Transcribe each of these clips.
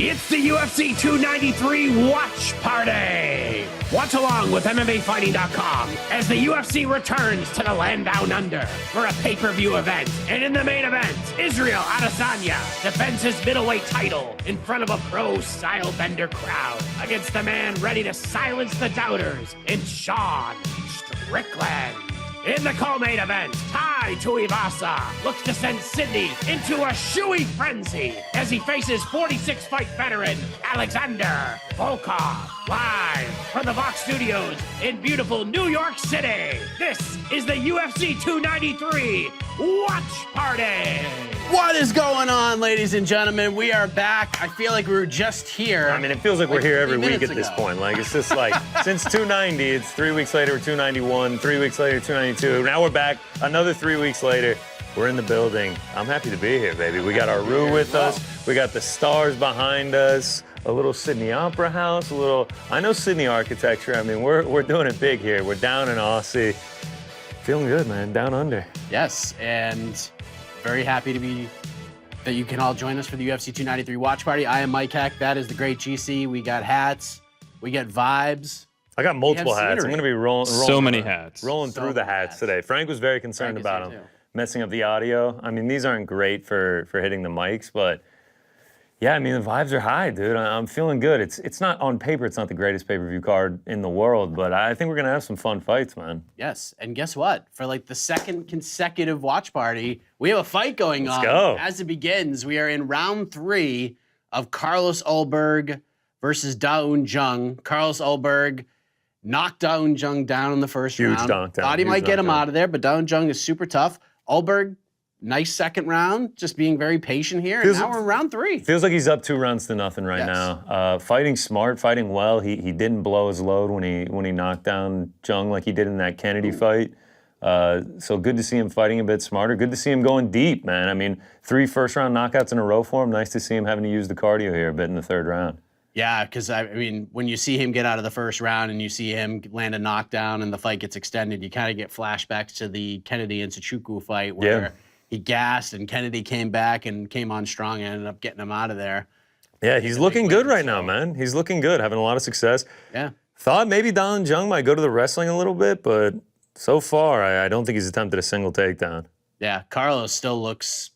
It's the UFC 293 Watch Party! Watch along with MMAfighting.com as the UFC returns to the land down under for a pay-per-view event. And in the main event, Israel Adesanya defends his middleweight title in front of a pro-style bender crowd against the man ready to silence the doubters in Sean Strickland. In the co-main event, Tai Tuivasa looks to send Sydney into a shoey frenzy as he faces 46-fight veteran Alexander Volkov. Live from the Vox Studios in beautiful New York City, this is the UFC 293 Watch Party. What is going on, ladies and gentlemen? We are back. I feel like we were just here. I mean, it feels like we're here every week at this ago. point. Like, it's just like, since 290, it's 3 weeks later, 291, 3 weeks later, 292. Now we're back, another 3 weeks later. We're in the building. I'm happy to be here, baby. We got our Rue with us. We got the stars behind us. A little Sydney Opera House, a little, I know Sydney architecture. I mean, we're doing it big here. We're down in Aussie. Feeling good, man, down under. Yes, and very happy to be that you can all join us for the UFC 293 Watch Party. I am Mike Heck. That is the great GC. We got hats. We got vibes. I got multiple hats. I'm going to be rolling so many hats. Rolling through the hats today. Frank was very concerned about them messing up the audio. I mean, these aren't great for hitting the mics, but yeah, I mean, the vibes are high, dude. I'm feeling good. It's not on paper. It's not the greatest pay-per-view card in the world, but I think we're gonna have some fun fights, man. Yes, and guess what? For like the second consecutive watch party, we have a fight going on. Let's go. As it begins, we are in round 3 of Carlos Ulberg versus Un Jung. Carlos Ulberg knocked Un Jung down in the first round. Huge knockdown. Thought he might get him out of there, but Un Jung is super tough. Ulberg, nice second round, just being very patient here. And now we're in round 3. Feels like he's up 2 rounds to nothing right now. Fighting smart, fighting well. He didn't blow his load when he knocked down Jung like he did in that Kennedy fight. So good to see him fighting a bit smarter. Good to see him going deep, man. I mean, 3 first-round knockouts in a row for him. Nice to see him having to use the cardio here a bit in the 3rd round. Yeah, because I mean, when you see him get out of the first round and you see him land a knockdown and the fight gets extended, you kind of get flashbacks to the Kennedy and Suchuku fight where he gassed and Kennedy came back and came on strong and ended up getting him out of there. Yeah, he's looking good right now, man. He's looking good, having a lot of success. Yeah. Thought maybe Un Jung might go to the wrestling a little bit, but so far, I don't think he's attempted a single takedown. Yeah, Carlos still looks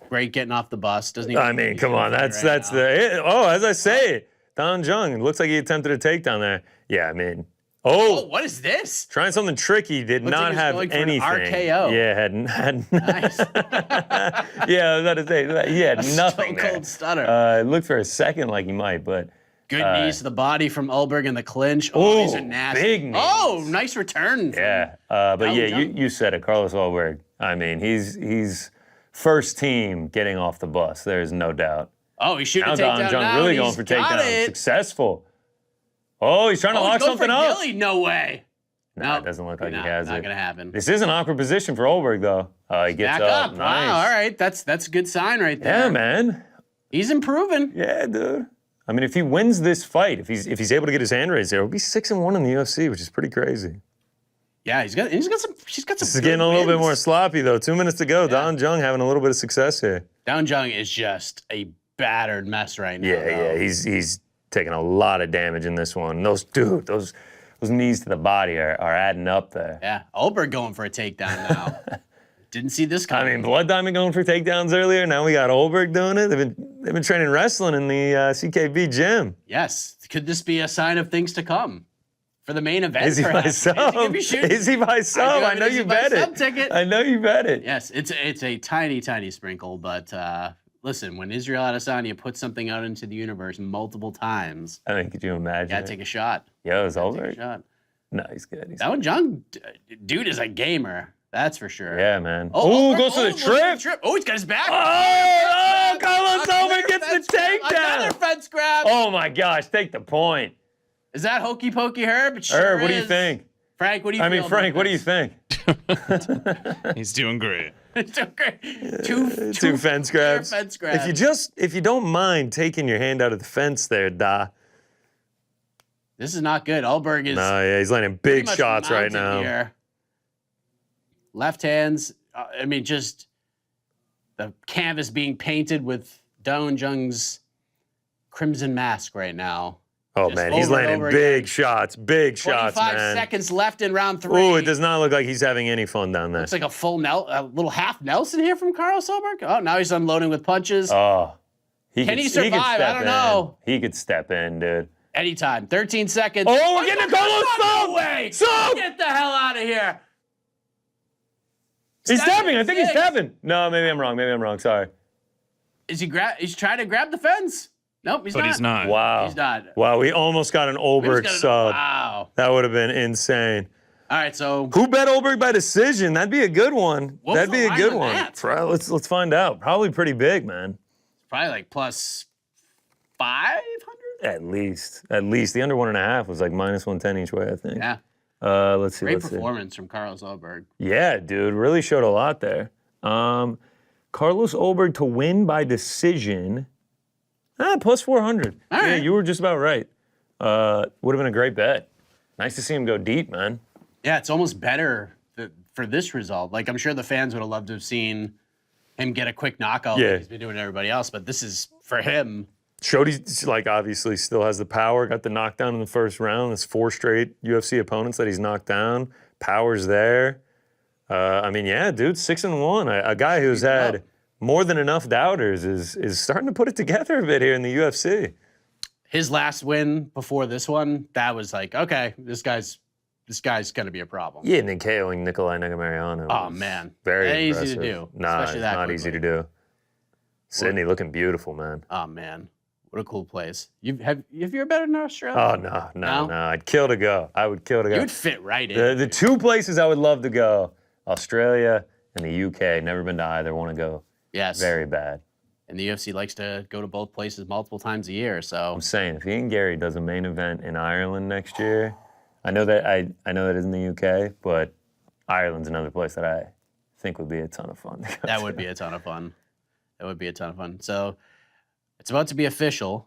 great getting off the bus. Doesn't even I mean, come on, that's as I say, Un Jung, it looks like he attempted a takedown there. Yeah, I mean, what is this? trying something tricky, did Looks not like he was have going for anything. an RKO. Yeah, had Nice. yeah, I was about to say, he had nothing Stone cold there. stunner. It looked for a second like he might, but Good knees to the body from Ulberg in the clinch. Oh, these are nasty. big knees. Oh, nice return. yeah, but Un yeah, Jung. you said it, Carlos Ulberg. I mean, he's first team getting off the bus. There is no doubt. Oh, he's shooting a Now takedown Un Jung now, really and going he's for got takedown. it. Successful. Oh, he's trying to lock Go something for up. Gilly? No way. No, it doesn't look like he has Not it. gonna happen. This is an awkward position for Ulberg, though. He gets Back up. Nice. Wow. All right. That's a good sign right there. Yeah, man. He's improving. Yeah, dude. I mean, if he wins this fight, if he's able to get his hand raised there, he'll be 6-1 in the UFC, which is pretty crazy. Yeah, she's got some. This is getting a little bit more sloppy, though. 2 minutes to go. Yeah. Un Jung having a little bit of success here. Un Jung is just a battered mess right now. Yeah, he's taking a lot of damage in this one. Those knees to the body are adding up there. Yeah, Ulberg going for a takedown now. Didn't see this I coming. mean, Blood Diamond going for takedowns earlier. Now we got Ulberg doing it. They've been training wrestling in the CKB gym. Yes. Could this be a sign of things to come for the main event? Is he by perhaps? sub? Is he by sub? I know you bet it. Ticket. I know you bet it. Yes, it's a tiny, tiny sprinkle, but listen, when Israel Adesanya puts something out into the universe multiple times, I mean, could you imagine? gotta take a shot. Yo, is Take a Ulberg? shot. No, he's good. That one, Jung, dude is a gamer. That's for sure. Yeah, man. Oh, Goes for the trip. Oh, he's got his back. Oh, Carlos Ulberg gets the takedown. Another fence grab. Oh my gosh, take the point. Is that hokey pokey Herb? It sure Herb, what do you is. think? Frank, what do you I mean, feel Frank, about what do you this? think? He's doing great. It's so great. Two fence grabs. Fence grabs. If you don't mind taking your hand out of the fence there, Da. This is not good. Ulberg is No, yeah, he's landing pretty big much shots right mounted now. here. Left hands. I mean, just the canvas being painted with Un Jung's Crimson Mask right now. Oh, Just man, he's over and landing over big again. shots, 25 man. seconds left in round 3. Oh, it does not look like he's having any fun down there. Looks like a little half Nelson here from Carlos Ulberg. Oh, now he's unloading with punches. Oh. Can he survive? I don't know. He could step in, dude. Anytime. 13 seconds. Oh, we're getting a Carlos No way. Sub! Get the hell out of here. He's tapping. I 7-6. think he's tapping. No, maybe I'm wrong. Sorry. Is he He's trying to grab the fence. Nope, he's not. But he's not. Wow. He's not. Wow, we almost got an Ulberg sub. Wow. That would have been insane. All right, so Who bet Ulberg by decision? That'd be a good one. What was That'd be the a line good on one. that? Let's find out. Probably pretty big, man. probably like plus 500? At least. The under 1.5 was like minus 110 each way, I think. Yeah. Let's see. Great performance from Carlos Ulberg. Yeah, dude, really showed a lot there. Carlos Ulberg to win by decision. Plus 400. All Yeah, right. you were just about right. Would have been a great bet. Nice to see him go deep, man. Yeah, it's almost better for this result. Like, I'm sure the fans would have loved to have seen him get a quick knockout Yeah. like he's been doing to everybody else, but this is, for him, Showed he's, like, obviously still has the power. Got the knockdown in the first round. That's 4 straight UFC opponents that he's knocked down. Power's there. I mean, yeah, dude, 6-1. A guy who's had more than enough doubters is starting to put it together a bit here in the UFC. his last win before this one, that was like, okay, this guy's gonna be a problem. Yeah, and then KOing Nikolai Negamariano. Oh man, Very That impressive. easy to do. Nah, especially it's that not quickly. easy to do. Sydney looking beautiful, man. Oh man, what a cool place. Have you ever been in Australia? Oh, no. I'd kill to go. I would kill to go. You would fit right in. The 2 places I would love to go, Australia and the UK. Never been to either. Want to go Yes. very bad. And the UFC likes to go to both places multiple times a year. So I'm saying, if Ian Gary does a main event in Ireland next year, I know that isn't the UK, but Ireland's another place that I think would be a ton of fun. To go that to. would be a ton of fun. That would be a ton of fun. So it's about to be official.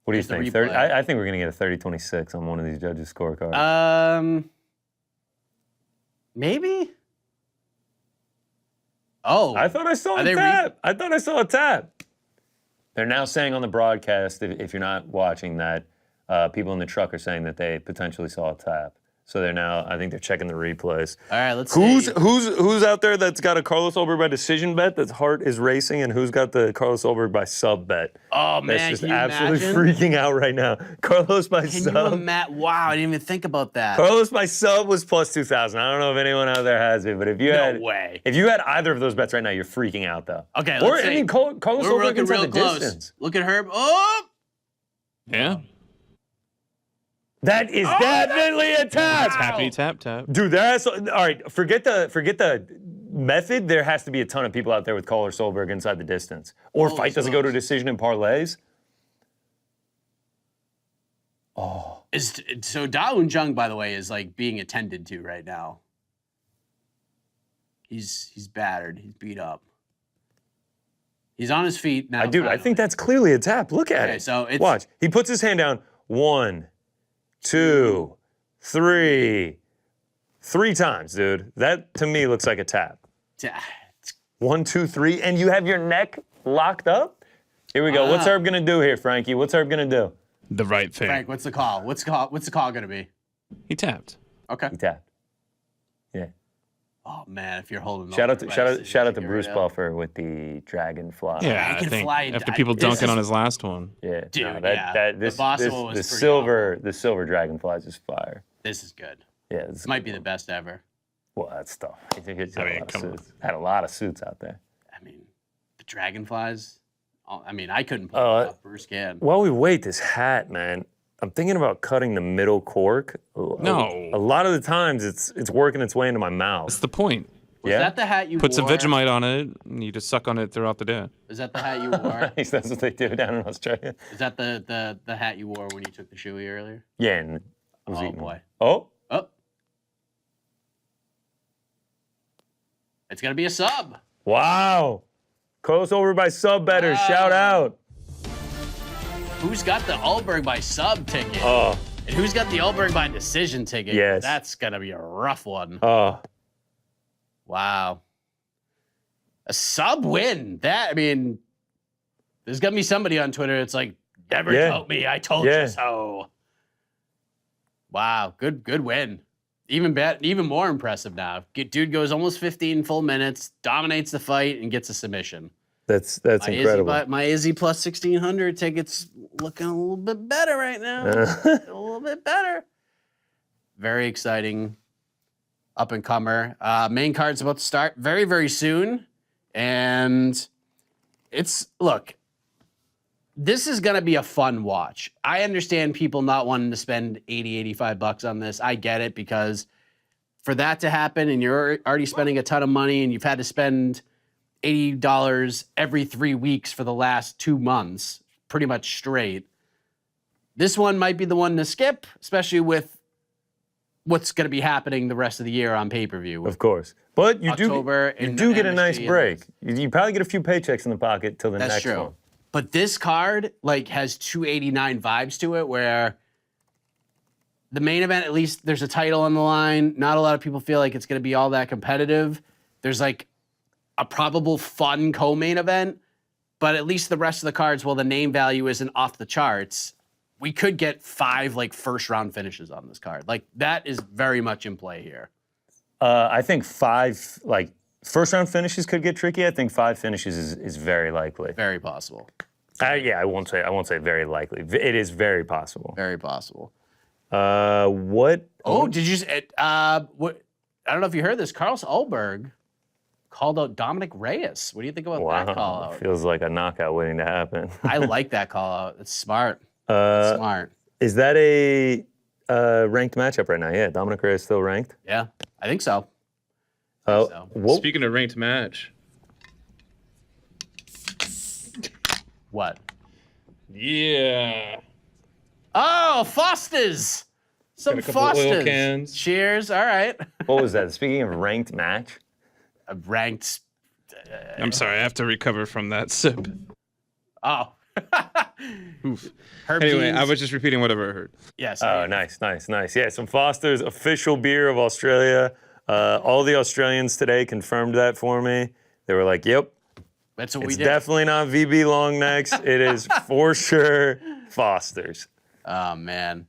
What do you Here's the think? replay. I think we're gonna get a 30-26 on one of these judges' scorecards. Maybe. Oh, I thought I saw Are a they tap. I thought I saw a tap. They're now saying on the broadcast, if you're not watching that, people in the truck are saying that they potentially saw a tap. So I think they're checking the replays. all right. Let's Who's see. who's out there that's got a Carlos Ulberg by decision bet that's heart is racing, and who's got the Carlos Ulberg by sub bet? Oh That's man, just can you absolutely imagine? freaking out right now. Carlos by Can you sub. imagine? Wow, I didn't even think about that. Carlos by sub was plus 2,000. I don't know if anyone out there has it, but if you No way. if you had either of those bets right now, you're freaking out though. Okay, Or let's I see. mean, Carlos We're Ulberg looking inside real the close. distance. Look at Herb. Oh, Yeah. That is definitely a tap. Happy tap. Dude, that's all right. Forget the method. There has to be a ton of people out there with Carlos Ulberg inside the distance. Or fight doesn't go to a decision in parlays. so Un Jung, by the way, is like being attended to right now. He's battered. He's beat up. He's on his feet now. Dude, I finally. think that's clearly a tap. Look at Okay, it. so it's- Watch. He puts his hand down. 1, 2, 3. 3 times, dude. That to me looks like a tap. It's 1, 2, 3, and you have your neck locked up? Here we go. What's Herb gonna do here, Frankie? What's Herb gonna do? The right thing. Frank, what's the call? What's the call gonna be? He tapped. Okay. He tapped. Yeah. Oh man, if you're holding. Shout out to Ulberg, Bruce right Buffer with the dragonfly. Yeah, he I can think fly. after people This dunking is- on his last one. Yeah, Dude, this the Bossa one was the pretty silver dragonflies is fire. This is good. Yeah, This might be the best ever. Well, that's tough. He's I mean, come on. had a lot of suits out there. I mean, the dragonflies. I mean, I couldn't pull it off. Bruce can. While we wait, this hat, man, I'm thinking about cutting the middle cork. No. A lot of the times it's working its way into my mouth. That's the point. Was Yeah? that the hat you Put wore? some Vegemite on it, and you just suck on it throughout the day. Is that the hat you wore? That's what they do down in Australia. Is that the hat you wore when you took the shoey earlier? Yeah, and was Oh eating- boy. Oh, Oh. It's gonna be a sub. wow. Carlos over by sub better. Wow. Shout out. Who's got the Ulberg by sub ticket? Oh, And who's got the Ulberg by decision ticket? Yes. That's gonna be a rough one. oh. Wow. A sub win. There's gonna be somebody on Twitter that's like, Never doubt me. I told you so. Wow, good win. Even more impressive now. Dude goes almost 15 full minutes, dominates the fight, and gets a submission. That's incredible. My Izzy plus 1,600 tickets looking a little bit better right now. A little bit better. Very exciting. Up and comer. Main card's about to start very, very soon. And look, this is going to be a fun watch. I understand people not wanting to spend $80, $85 on this. I get it, because for that to happen and you're already spending a ton of money and you've had to spend $80 every 3 weeks for the last 2 months, pretty much straight. This one might be the one to skip, especially with what's going to be happening the rest of the year on pay-per-view. Of course. But you October do get a nice break. You probably get a few paychecks in the pocket till the next one. But this card has 289 vibes to it, where the main event, at least there's a title on the line. Not a lot of people feel like it's going to be all that competitive. There's a probable fun co-main event, but at least the rest of the cards, while the name value isn't off the charts, we could get 5 first round finishes on this card. That is very much in play here. I think 5 first round finishes could get tricky. I think 5 finishes is very likely. Very possible. I won't say very likely. It is very possible. Very possible. What? Oh, did you? What? I don't know if you heard this. Carlos Ulberg called out Dominic Reyes. What do you think about that call out? Feels like a knockout waiting to happen. I like that call out. It's smart. It's smart. Is that a ranked matchup right now? Yeah, Dominic Reyes still ranked? Yeah, I think so. Speaking of ranked match. What? Yeah. Oh, Foster's. Some Got a couple oil Foster's. cans. Cheers. All right. What was that? Speaking of ranked match? A ranked. I'm sorry, I have to recover from that sip. Oh. Oof. Herb Anyway, Dean's. I was just repeating whatever I heard. Yes. Oh, nice. Yeah, some Foster's, official beer of Australia. All the Australians today confirmed that for me. They were like, yep. That's what we It's did. definitely not VB long necks. It is for sure Foster's. Oh, man.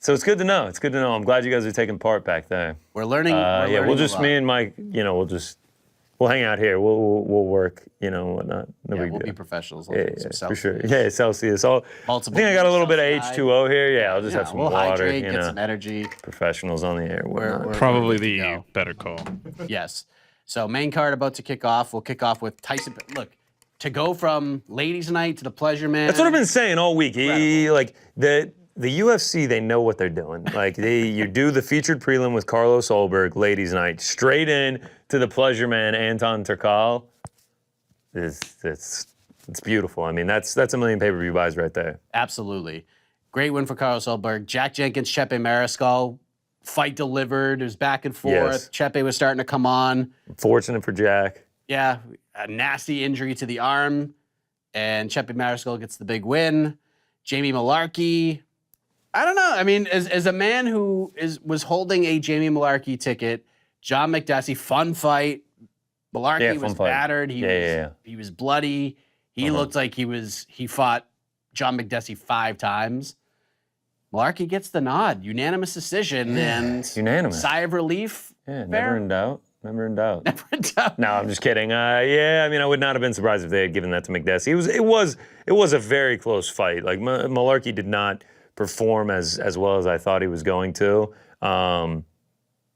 So it's good to know. It's good to know. I'm glad you guys are taking part back there. We're learning. Yeah, we'll just, me and Mike, we'll hang out here. We'll work, whatnot. No big we'll deal. be professionals. Yeah, for sure. Yeah, Celsius. I Multiple think I got a little bit of outside. H2O here. Yeah, I'll just have some we'll water. hydrate, get some energy. Professionals on the air. Whatnot. Probably good to the go. better call. Yes. So main card about to kick off. We'll kick off with Tyson. Look, to go from ladies' night to the pleasure man. That's what I've been saying all week. The UFC, they know what they're doing. You do the featured prelim with Carlos Ulberg, ladies' night, straight in to the pleasure man, Anton Turkalj. It's beautiful. I mean, that's a million pay-per-view buys right there. Absolutely. Great win for Carlos Ulberg. Jack Jenkins, Chepe Mariscal. Fight delivered. It was back and forth. Yes. Chepe was starting to come on. Fortunate for Jack. Yeah, a nasty injury to the arm. And Chepe Mariscal gets the big win. Jamie Malarkey. I don't know. I mean, as a man who was holding a Jamie Malarkey ticket, John McDessie, fun fight. Malarkey was battered. He was bloody. He looked like he fought John McDessie 5 times. Malarkey gets the nod. Unanimous decision and unanimous. Sigh of relief. Yeah, never in doubt. Never in doubt. Never in doubt. No, I'm just kidding. I would not have been surprised if they had given that to McDessie. It was a very close fight. Malarkey did not perform as well as I thought he was going to.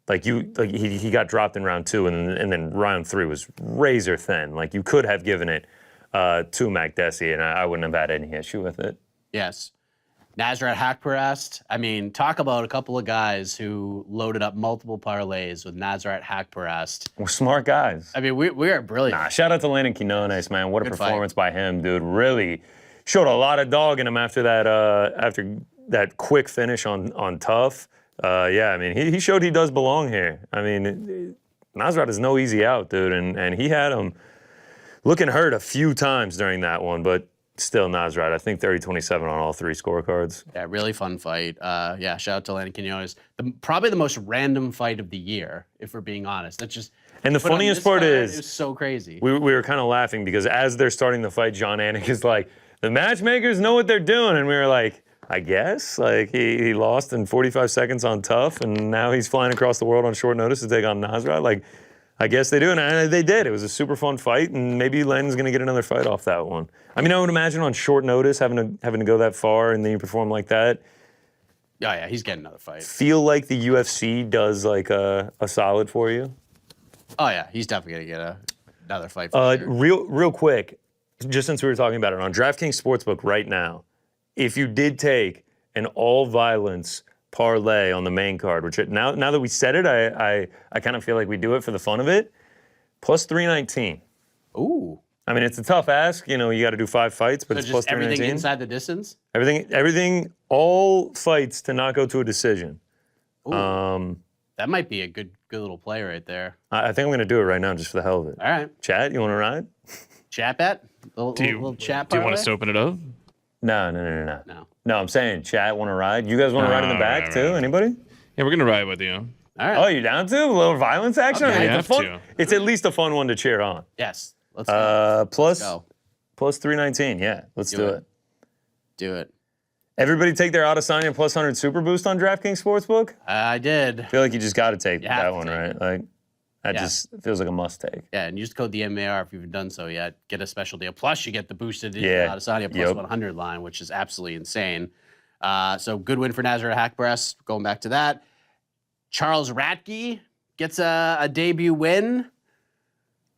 He got dropped in round 2, and then round 3 was razor thin. You could have given it to McDessie, and I wouldn't have had any issue with it. Yes. Nasrat Hakparast. I mean, talk about a couple of guys who loaded up multiple parlays with Nasrat Hakparast. We're smart guys. I mean, we are brilliant. Nah, shout out to Landon Quinones, man. What a performance by him, dude. Really showed a lot of dog in him after that quick finish on Tough. I mean, he showed he does belong here. I mean, Nasrat is no easy out, dude, and he had him looking hurt a few times during that one, but still Nasrat. I think 30-27 on all 3 scorecards. Yeah, really fun fight. Shout out to Landon Quinones. Probably the most random fight of the year, if we're being honest. That's just. And the funniest part is, it was so crazy. We were kind of laughing because as they're starting the fight, John Anik is like, the matchmakers know what they're doing. And we were like, I guess. Like, he lost in 45 seconds on Tough, and now he's flying across the world on short notice to take on Nasrat. Like, I guess they do, and they did. It was a super fun fight, and maybe Len's going to get another fight off that one. I mean, I would imagine on short notice having to go that far and then you perform like that. Oh, yeah, he's getting another fight. Feel like the UFC does like a solid for you? Oh, yeah, he's definitely going to get another fight for sure. Real quick, just since we were talking about it, on DraftKings Sportsbook right now, if you did take an all-violence parlay on the main card, which now that we said it, I kind of feel like we do it for the fun of it, plus 319. Ooh. I mean, it's a tough ask. You know, you got to do 5 fights, but So it's just plus 319. everything inside the distance? Everything, all fights to not go to a decision. Ooh. That might be a good little play right there. I think I'm going to do it right now just for the hell of it. All right. Chat, you want to ride? Chat bet? Little chat Do you want parlay? us to open it up? No. No. No, I'm saying chat, want to ride? You guys want to ride in the back too? right. Anybody? Yeah, we're gonna ride with you. All right. Oh, you down to? A little violence action? Okay. I mean, We it's have fun. to. It's at least a fun one to cheer on. Yes. Let's go. Plus Go. plus 319. Yeah, let's do it. Do it. Everybody take their Adesanya plus 100 super boost on DraftKings Sportsbook? I did. I feel like you just got to take You have that to one, take right? it. Like, that Yeah. just feels like a must take. Yeah, and use code the MAR if you haven't done so yet. Get a special deal. Plus, you get the boosted Yeah. Adesanya plus Yep. 100 line, which is absolutely insane. So good win for Nasrat Haqparast. Going back to that. Charles Ratke gets a debut win.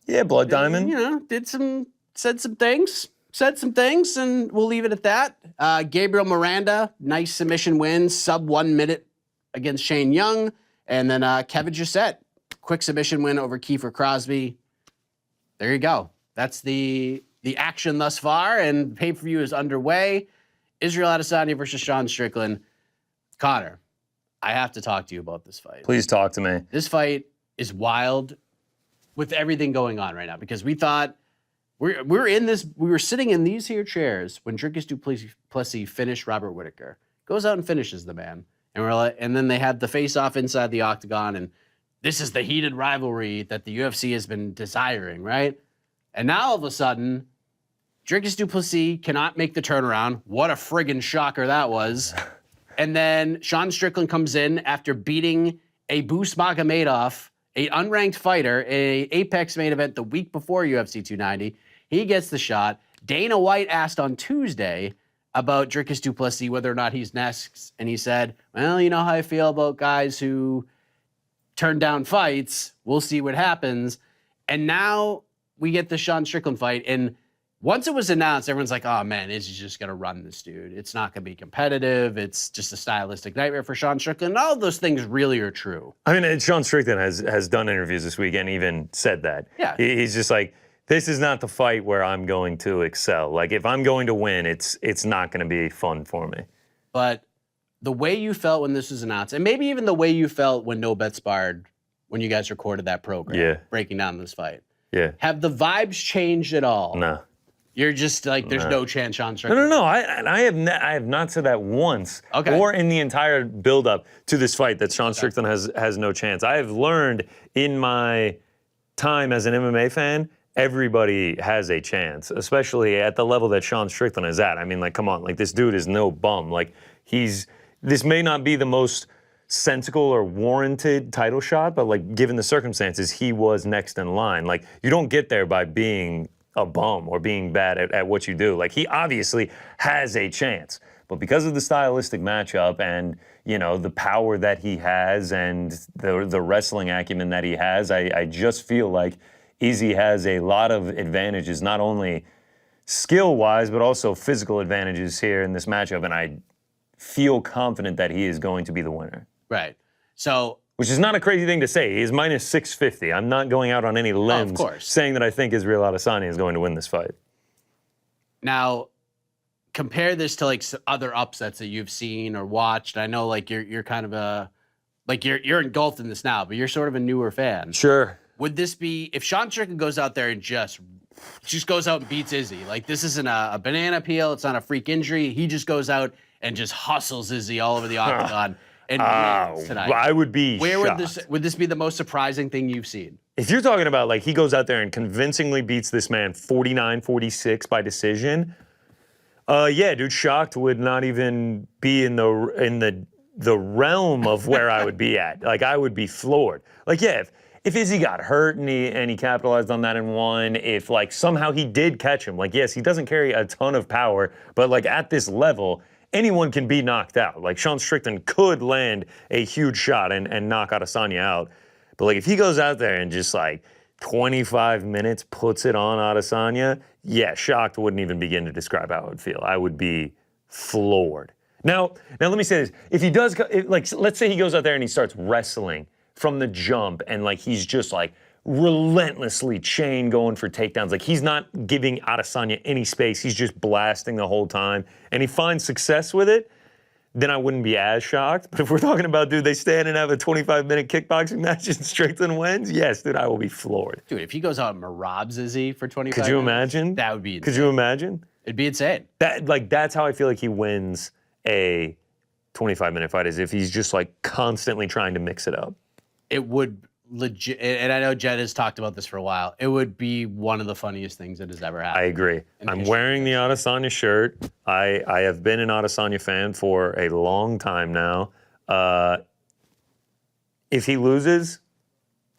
Yeah, Blood Diamond. You know, said some things, and we'll leave it at that. Gabriel Miranda, nice submission win, sub 1 minute against Shane Young. And then Kevin Gisette, quick submission win over Kiefer Crosby. There you go. That's the action thus far, and pay-per-view is underway. Israel Adesanya versus Sean Strickland. Connor, I have to talk to you about this fight. Please talk to me. This fight is wild with everything going on right now, because we thought we were sitting in these here chairs when Dricus du Plessis finished Robert Whittaker. Goes out and finishes the man. And we're like, and then they had the face-off inside the octagon, and this is the heated rivalry that the UFC has been desiring, right? And now all of a sudden, Dricus du Plessis cannot make the turnaround. What a friggin' shocker that was. And then Sean Strickland comes in after beating a Boost Magomedov, a unranked fighter, a Apex main event the week before UFC 290. He gets the shot. Dana White asked on Tuesday about Dricus du Plessis, whether or not he's next, and he said, well, you know how I feel about guys who turn down fights. We'll see what happens. And now we get the Sean Strickland fight, and once it was announced, everyone's like, oh, man, is he just going to run this dude? It's not going to be competitive. It's just a stylistic nightmare for Sean Strickland. All of those things really are true. I mean, Sean Strickland has done interviews this week and even said that. Yeah. He's just like, this is not the fight where I'm going to excel. Like, if I'm going to win, it's not going to be fun for me. But the way you felt when this was announced, and maybe even the way you felt when No Bets Barred, when you guys recorded that program, breaking down this fight, have the vibes changed at all? No. You're just like, there's no chance Sean Strickland. No. I have not said that once, or in the entire build-up to this fight that Sean Strickland has no chance. I have learned in my time as an MMA fan, everybody has a chance, especially at the level that Sean Strickland is at. I mean, like, come on, like, this dude is no bum. Like, this may not be the most sensible or warranted title shot, but like, given the circumstances, he was next in line. Like, you don't get there by being a bum or being bad at what you do. Like, he obviously has a chance, but because of the stylistic matchup and, you know, the power that he has and the wrestling acumen that he has, I just feel like Izzy has a lot of advantages, not only skill-wise, but also physical advantages here in this matchup, and I feel confident that he is going to be the winner. Right. So, which is not a crazy thing to say. He is minus 650. I'm not going out on any limbs saying that I think Israel Adesanya is going to win this fight. Now, compare this to like other upsets that you've seen or watched. I know like you're kind of you're engulfed in this now, but you're sort of a newer fan. Sure. Would this be if Sean Strickland goes out there and just goes out and beats Izzy? Like, this isn't a banana peel. It's not a freak injury. He just goes out and just hustles Izzy all over the octagon. And wins tonight. I would be shocked. Would this be the most surprising thing you've seen? If you're talking about, like, he goes out there and convincingly beats this man 49-46 by decision, Yeah, dude, shocked would not even be in the realm of where I would be at. Like, I would be floored. Like, yeah, if Izzy got hurt and he capitalized on that and won, if like somehow he did catch him, like, yes, he doesn't carry a ton of power, but like at this level, anyone can be knocked out. Like, Sean Strickland could land a huge shot and knock Adesanya out. But like, if he goes out there and just like 25 minutes puts it on Adesanya, yeah, shocked wouldn't even begin to describe how I would feel. I would be floored. Now let me say this. If he does, like, let's say he goes out there and he starts wrestling from the jump and like he's just like relentlessly chain going for takedowns. Like, he's not giving Adesanya any space. He's just blasting the whole time. And he finds success with it, then I wouldn't be as shocked. But if we're talking about, dude, they stand and have a 25-minute kickboxing match and Strickland wins, yes, dude, I will be floored. Dude, if he goes out and marabs Izzy for 25 Could you minutes, imagine? that would be insane. Could you imagine? It'd be insane. That's how I feel like he wins a 25-minute fight, is if he's just like constantly trying to mix it up. It would legit, and I know Jed has talked about this for a while, it would be one of the funniest things that has ever happened. I agree. I'm wearing the Adesanya shirt. I have been an Adesanya fan for a long time now. If he loses,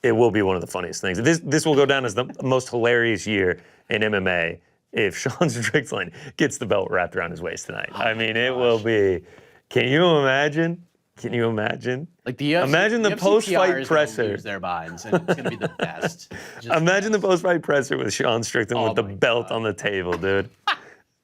it will be one of the funniest things. This will go down as the most hilarious year in MMA if Sean Strickland gets the belt wrapped around his waist tonight. I mean, it will be. Can you imagine? Can you imagine? Like the UFC, imagine the post-fight presser. Lose their minds, and it's gonna be the best. Imagine the post-fight presser with Sean Strickland with the belt on the table, dude.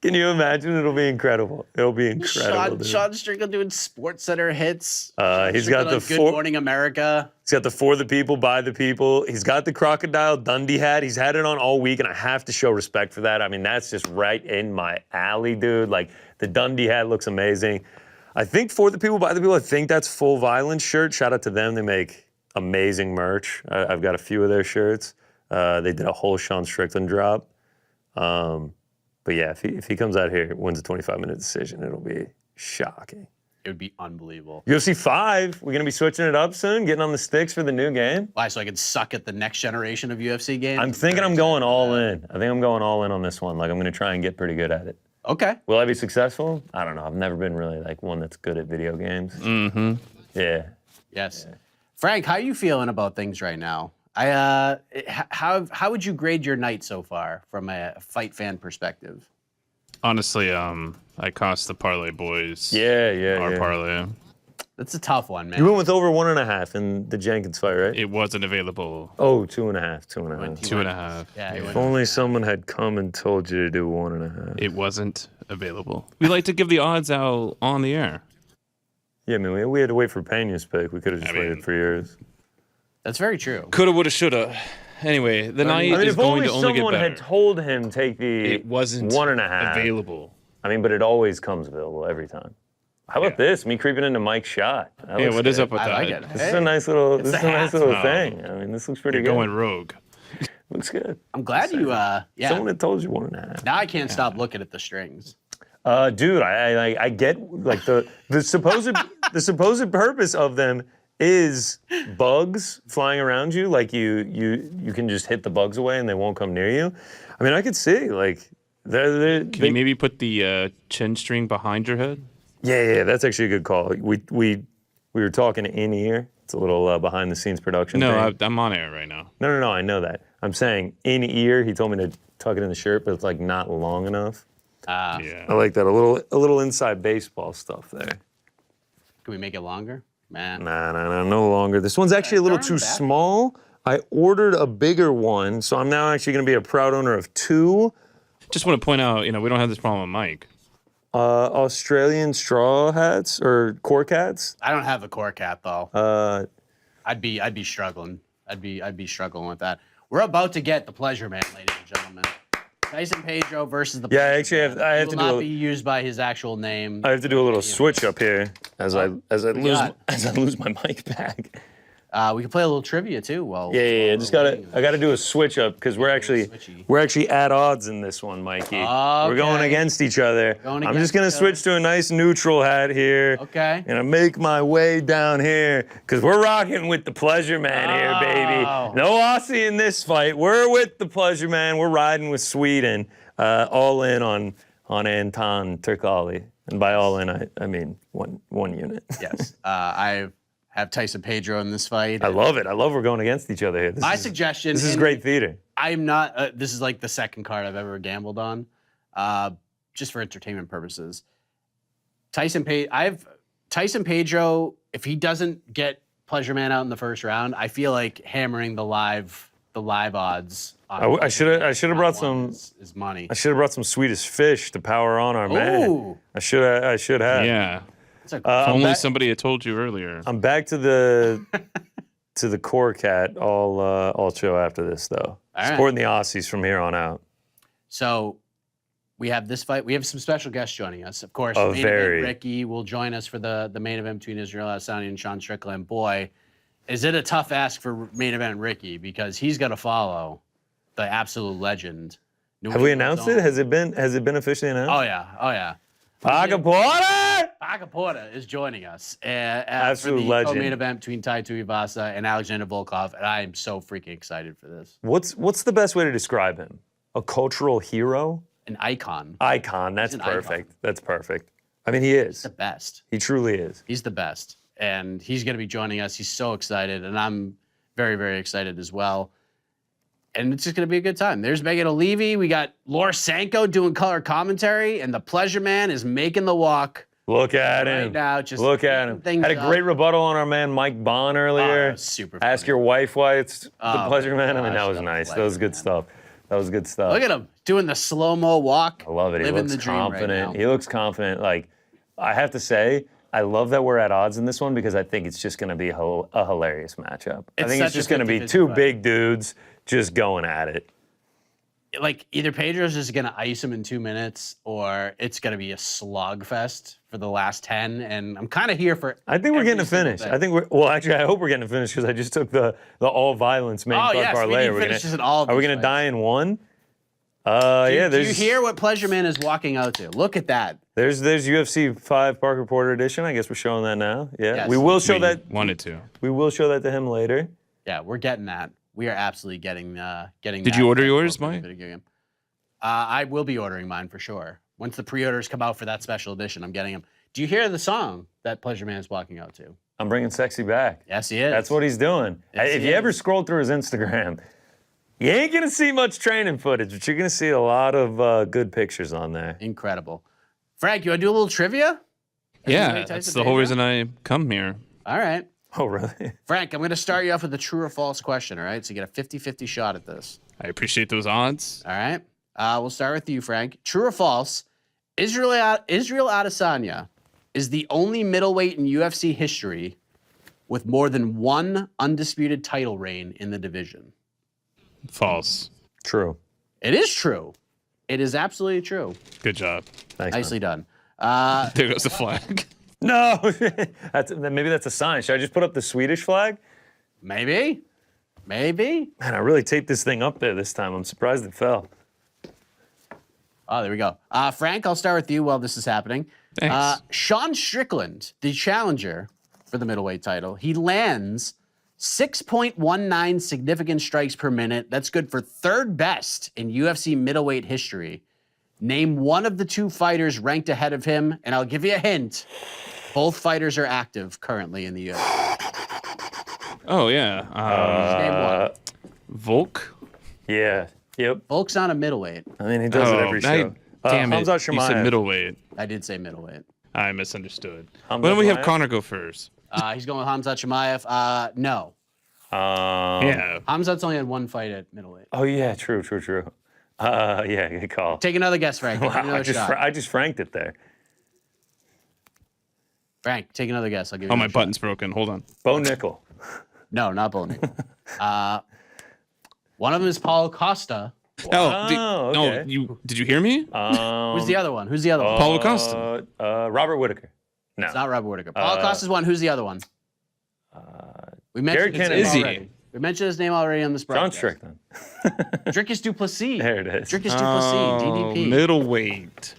Can you imagine? It'll be incredible. It'll be incredible. Sean Strickland doing Sports Center hits. He's got the Good Morning America. He's got the For the People, By the People. He's got the Crocodile Dundee hat. He's had it on all week, and I have to show respect for that. I mean, that's just right in my alley, dude. Like, the Dundee hat looks amazing. I think For the People, By the People, I think that's Full Violence shirt. Shout out to them. They make amazing merch. I've got a few of their shirts. They did a whole Sean Strickland drop. But yeah, if he comes out here, wins a 25-minute decision, it'll be shocking. It would be unbelievable. UFC 5, we're going to be switching it up soon, getting on the sticks for the new game. Why, so I can suck at the next generation of UFC games? I'm thinking I'm going all in. I think I'm going all in on this one. Like, I'm going to try and get pretty good at it. Okay. Will I be successful? I don't know. I've never been really like one that's good at video games. Mm-hmm. Yeah. Yes. Yeah. Frank, how are you feeling about things right now? How would you grade your night so far from a fight fan perspective? Honestly, I cost the parlay boys. Yeah. Parlay. That's a tough one, man. You went with over 1.5 in the Jenkins fight, right? It wasn't available. Oh, 2.5. 2.5. 2.5. Yeah. If only someone had come and told you to do 1.5. It wasn't available. We like to give the odds out on the air. Yeah, I mean, we had to wait for Pena's pick. We could have just waited for yours. That's very true. Coulda, woulda, shoulda. Anyway, the night is going to only get better. If only someone had told him take the it wasn't 1.5 available. I mean, but it always comes available every time. How about this? Me creeping into Mike's shot. Yeah, what is up with that? I like it. This is a nice little. This is a nice little thing. I mean, this looks pretty good. Going rogue. Looks good. I'm glad you. Yeah. Someone had told you 1.5. Now I can't stop looking at the strings. Dude, I get like the supposed purpose of them is bugs flying around you. Like you can just hit the bugs away and they won't come near you. I mean, I could see like Can you maybe put the chin string behind your head? Yeah, that's actually a good call. We were talking in ear. It's a little behind the scenes production. No, I'm on air right now. No, I know that. I'm saying in ear. He told me to tuck it in the shirt, but it's like not long enough. Yeah. I like that. A little inside baseball stuff there. Can we make it longer? Man. Nah, no longer. This one's actually a little too small. I ordered a bigger one, so I'm now actually going to be a proud owner of 2. Just want to point out, we don't have this problem with Mike. Australian straw hats or cork hats. I don't have a cork hat though. I'd be struggling. I'd be struggling with that. We're about to get the pleasure man, ladies and gentlemen. Tyson Pedro versus the pleasure actually, man. I have to not be used by his actual name. I have to do a little switch up here as I lose my mic back. We can play a little trivia too. I gotta do a switch up because we're actually at odds in this one, Mikey. Okay. We're going against each other. I'm just gonna switch to a nice neutral hat here. Okay. And I make my way down here because we're rocking with the pleasure man here, baby. No Aussie in this fight. We're with the pleasure man. We're riding with Sweden. All in on on Anton Turkalj. And by all in, I mean one unit. Yes. I have Tyson Pedro in this fight. I love it. I love we're going against each other here. My suggestion. This is great theater. I'm not. This is like the second card I've ever gambled on, just for entertainment purposes. I have Tyson Pedro. If he doesn't get Pleasure Man out in the first round, I feel like hammering the live odds. I should have brought some is money. I should have brought some Swedish fish to power on our man. I should have. Yeah. If only somebody had told you earlier. I'm back to the core cat all show after this though. Supporting the Aussies from here on out. So we have this fight. We have some special guests joining us. Of course, main event Ricky will join us for the main event between Israel Adesanya and Sean Strickland. Boy, is it a tough ask for main event Ricky because he's got to follow the absolute legend. Have we announced it? Has it been officially announced? Oh yeah. Pagaporta is joining us absolute for the legend. main event between Tai Tuivasa and Alexander Volkov, and I am so freaking excited for this. What's the best way to describe him? A cultural hero? An icon. Icon. That's perfect. Icon. That's perfect. I mean, he is the best. He truly is. He's the best, and he's going to be joining us. He's so excited, and I'm very, very excited as well. And it's just going to be a good time. There's Megan O'Leary. We got Laura Sanko doing color commentary, and the Pleasure Man is making the walk. Look at him. Right now, just look at him. Had a great rebuttal on our man Mike Bond earlier. Super funny. Ask your wife why it's the Pleasure Man. I mean, that was nice. That was good stuff. That was good stuff. Look at him doing the slow-mo walk. I love it. He living looks the dream confident. right now. He looks confident. Like, I have to say, I love that we're at odds in this one because I think it's just going to be a hilarious matchup. I think it's just going to be two big dudes just going at it. Like, either Pedro's just going to ice him in 2 minutes or it's going to be a slugfest for the last 10. And I'm kind of here for I think we're getting a finish. I think actually, I hope we're getting a finish because I just took the all-violence main card parlay. Are we going to die in one? Do you hear what Pleasure Man is walking out to? Look at that. There's UFC 5 Parker Porter edition. I guess we're showing that now. Yeah, yes. We will show that. Wanted to. We will show that to him later. Yeah, we're getting that. We are absolutely getting Did you order yours, Mike? I will be ordering mine for sure. Once the pre-orders come out for that special edition, I'm getting them. Do you hear the song that Pleasure Man is walking out to? I'm bringing sexy back. Yes, he is. That's what he's doing. Yes, if you ever scroll through his Instagram, you ain't going to see much training footage, but you're going to see a lot of good pictures on there. Incredible. Frank, you want to do a little trivia? Yeah, that's the whole reason I come here. All right. Oh, really? Frank, I'm going to start you off with a true or false question, all right? So you get a 50-50 shot at this. I appreciate those odds. All right. We'll start with you, Frank. True or false, Israel Adesanya is the only middleweight in UFC history with more than one undisputed title reign in the division. False. True. It is true. It is absolutely true. Good job. Thanks, Nicely done. There goes the flag. No, maybe that's a sign. Should I just put up the Swedish flag? Maybe. Man, I really taped this thing up there this time. I'm surprised it fell. Oh, there we go. Frank, I'll start with you while this is happening. Thanks. Sean Strickland, the challenger for the middleweight title, he lands 6.19 significant strikes per minute. That's good for third best in UFC middleweight history. Name one of the two fighters ranked ahead of him, and I'll give you a hint. Both fighters are active currently in the UFC. Oh, yeah. Name one. Volk? Yeah. Yep. Volk's not a middleweight. I mean, he does it every show. Damn it. You said middleweight. I did say middleweight. I misunderstood. Why don't we have Connor go first? He's going with Khamzat Chimaev. No. Yeah. Khamzat's only had one fight at middleweight. Oh, yeah. True. Yeah, good call. Take another guess, Frank. Wow, I just franked it there. Frank, take another guess. I'll give you my button's broken. Hold on. Bo Nickel. No, not Bo Nickel. One of them is Paulo Costa. Wow. Okay. No, did you hear me? Who's the other one? Paulo Costa. Robert Whitaker. No. It's not Robert Whitaker. Paulo Costa's one. Who's the other one? We mentioned his name already. We mentioned his name already on this broadcast. John Strickland. Drickus du Plessis. There it is. Drickus du Plessis, DDP. Middleweight.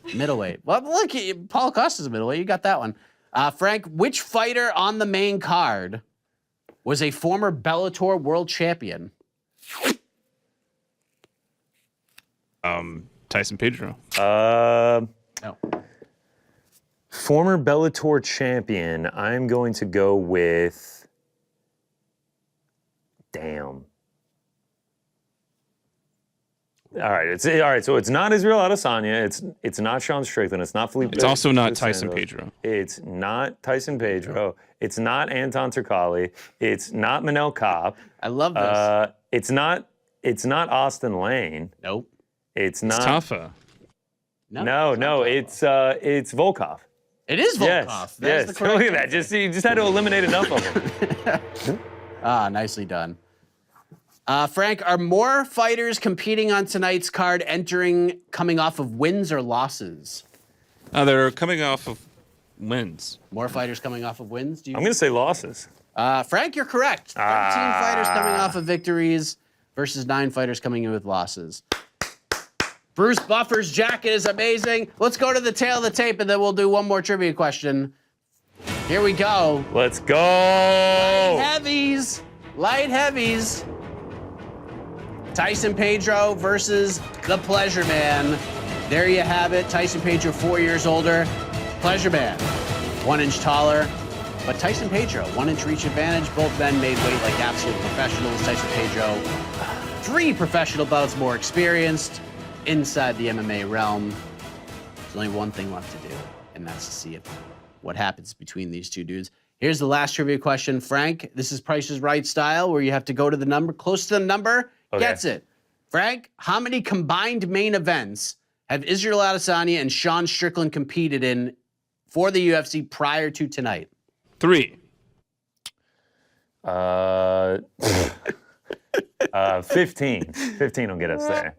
Well, look, Paulo Costa's a middleweight. You got that one. Frank, which fighter on the main card was a former Bellator world champion? Tyson Pedro. No. Former Bellator champion. I'm going to go with. Damn. All right. So it's not Israel Adesanya. It's not Sean Strickland. It's not Felipe. It's also not Santos. Tyson Pedro. It's not Tyson Pedro. It's not Anton Turkalj. It's not Manel Kape. I love this. It's not Austen Lane. Nope. It's not. It's Tafa. No. It's Volkov. It is Volkov. Yes. The correct Look at that. You just had to eliminate enough of them. Nicely done. Frank, are more fighters competing on tonight's card coming off of wins or losses? They're coming off of wins. More fighters coming off of wins? I'm going to say losses. Frank, you're correct. 13 fighters coming off of victories versus 9 fighters coming in with losses. Bruce Buffer's jacket is amazing. Let's go to the tail of the tape, and then we'll do one more trivia question. Here we go. Let's go. Light heavies. Tyson Pedro versus the Pleasure Man. There you have it. Tyson Pedro, 4 years older. Pleasure Man, 1 inch taller. But Tyson Pedro, 1 inch reach advantage. Both men made weight like absolute professionals. Tyson Pedro, 3 professional bouts more experienced inside the MMA realm. There's only one thing left to do, and that's to see what happens between these two dudes. Here's the last trivia question, Frank. This is Price is Right style, where you have to go to the number, close to the number, gets it. Frank, how many combined main events have Israel Adesanya and Sean Strickland competed in for the UFC prior to tonight? 3. 15. 15 will get us there.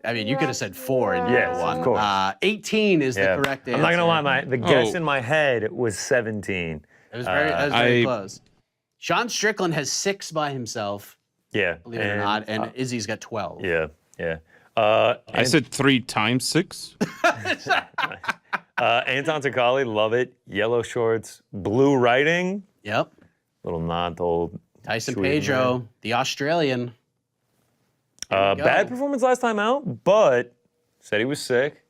I mean, you could have said 4 in Yes, one. of course. 18 is the correct answer. I'm not going to lie, the guess in my head was 17. It was very close. Sean Strickland has 6 by himself, Yeah. believe it or not, and Izzy's got 12. Yeah. I said 3 times 6. Anton Turkalj, love it. Yellow shorts, blue writing. Yep. Little nod to old Tyson Sweden Pedro, man. the Australian. There we go. Bad performance last time out, but said he was sick.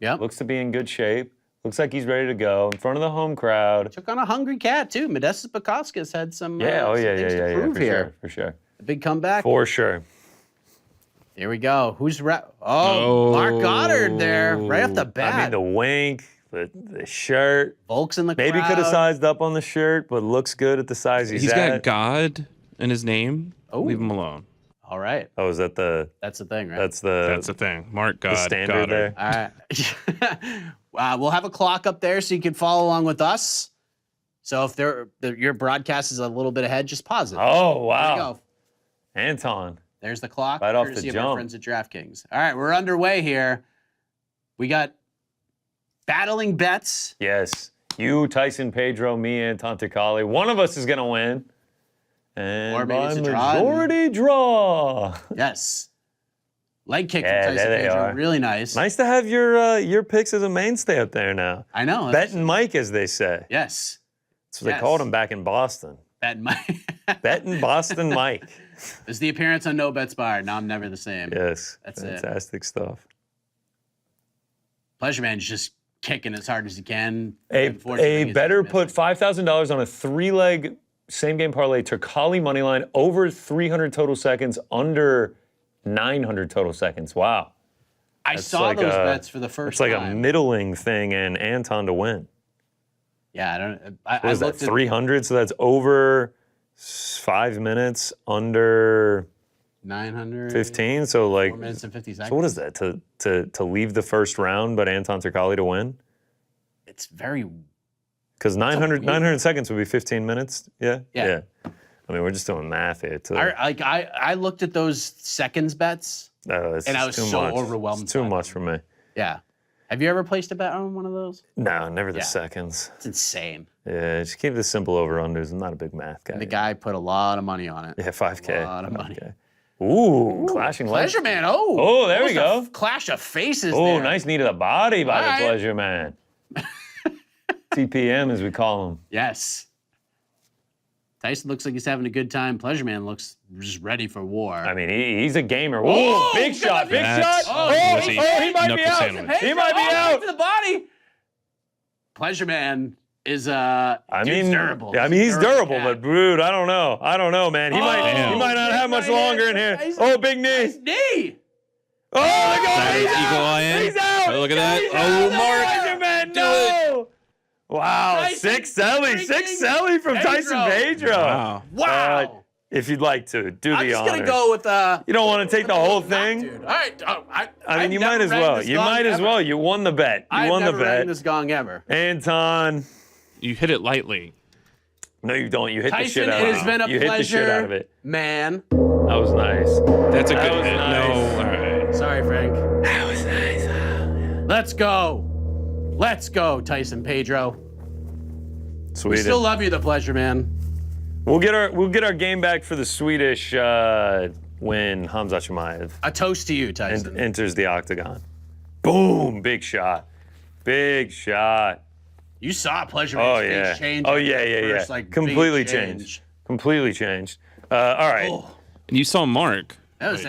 Yep. Looks to be in good shape. Looks like he's ready to go in front of the home crowd. Took on a hungry cat, too. Modestas Bukauskas had some things to prove for here. Sure, for sure. A big comeback. For sure. Here we go. Who's Mark Goddard there, right off the bat. I mean, the wink, the shirt. Volk's in the crowd. Maybe could have sized up on the shirt, but looks good at the size He's got God in his name. Oh. Leave him alone. All right. Oh, is that That's the thing, right? That's the thing. Mark God. the standard Goddard. there? All right. We'll have a clock up there so you can follow along with us. So if your broadcast is a little bit ahead, just pause it. Oh, There wow. you go. Anton. There's the clock. Right off the courtesy of our jump. friends at DraftKings. All right, we're underway here. We got battling bets. Yes. You, Tyson Pedro, me, Anton Turkalj. One of us is going to win. And Or maybe by it's a draw. majority draw. Yes. Leg kick Yeah, from Tyson there they Pedro. are. Really nice. Nice to have your picks as a mainstay up there now. I know. Betting Mike, as they say. Yes. That's what they called him back in Boston. Betting Mike. Betting Boston Mike. This is the appearance on No Bets Bar. Now I'm never the same. Yes. That's it. Fantastic stuff. Pleasure Man's just kicking as hard as he can. A Unfortunately, he's better missing. put $5,000 on a 3-leg same-game parlay Turkalj money line over 300 total seconds, under 900 total seconds. Wow. I saw those bets for the first It's like time. a middling thing and Anton to win. Yeah, I don't. What I is that, looked at 300? So that's over 5 minutes, under 900. 15. So like, 4 minutes and 50 seconds. so what is that to leave the first round, but Anton Turkalj to win? It's very. Because 900 seconds would be 15 minutes. Yeah. Yeah. I mean, we're just doing math here. I looked at those seconds bets. It's And I was too so much. overwhelmed It's too by much for me. Yeah. Have you ever placed a bet on one of those? No, never the Yeah. seconds. It's insane. Yeah, just keep the simple over-unders. I'm not a big math guy. The guy put a lot of money on it. Yeah, 5K. A lot of money. 5K. Ooh, clashing legs. Pleasure Man. Oh. Oh, there we Almost go. a clash of faces Oh, there. nice knee to the body by All right. the Pleasure Man. TPM, as we call him. Yes. Tyson looks like he's having a good time. Pleasure Man looks just ready for war. I mean, he's a gamer. Whoa, big shot, big shot. He might be out. He might be out. To the body. Pleasure Man is durable. I mean, he's durable, but dude, I don't know, man. He might not have much longer in here. Oh, big knee. Nice knee. Oh, look at Eagle eye in. He's out. Oh, look at that. Oh, Mark. Man, no. Wow, six Selly from Tyson Pedro. Wow. If you'd like to, do the honors. I'm just gonna go with You don't want to take the whole thing? Dude. All right. I mean, you might as well. You might as well. You won the bet. You won the bet. I've never rang this gong ever. Anton. You hit it lightly. No, you don't. You hit Tyson, the shit out of it. It has been a pleasure. You hit the shit out of it. Man. That was nice. That's a good hit. Nice. No. All right. Sorry, Frank. That was nice. Let's go. Let's go, Tyson Pedro. Sweden. We still love you, the Pleasure Man. We'll get our game back for the Swedish when Hamza Chimaev A toast to you, Tyson. enters the octagon. Boom! Big shot. Big shot. You saw Pleasure Man's face change. Oh yeah. First, like, Completely big change. changed. Completely changed. All right. Oh, And you saw Mark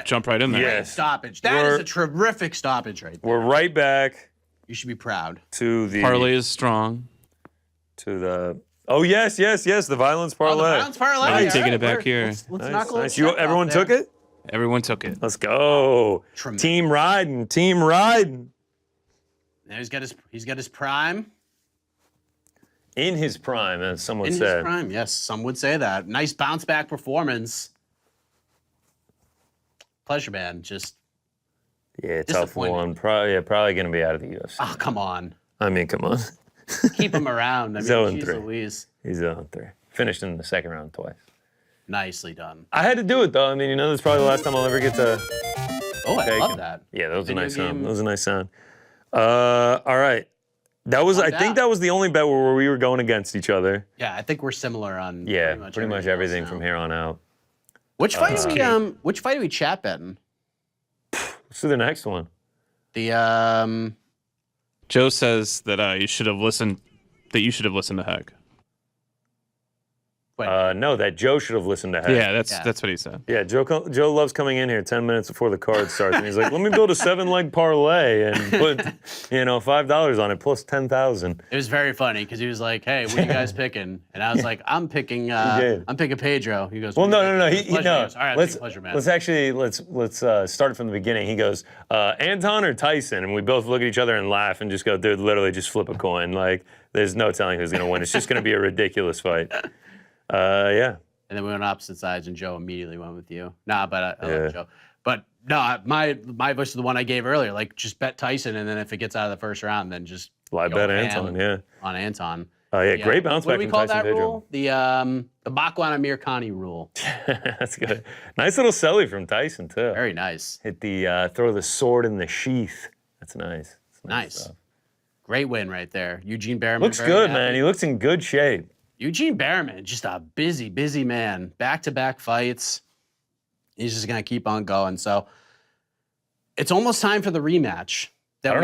jump right in there. Yes. stoppage. That is a terrific stoppage right there. We're right back You should be proud. to the Parlay is strong. Oh yes, the violence parlay. Oh, the violence parlay. I'm All taking it back we're- here. Let's Nice, knock a little nice. check off Everyone there. took it? Everyone took it. Let's go. Tremendous. Team riding. Team riding. Now he's got his prime. In his prime, as someone In said. his prime, yes, some would say that. Nice bounce back performance. Pleasure Man, just Yeah, tough Disappointing. one. Probably going to be out of the UFC. oh come on, I mean, come on. keep him around. I mean, 0-3. geez Louise, He's 0-3. Finished in the second round twice. nicely done. I had to do it though. I mean, that's probably the last time I'll ever get to. Oh, I Bacon. love that. Yeah, that was a Video nice sound. game. That was a nice sound. All right. That was. I think that was the only bet where we were going against each other. Yeah, I think we're similar on Yeah, pretty much everything else from now. here on out. Which fight are we chat betting? Let's do the next one. The Joe says that you should have listened. That you should have listened to Heck. No, that Joe should have listened to Heck. Yeah, that's what he said. Yeah, Joe loves coming in here 10 minutes before the card starts, and he's like, "Let me build a 7-leg parlay and put, $5 on it plus 10,000." It was very funny because he was like, "Hey, what are you guys picking?" And I was like, "I'm picking Pedro." He goes, Well, "What are no. you He picking?" Pleasure. no. He goes, all right, Let's Pleasure Man. let's start from the beginning. He goes, Anton or Tyson, and we both look at each other and laugh and just go, "Dude, literally just flip a coin. Like, there's no telling who's gonna win. It's just gonna be a ridiculous fight." Yeah. And then we went opposite sides, and Joe immediately went with you. Nah, but I love Joe. But no, my voice is the one I gave earlier. Like, just bet Tyson, and then if it gets out of the first round, then just Live go bet ham Anton, yeah. on Anton. Great bounce What back do we from call Tyson that Pedro. rule? The Bakwan Amir Khani rule. That's good. Nice little celly from Tyson too. Very nice. Hit the throw the sword in the sheath. That's nice. That's Nice. stuff. Great win right there. Eugene Behrman. Looks very good, happy. man. He looks in good shape. Eugene Behrman, just a busy man. Back-to-back fights. He's just going to keep on going. So it's almost time for the rematch. I don't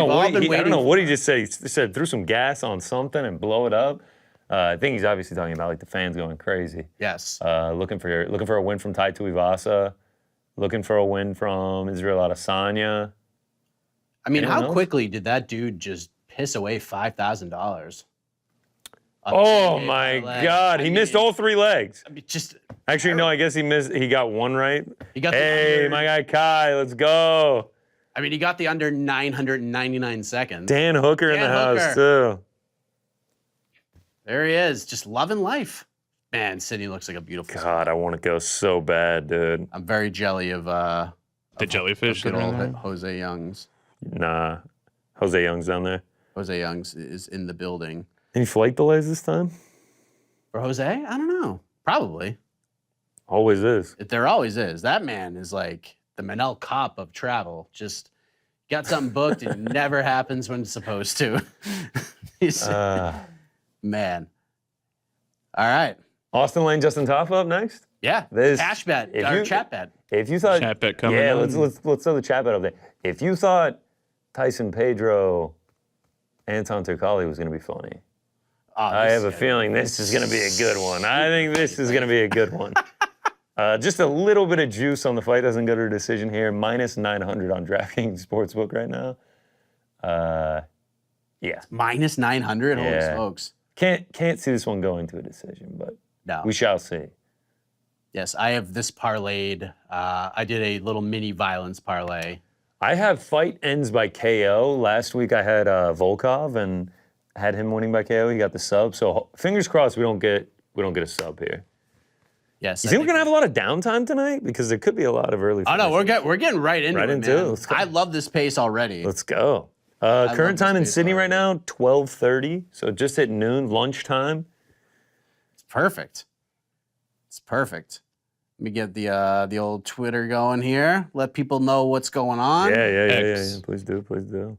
know what he just said. He said threw some gas on something and blow it up. I think he's obviously talking about like the fans going crazy. Yes. Looking for a win from Tai Tuivasa. Looking for a win from Israel Adesanya. I mean, Anyone how else? quickly did that dude just piss away $5,000? Oh my God! He missed all 3 legs. I mean, just Actually, no. I guess he missed. He got one right. he got Hey, the my guy Kai, let's go. I mean, he got the under 999 seconds. Dan Hooker in the Dan house Hooker. too. There he is, just loving life. Man, Sydney looks like a beautiful. God, I want to go so bad, dude. I'm very jelly of The jellyfish. good that are in old there. Jose Youngs. Nah, Jose Young's down there. Jose Youngs is in the building. Any flight delays this time? For Jose, I don't know. Probably. Always is. There always is. That man is like the Manel Cop of travel. Just got something booked and it never happens when it's supposed to. He's man. All right. Austen Lane, Justin Tafa up next. Yeah. This- Cash bet if or you- chat bet. If you thought, Chat bet coming yeah, in. let's throw the chat bet up there. If you thought Tyson Pedro, Anton Turkalj was going to be funny, I have a feeling this is going to be a good one. I think this is going to be a good one. Just a little bit of juice on the fight doesn't go to a decision here. Minus 900 on DraftKings Sportsbook right now. Yeah. Minus 900? Holy Yeah. smokes. Can't see this one going to a decision, but No. we shall see. Yes, I have this parlayed. I did a little mini violence parlay. I have fight ends by KO. Last week I had Volkov and had him winning by KO. He got the sub. So fingers crossed we don't get a sub here. Yes. You think we're gonna have a lot of downtime tonight? Because there could be a lot of early. Oh no, finishes. we're getting right into Right it, into man. it. Let's go. I love this pace already. Let's go. love Current this time in pace Sydney right already. now, 12:30. So just hit noon, lunchtime. It's perfect. It's perfect. Let me get the old Twitter going here. Let people know what's going on. Yeah. Please do.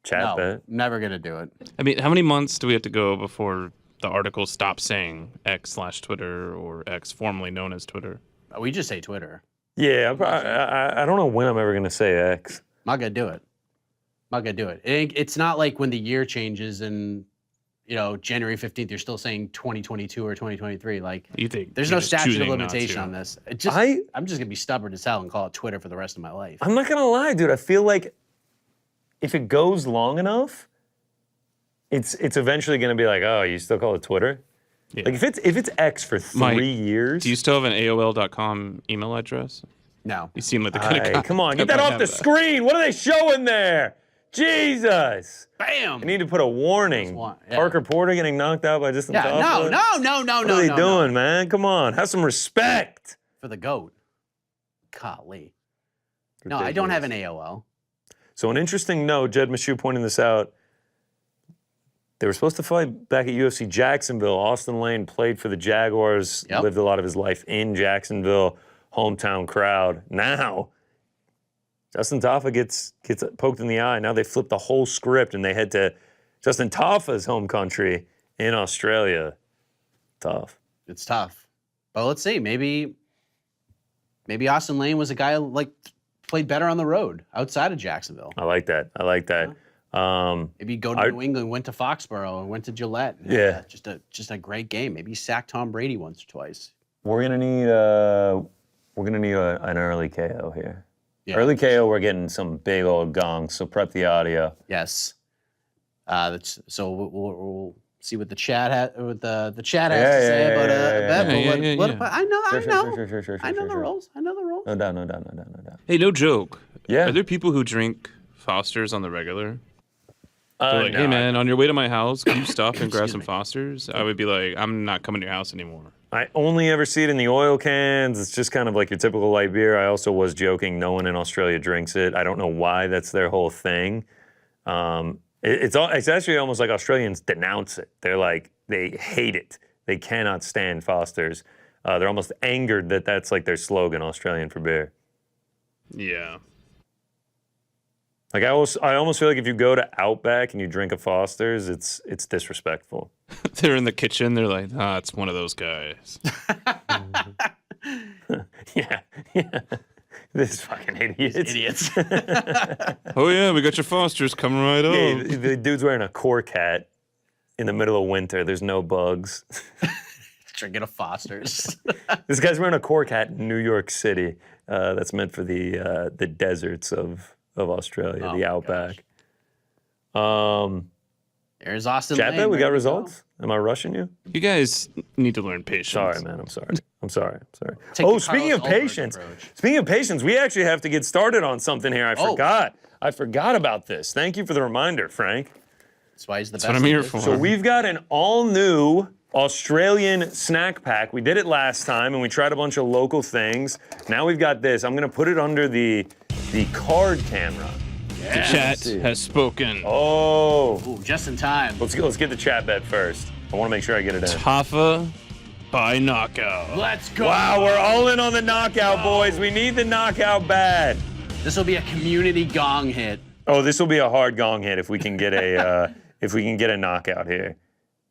Chat No, bet. never gonna do it. I mean, how many months do we have to go before the article stops saying X/Twitter or X, formerly known as Twitter? We just say Twitter. Yeah, I don't know when I'm ever gonna say X. I'm not gonna do it. It's not like when the year changes and January 15th, you're still saying 2022 or 2023. Like, You think there's you're no just statute of choosing not limitation to. on this. I'm just gonna be stubborn as hell and call it Twitter for the rest of my life. I'm not gonna lie, dude. I feel like if it goes long enough, it's eventually gonna be like, oh, you still call it Twitter? Yeah. Like if it's X for 3 Mike, years. Do you still have an AOL.com email address? No. You seem like the kind of guy. Come on, get that that might off the have screen. What are they showing there? Jesus. Bam. I need to put a warning. Yeah. Parker Porter getting knocked out by Justin Yeah. Tafa. No. What are they doing, man? Come on, have some respect. For the GOAT. Golly. No, I don't have an AOL. So an interesting note, Jed Meshew pointing this out. They were supposed to fight back at UFC Jacksonville. Austen Lane played for the Jaguars, Yep. lived a lot of his life in Jacksonville, hometown crowd. Now, Justin Tafa gets poked in the eye. Now they flip the whole script and they head to Justin Tafa's home country in Australia. Tough. It's tough. But let's see. Maybe Austen Lane was a guy who, played better on the road outside of Jacksonville. I like that. Maybe go to New England, went to Foxborough, and went to Gillette. And Yeah. just a great game. Maybe he sacked Tom Brady once or twice. We're gonna need an early KO here. Yeah. Early KO, we're getting some big old gongs. So prep the audio. Yes. So we'll see what the chat has to say about yeah. bet. But I know. Sure. I know the rules. No doubt. Hey, no joke. Yeah. Are there people who drink Fosters on the regular? They're like, No, hey man, on your way to my house, can you stop and grab Excuse some me. Fosters? I would be like, I'm not coming to your house anymore. I only ever see it in the oil cans. It's just kind of like your typical light beer. I also was joking. No one in Australia drinks it. I don't know why that's their whole thing. It's actually almost like Australians denounce it. They're like, they hate it. They cannot stand Foster's. They're almost angered that that's like their slogan, Australian for beer. Yeah. Like I almost feel like if you go to Outback and you drink a Foster's, it's disrespectful. They're in the kitchen. They're like, it's one of those guys. Yeah. This fucking idiots. Oh yeah, we got your Fosters coming right Hey, up. the dude's wearing a cork hat in the middle of winter. There's no bugs. Drinking a Foster's. This guy's wearing a cork hat in New York City. That's meant for the deserts of Australia, Oh the my outback. There's Austen Chat Lane. bet, we ready got to results? Am I rushing you? You guys need to learn patience. Sorry, man. I'm sorry. Take Oh, the speaking of Carlos Ulberg patience, approach. we actually have to get started on something here. Oh. I forgot about this. Thank you for the reminder, Frank. That's why he's the That's best. what I'm here at this. for. So we've got an all-new Australian snack pack. We did it last time, and we tried a bunch of local things. Now we've got this. I'm gonna put it under the card camera. The chat has spoken. Oh, Ooh, just in time. let's get the chat bet first. I want to make sure I get it in. Tafa by knockout. Let's go. Wow, we're all in on the knockout, boys. We need the knockout bad. This will be a community gong hit. Oh, this will be a hard gong hit if we can get a knockout here.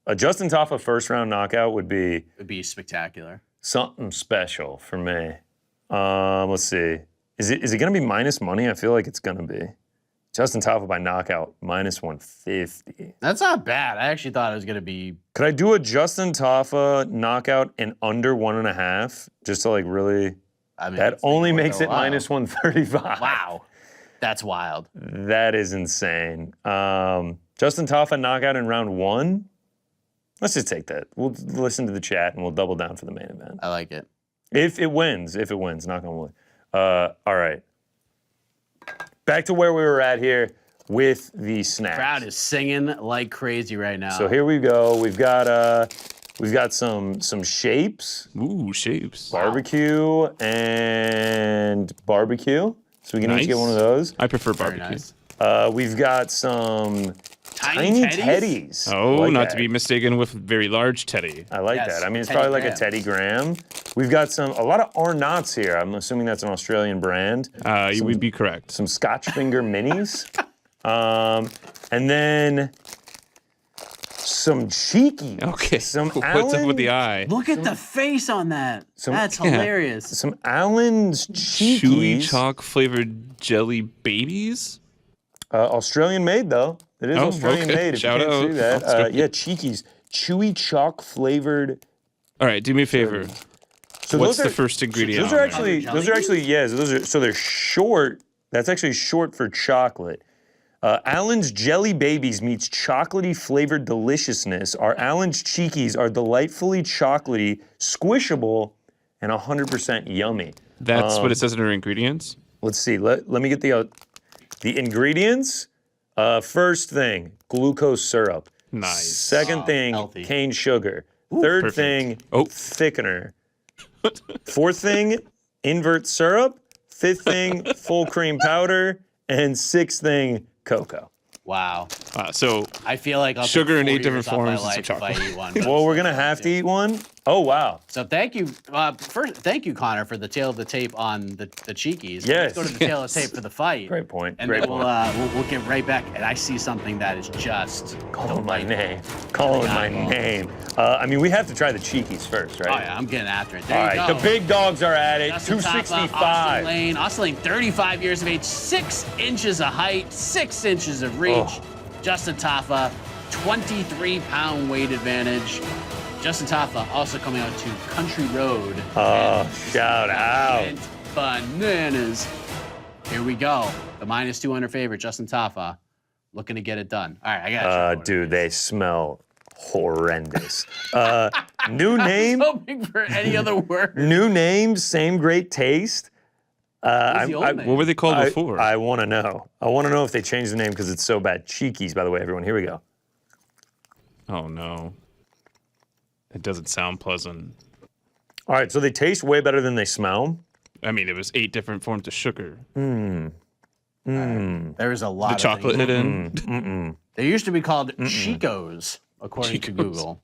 A Justin Tafa first round knockout would be spectacular. something special for me. Let's see. Is it gonna be minus money? I feel like it's gonna be. Justin Tafa by knockout, -150. That's not bad. I actually thought it was gonna be. Could I do a Justin Tafa knockout in under 1.5? Just to like really. I mean, That it's like only worth makes a it while. -135. Wow, that's wild. That is insane. Justin Tafa knockout in round 1. Let's just take that. We'll listen to the chat and we'll double down for the main event. I like it. If it wins, knock on wood. All right. Back to where we were at here with the snacks. Crowd is singing like crazy right now. So here we go. We've got some shapes, Ooh, shapes. barbecue, and barbecue. So we can each get one of those. I prefer Very barbecue. nice. We've got some Tiny teddies. Oh, I like not that. to be mistaken with very large teddy. I like Yes, that. I mean, it's Teddy probably like Graham. a Teddy Graham. We've got a lot of Arnott's here. I'm assuming that's an Australian brand. You would be correct. Some Scotch Finger Minis. And then some Cheekies. Okay. Some What's up with the Allen- eye? Look at the face on that. That's hilarious. Some Allen's Chewy Cheekies. chalk flavored jelly babies. Australian made, though. It is Oh, Australian okay. made, if Shout you can't out. see that. Australian. Yeah, Cheekies. Chewy chalk flavored. All right, do me a favor. So What's those the are- first ingredient Those on are there? actually, yes. So they're short. That's actually short for chocolate. Allen's Jelly Babies meets chocolatey flavored deliciousness. Our Allen's Cheekies are delightfully chocolatey, squishable, and 100% yummy. That's what it says in our ingredients. Let's see. Let me get the ingredients. First thing, glucose syrup. Nice. Second thing, healthy. cane sugar. Third perfect. thing, Oh. thickener. Fourth thing, invert syrup. Fifth thing, full cream powder. And sixth thing, cocoa. Wow. So I feel like I'll Sugar take in 4 8 different years off my forms of life if chocolate. I eat one. Well, we're gonna have to eat one. Oh wow. So thank you. First, thank you, Connor, for the tail of the tape on the Cheekies. Yes. Let's go to the tail of the tape for the fight. Great point. And Great then point. we'll get right back. And I see something that is just Calling my delightful. name. Calling my name. I mean, we have to try the Cheekies first, right? Oh yeah, I'm getting after it. There All you right. go. The big dogs are at it. Justin Tafa, 265. Austin Lane, 35 years of age, 6 inches of height, 6 inches of reach. Oh. Justin Tafa, 23-pound weight advantage. Justin Tafa also coming out to Country Road. Shout out. Went bananas. Here we go. The -200 favorite, Justin Tafa, looking to get it done. All right, I got you. Dude, they smell horrendous. New I'm name, hoping for any other word. new name, same great taste. What's the old name? what were they called before? I want to know. I want to know if they changed the name because it's so bad. Cheekies, by the way, everyone. Here we go. Oh no. It doesn't sound pleasant. All right, so they taste way better than they smell. I mean, it was 8 different forms of sugar. There's a lot The of chocolate things. hidden. They used to be called Chicos, according to Google.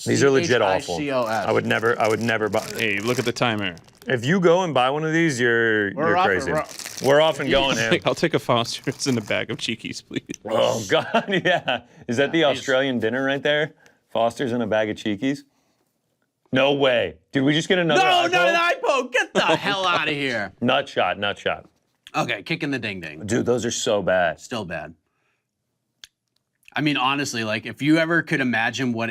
These are legit awful. CHICOS. I would never buy. Hey, look at the timer. If you go and buy one of these, you're off- crazy. we're- We're off and going, Ham. I'll take a Foster's and a bag of Cheekies, please. Oh God, yeah. Is that the Australian dinner right there? Foster's and a bag of Cheekies. No way. Did we just get another? No, eye not an poke? eye poke. Get the hell out of here. Nut shot, nut shot. Okay, kicking the ding ding. Dude, those are so bad. Still bad. I mean, honestly, like if you ever could imagine what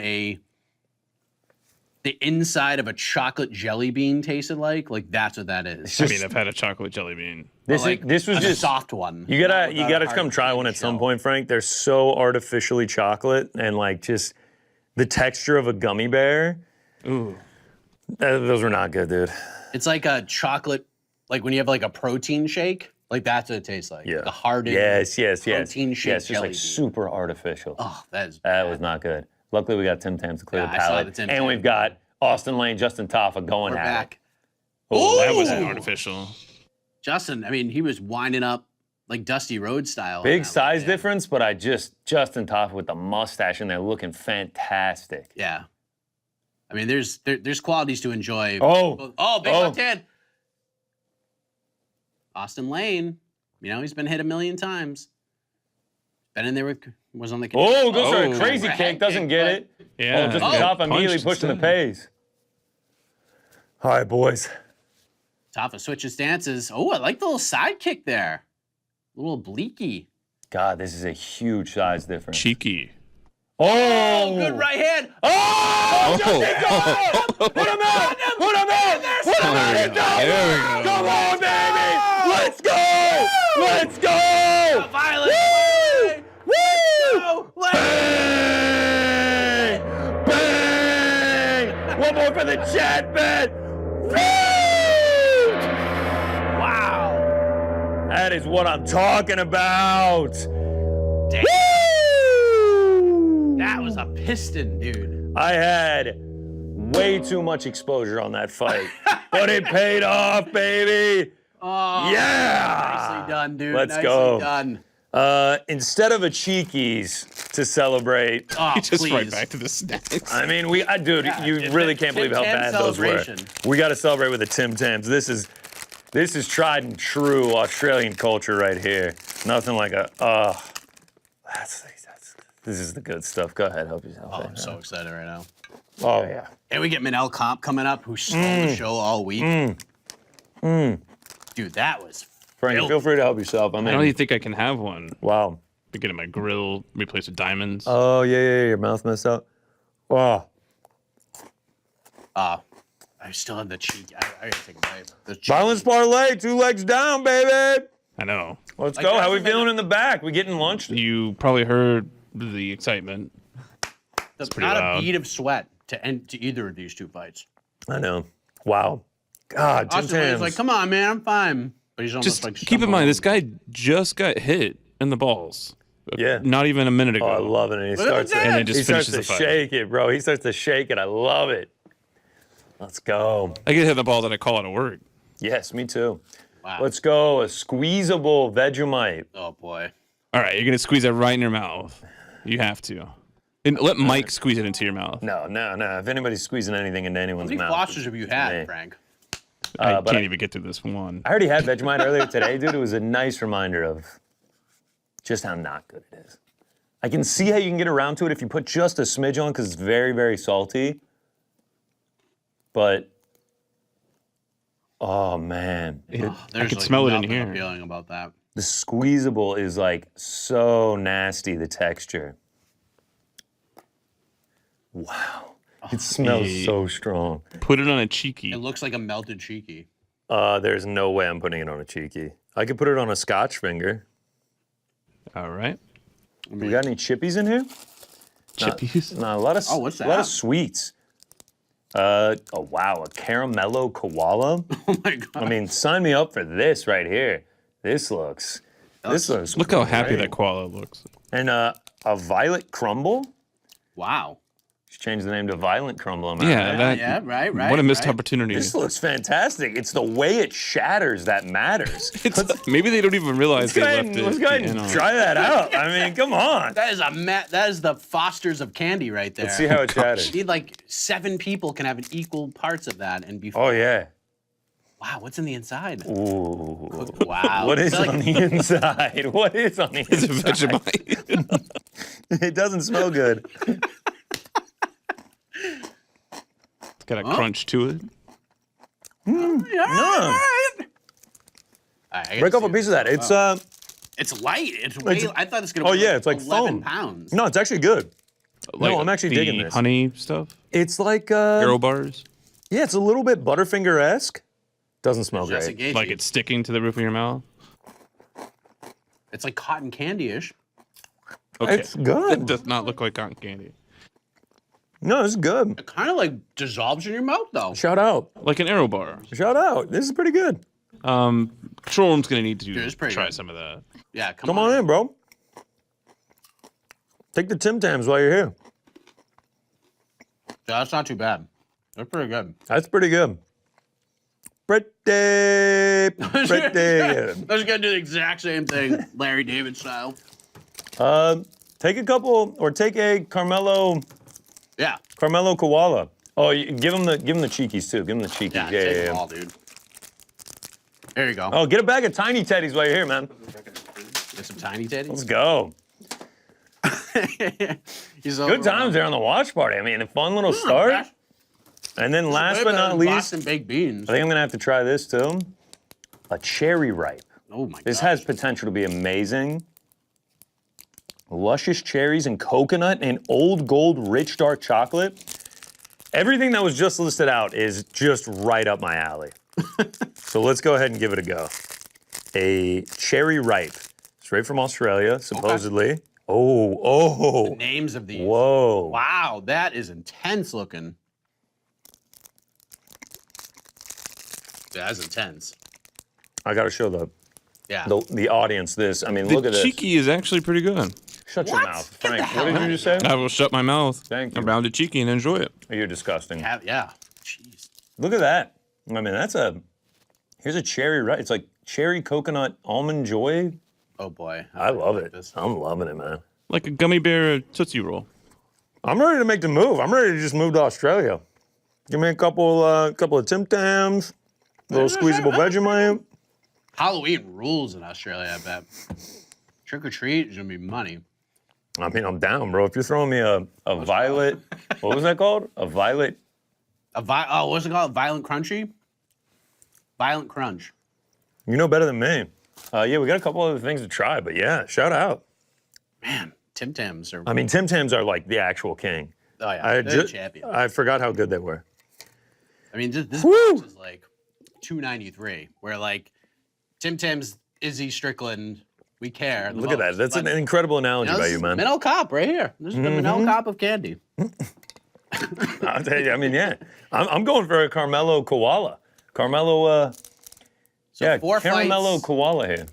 the inside of a chocolate jelly bean tasted like that's what that is. I mean, I've had a chocolate jelly bean. This was a just soft one. You gotta Not without a come hard try one at shell. some point, Frank. They're so artificially chocolate and like just the texture of a gummy bear. Ooh. Those were not good, dude. It's like a chocolate, like when you have like a protein shake, like that's what it tastes like. Yeah. The hardened Yes. protein shake Yes, just jelly like bean. super artificial. Oh, that is That was not good. Luckily, we got Tim Tams to clear Yeah, the I saw palate. the Tim And Tam. we've got Austen Lane, Justin Tafa going We're at back. it. Oh, That was Ooh. artificial. Justin, I mean, he was winding up like Dusty Rhodes style. on big that size one, yeah. difference, but Justin Tafa with the mustache in there looking fantastic. Yeah. I mean, there's qualities to enjoy. Oh. Big Oh. left hand. Austen Lane, you know, he's been hit a million times. Been in there was on the Oh, goes for Oh. a crazy Right kick, doesn't kick, get but- it. Yeah. Oh, Justin got Tafa immediately punched pushing the instead. pace. All right, boys. Tafa switches stances. Oh, I like the little side kick there. A little obliquey. God, this is a huge size difference. Cheeky. Oh, Good right hand. Oh! Put him in! Put him in! Put him in! There we go. Come on, baby! Let's go! Let's go! Violence. Woo! Bang! Bang! One more for the chat, man! Woo! Wow. That is what I'm talking about. Damn. Woo! That was a piston, dude. I had way too much exposure on that fight, but it paid off, baby. Oh, Yeah! Nicely done, dude. Let's nicely go. done. Instead of a cheekies to celebrate, Oh, Just please. right back to the snacks. I mean, dude, you it's really the can't believe Tim how Tam bad those were. celebration. We got to celebrate with the Tim Tams. This is tried and true Australian culture right here. Nothing like a this is the good stuff. Go ahead, help yourself. Oh, I'm so excited right now. Oh yeah. And we get Manel Comp coming up, who stole the show all week. Dude, that was Frank, filthy. feel free to help yourself. I I don't mean, even think I can have one. wow. Be getting my grill replaced with diamonds. Oh yeah, your mouth messed up. Wow. I still have the cheek. I gotta take a bite. The cheek. Violence parlay, 2 legs down, baby. I know. Let's Like, go. How we that's feeling in the back? We getting lunch? You probably heard the excitement. pretty Not loud. a bead of sweat to end to either of these two fights. I know. Wow. God, Tim Austin Wayne's Tams. like, come on, man, I'm fine. But he's almost Just like, keep in mind, this guy just got hit in the balls. Yeah. Not even a minute ago. Oh, I love it. And he Look at starts that. to, And then just he starts finishes to the fight. shake it, bro. He starts to shake it. I love it. Let's go. I get hit in the balls and I call it a work. Yes, me too. Wow. Let's go. A squeezable Vegemite. Oh boy. All right, you're gonna squeeze that right in your mouth. You have to. And let Mike squeeze it into your mouth. No. If anybody's squeezing anything into anyone's How many mouth. flosses have you had, me. Frank? I but can't even get through this one. I already had Vegemite earlier today, dude. It was a nice reminder of just how not good it is. I can see how you can get around to it if you put just a smidge on because it's very, very salty. But, oh man. There's I can smell it in nothing here. appealing about that. The squeezable is like so nasty, the texture. Wow. It smells yeah. so strong. Put it on a cheeky. It looks like a melted cheeky. There's no way I'm putting it on a cheeky. I could put it on a Scotch finger. All right. We got any chippies in here? Chippies. No, a lot of what's a lot that? of sweets. Oh wow, a caramello koala. Oh my god. I mean, sign me up for this right here. This looks Look how happy great. that koala looks. And a violet crumble. Wow. Just change the name to Violent Crumble. am I Yeah, right? that. Yeah, right. What a missed right. opportunity. This looks fantastic. It's the way it shatters that matters. Maybe they don't even realize Let's they go ahead left and, it. let's go ahead in and on. try that out. I mean, come on. That is the Fosters of candy right there. Let's see how it shatters. You need like 7 people can have an equal parts of that and be. Oh yeah. Wow, what's in the inside? Ooh. Wow. What is It's like- on the inside? What is on the It's a inside? Vegemite. It doesn't smell good. It's got a crunch to it. No. Alright, I gotta Break off see a piece of that. It's It's light. It's way. It's- I thought it's gonna. oh weigh yeah, it's like 11 foam. pounds. No, it's actually good. Like I'm actually the digging this. honey stuff. It's like Arrow bars. yeah, it's a little bit Butterfinger-esque. Doesn't smell Jesse great. Gaethje. Like it's sticking to the roof of your mouth. It's like cotton candy-ish. Okay. It's good. It does not look like cotton candy. No, it's good. It kind of like dissolves in your mouth though. Shout out. Like an arrow bar. Shout out. This is pretty good. Control room's gonna need to it's pretty try good. some of that. Yeah, Come on in, bro. Take the Tim Tams while you're here. Yeah, that's not too bad. They're pretty good. That's pretty good. Pretty good. I was gonna do the exact same thing, Larry David style. Take a couple, or take a Carmelo Yeah. Koala. Oh, give him the cheekies too. Give him the cheekies. Yeah, Yeah, take them all, dude. There you go. Oh, get a bag of tiny teddies while you're here, man. Get some tiny teddies. Let's go. He's Good times there on the watch party. I mean, a fun little start. And then last but not least, Boston baked beans. I think I'm gonna have to try this too. A cherry ripe. Oh my god. This has potential to be amazing. luscious cherries and coconut and old gold rich dark chocolate. Everything that was just listed out is just right up my alley. So let's go ahead and give it a go. A cherry ripe, straight from Australia, supposedly. Okay. Oh. The names of these. Whoa. Wow, that is intense looking. Yeah, that's intense. I gotta show the audience this. I mean, look at this. The cheeky is actually pretty good. Shut your mouth, Frank. What did you just say? I will shut my mouth. Thank you. Around the cheeky and enjoy it. You're disgusting. Yeah. Jeez. Look at that. I mean, here's a cherry ripe. It's like cherry coconut almond joy. Oh boy. I love it. This. I'm loving it, man. Like a gummy bear Tootsie Roll. I'm ready to make the move. I'm ready to just move to Australia. Give me a couple of Tim Tams, a little squeezable Vegemite. Halloween rules in Australia, I bet. Trick or treat is gonna be money. I mean, I'm down, bro. If you're throwing me a violet, what was that called? A violet? What's it called? Violent Crunchy? Violent Crunch. You know better than me. Yeah, we got a couple other things to try, but yeah, shout out. Man, Tim Tams are. I mean, Tim Tams are like the actual king. Oh yeah, they're the champion. I forgot how good they were. I mean, this box is like $2.93, where like Tim Tams, Izzy, Strickland, we care. Look at that. That's an incredible analogy by you, man. Manel Kape right here. This is the Manel Kape of candy. I'll tell you, I mean, yeah. I'm going for a Carmelo Koala. So 4 Caramello fights, Koala here.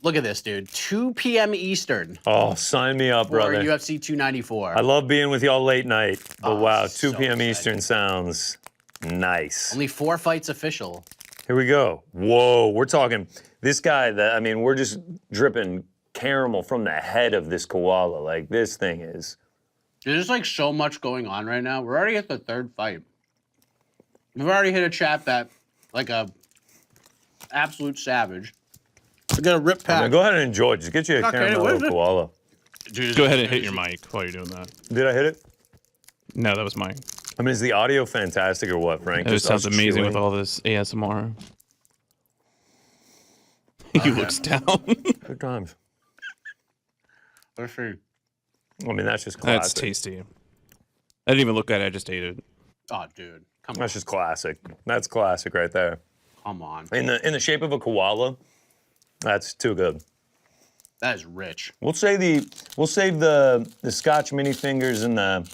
Look at this, dude. 2 p.m. Eastern. Oh, sign me up, For brother. UFC 294. I love being with y'all late night, but wow, 2 so p.m. exciting. Eastern sounds nice. Only 4 fights official. Here we go. Whoa, we're talking this guy that, I mean, we're just dripping caramel from the head of this koala. Like, this thing is. There's like so much going on right now. We're already at the 3rd fight. We've already hit a chat that, like a absolute savage. We got a rip pack. I mean, go ahead and enjoy. Just get you a Caramello Koala. Go ahead and hit your mic while you're doing that. Did I hit it? No, that was mine. I mean, is the audio fantastic or what, Frank? It sounds amazing with all this ASMR. He looks down. Good times. Let's see. I mean, that's just classic. That's tasty. I didn't even look at it. I just ate it. Oh, dude. Come on. That's just classic. That's classic right there. Come on. In the shape of a koala, that's too good. That is rich. We'll save the Scotch mini fingers and the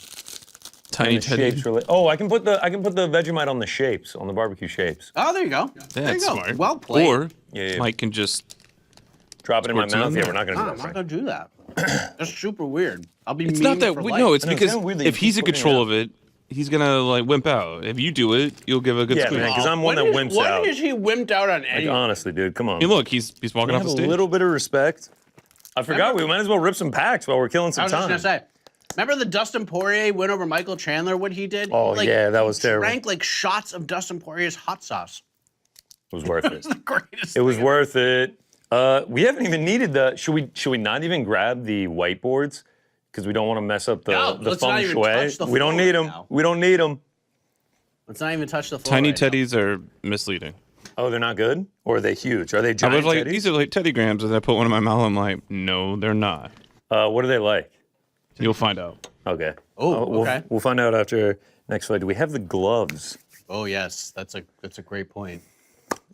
Tiny teddy. shapes. I can put the Vegemite on the shapes, on the barbecue shapes. Oh, there you go. There you That's go. smart. Well played. Or Yeah. Mike can just Drop it in my Squirt some mouth. in Yeah, there. we're not gonna No, do I'm that. not Frank. gonna do that. That's super weird. I'll be It's memed not that for we life. no, it's I know, it's because kinda weird that you if he's in keep putting it control out. of it, he's gonna like wimp out. If you do it, you'll give a good Yeah, squeeze. man, because I'm one that wimps When out. is he wimped out on Like, any? honestly, dude, come on. Hey, look, he's walking off Have the a stage. little bit of respect. I forgot. We might as well rip some packs while we're killing I some was just time. gonna say. Remember the Dustin Poirier win over Michael Chandler? What he did? Oh, yeah, that was he terrible. Drank like shots of Dustin Poirier's hot sauce. It was worth it. The greatest. It was thing. worth it. We haven't even needed the. Should we not even grab the whiteboards because we don't want to mess up the No, let's not feng even shui? touch the We don't floor need right them. now. We don't need them. Let's not even touch the floor. Tiny right now. teddies are misleading. Oh, they're not good, or are they huge? Are they I giant was like, teddies? these are like Teddy Grahams, and I put one in my mouth. I'm like, no, they're not. What are they like? You'll find out. Okay. Oh, we'll, okay. We'll find out after next fight. Do we have the gloves? Oh yes, that's a great point.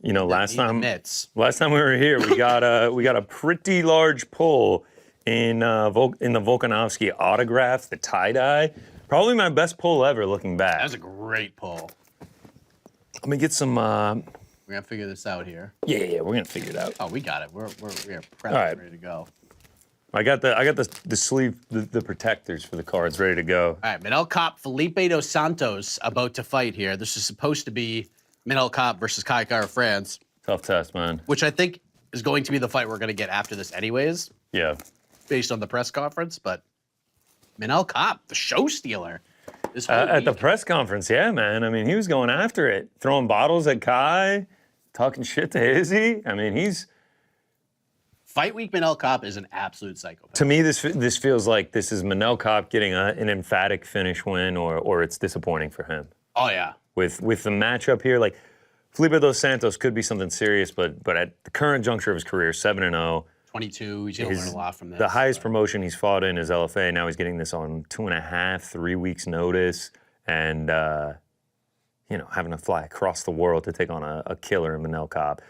You know, last Need the time mitts. we were here, we got a pretty large pull in the Volkanovski autograph, the tie-dye. Probably my best pull ever, looking back. That was a great pull. Let me get some. We're gonna figure this out here. Yeah, we're gonna figure it out. Oh, we got it. We're prepped, All right. ready to go. I got the sleeve, the protectors for the cards ready to go. All right, Manel Kape, Felipe dos Santos about to fight here. This is supposed to be Manel Kape versus Kai Kara France, Tough test, man. which I think is going to be the fight we're going to get after this anyways, Yeah. based on the press conference. But Manel Kape, the show stealer. This whole At the week. press conference, yeah, man. I mean, he was going after it, throwing bottles at Kai, talking shit to Izzy. I mean, he's. Fight week Manel Kape is an absolute psychopath. To me, this feels like this is Manel Kape getting an emphatic finish win, or it's disappointing for him. Oh yeah. With the matchup here, like Felipe dos Santos could be something serious, but at the current juncture of his career, 7-0, 22. He's going to learn a lot from this. The highest promotion he's fought in is LFA. Now he's getting this on 2.5, 3 weeks notice, and having to fly across the world to take on a killer in Manel Kape.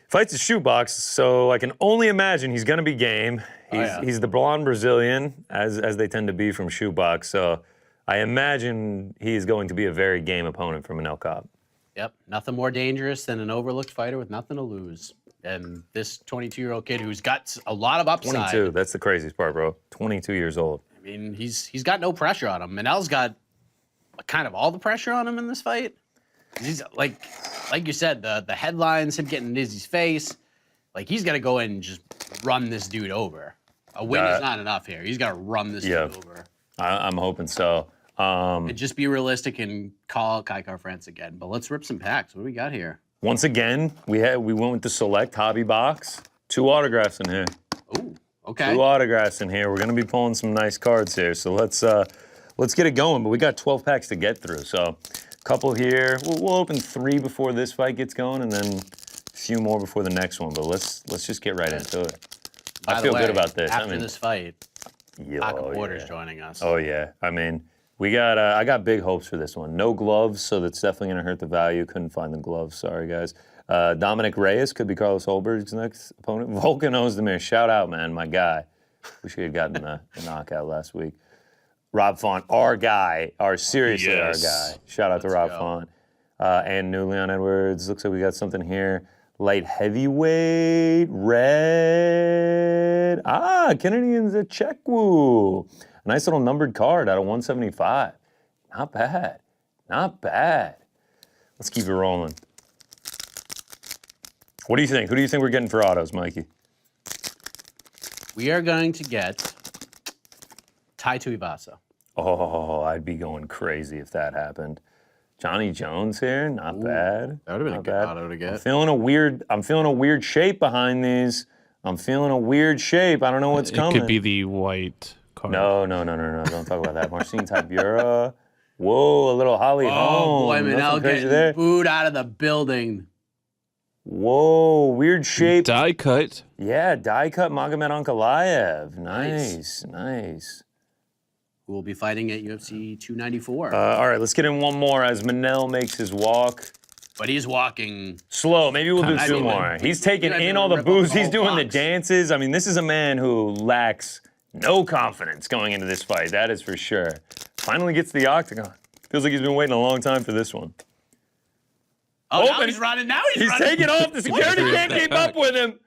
Fights a shoebox, so I can only imagine he's going to be game. He's the blonde Brazilian, as they tend to be from shoebox. So I imagine he's going to be a very game opponent for Manel Kape. Yep, nothing more dangerous than an overlooked fighter with nothing to lose. And this 22-year-old kid who's got a lot of upside. 22, that's the craziest part, bro. 22 years old. I mean, he's got no pressure on him. Manel's got kind of all the pressure on him in this fight. He's like you said, the headlines, him getting in Izzy's face. Like, he's got to go in and just run this dude over. A win is not enough here. He's got to run this dude over. I'm hoping so. And just be realistic and call out Kaikar France again. But let's rip some packs. What do we got here? Once again, we went with the select hobby box. 2 autographs in here. Ooh, okay. 2 autographs in here. We're gonna be pulling some nice cards here. So let's get it going. But we got 12 packs to get through. So a couple here. We'll open 3 before this fight gets going, and then a few more before the next one. But let's just get right into it. I feel good about this. After this fight, Porter's joining us. Oh yeah. I mean, we got. I got big hopes for this one. No gloves, so that's definitely gonna hurt the value. Couldn't find the gloves. Sorry, guys. Dominic Reyes could be Carlos Ulberg's next opponent. Volkan Ozdemir, shout out, man, my guy. Wish he had gotten the knockout last week. Rob Font, our guy, seriously our guy. Shout out to Rob Font. And new Leon Edwards. Looks like we got something here. Light heavyweight, red. Kennedy and Zachekwu. A nice little numbered card out of 175. Not bad. Not bad. Let's keep it rolling. What do you think? Who do you think we're getting for autos, Mikey? We are going to get Tai Tuivasa. Oh, I'd be going crazy if that happened. Johnny Jones here, not bad. That would have been a good auto to get. I'm feeling a weird shape behind these. I'm feeling a weird shape. I don't know what's coming. It could be the white card. No. Don't talk about that. Marcin Tybura. Whoa, a little Holly Holm. Boy, Manel getting booed out of the building. Whoa, weird shape. Die cut. Yeah, die cut Magomed Ankalaev. Nice. Who will be fighting at UFC 294. All right, let's get in one more as Manel makes his walk. But he's walking slow. Maybe we'll do 2 more. He's taking in all the booze. He's doing the dances. I mean, this is a man who lacks no confidence going into this fight. That is for sure. Finally gets the octagon. Feels like he's been waiting a long time for this one. Oh, now he's running. He's taking off. The security can't keep up with him.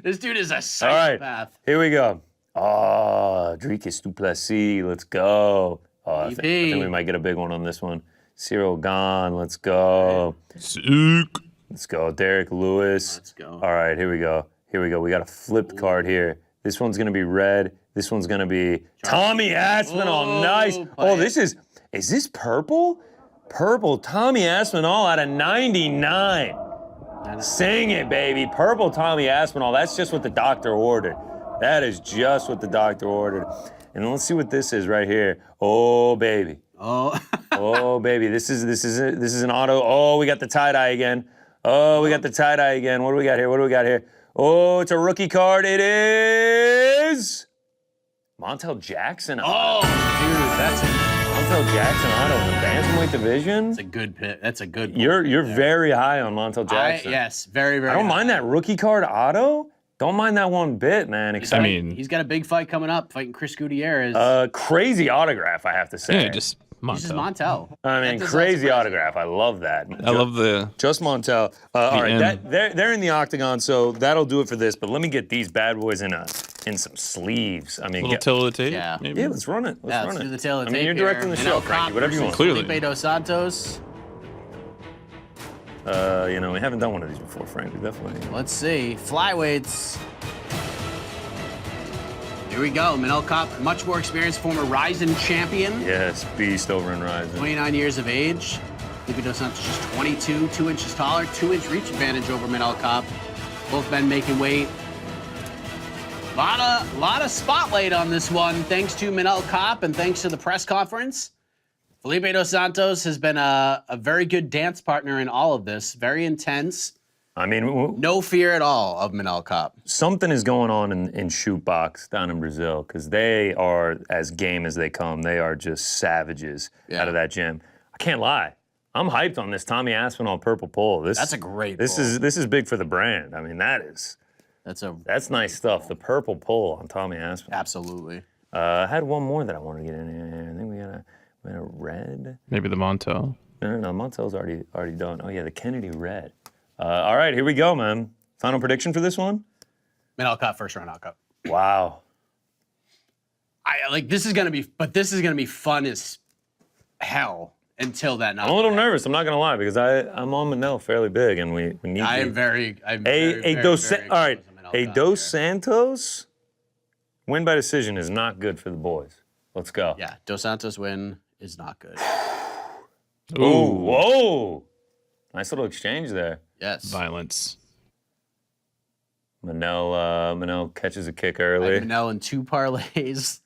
This dude is a psychopath. All right, here we go. Oh, Dricus Duplessis, let's go. Oh, I think we might get a big one on this one. Cyril Gahn, let's go. Sick. Let's go. Derek Lewis. Let's go. All right, here we go. We got a flipped card here. This one's going to be red. This one's going to be Tommy Aspinall. Nice. Oh, is this purple? Purple Tommy Aspinall out of 99. Sing it, baby. Purple Tommy Aspinall. That's just what the doctor ordered. That is just what the doctor ordered. And let's see what this is right here. Oh, baby. Oh, baby. This is an auto. Oh, we got the tie-dye again. What do we got here? Oh, it's a rookie card. It is Montel Jackson. Oh, dude, that's Montel Jackson auto in the bantamweight division. That's a good pick. That's a good. You're very high on Montel Jackson. Yes, very, very. I don't mind that rookie card auto. Don't mind that one bit, man. I mean, he's got a big fight coming up, fighting Chris Gutierrez. Crazy autograph, I have to say. Yeah, just Montel. This is Montel. I mean, crazy autograph. I love that. I love the just Montel. All right, they're in the octagon, so that'll do it for this. But let me get these bad boys in some sleeves. I mean, little tail of the tape. Yeah, yeah. Let's run it. Let's do the tail of the tape. You're directing the show, Frankie. Whatever you want. Clearly. Felipe dos Santos. We haven't done one of these before, Frank. We definitely. Let's see. Flyweights. Here we go. Manel Kape, much more experienced, former Ryzen champion. Yes, beast over in Ryzen. 29 years of age. Felipe dos Santos just 22, 2 inches taller, 2-inch reach advantage over Manel Kape. Both men making weight. Lot of spotlight on this one, thanks to Manel Kape and thanks to the press conference. Felipe dos Santos has been a very good dance partner in all of this. Very intense. I mean, No fear at all of Manel Kape. something is going on in Shoot Box down in Brazil because they are as game as they come. They are just savages out of that gym. I can't lie. I'm hyped on this Tommy Aspinall purple pole. That's a great This pole. is big for the brand. I mean, that's nice stuff. The purple pole on Tommy Aspinall. Absolutely. I had one more that I wanted to get in here. I think we got a red. Maybe the Montel. No, Montel's already done. Oh yeah, the Kennedy red. All right, here we go, man. Final prediction for this one? Manel Kape, first round knockout. Wow. This is gonna be fun as hell until that knockout. I'm a little nervous. I'm not gonna lie because I'm on Manel fairly big, and we need. I'm very Dos Santos. Santos win by decision is not good for the boys. Let's go. Yeah, Dos Santos win is not good. Ooh, whoa! Nice little exchange there. Yes. Violence. Manel catches a kick I early. have Manel in 2 parlays.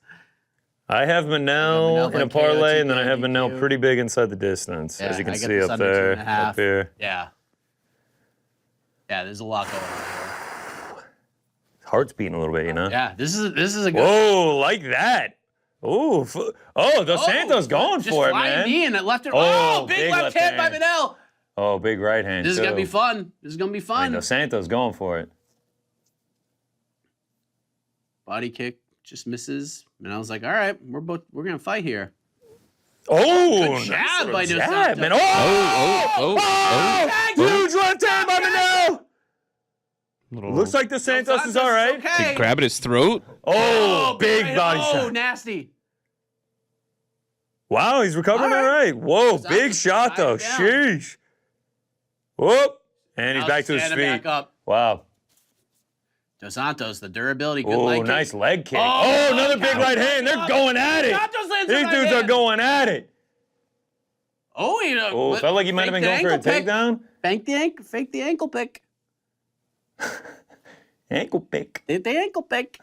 I have Manel in a like parlay, KO, and then I have TKO. Manel pretty big inside the distance, as you can I get see this up under there, 2.5. up here. Yeah. Yeah, there's a lot going on here. Heart's beating a little bit, you know. Yeah, this is a good. Whoa, like that. Ooh, Dos Santos going just for it, flying man. knee and it left it. Oh, Oh, big big left left hand by hand. Manel. Oh, big right hand. This is too. gonna be fun. This is gonna be I fun. mean, Dos Santos going for it. Body kick just misses. Manel's like, all right, we're gonna fight here. Oh, Good nice jab little by Dos jab, Santos. man. Oh. Huge left hand by Manel. Little, Looks like Dos Santos is all right. Okay. Did grab at his throat. Oh, big right. body Oh, shot. nasty. Wow, he's recovering all right. Whoa, Dos big Santos shot though. tied down. Sheesh. Whoop. And he's Now back to his standing feet. Back up. Wow. Dos Santos, the durability, good Oh, leg kick. nice leg kick. Oh, Oh, another big count. right hand. They're going at it. Santos lands a These right dudes are hand. going at it. Oh, Oh, felt like he might have been going for a takedown. Fake the ankle pick. Ankle pick. The ankle pick.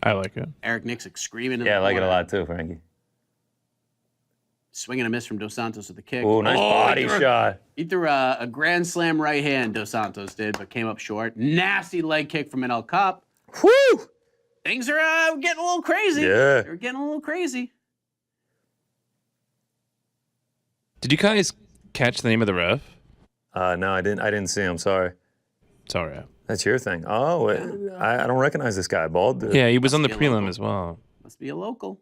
I like it. Eric Nixick screaming in Yeah, I the like it a corner. lot too, Frankie. Swing and a miss from Dos Santos with the kick. Oh, nice body shot. He threw a grand slam right hand, Dos Santos did, but came up short. Nasty leg kick from Manel Kape. Whew. Things are getting a little crazy. Yeah. They're getting a little crazy. Did you guys catch the name of the ref? No, I didn't see him. Sorry. Sorry. That's your thing. Oh, I don't recognize this guy. Bald dude. Yeah, he was on the Must be a prelim local. as well. Must be a local.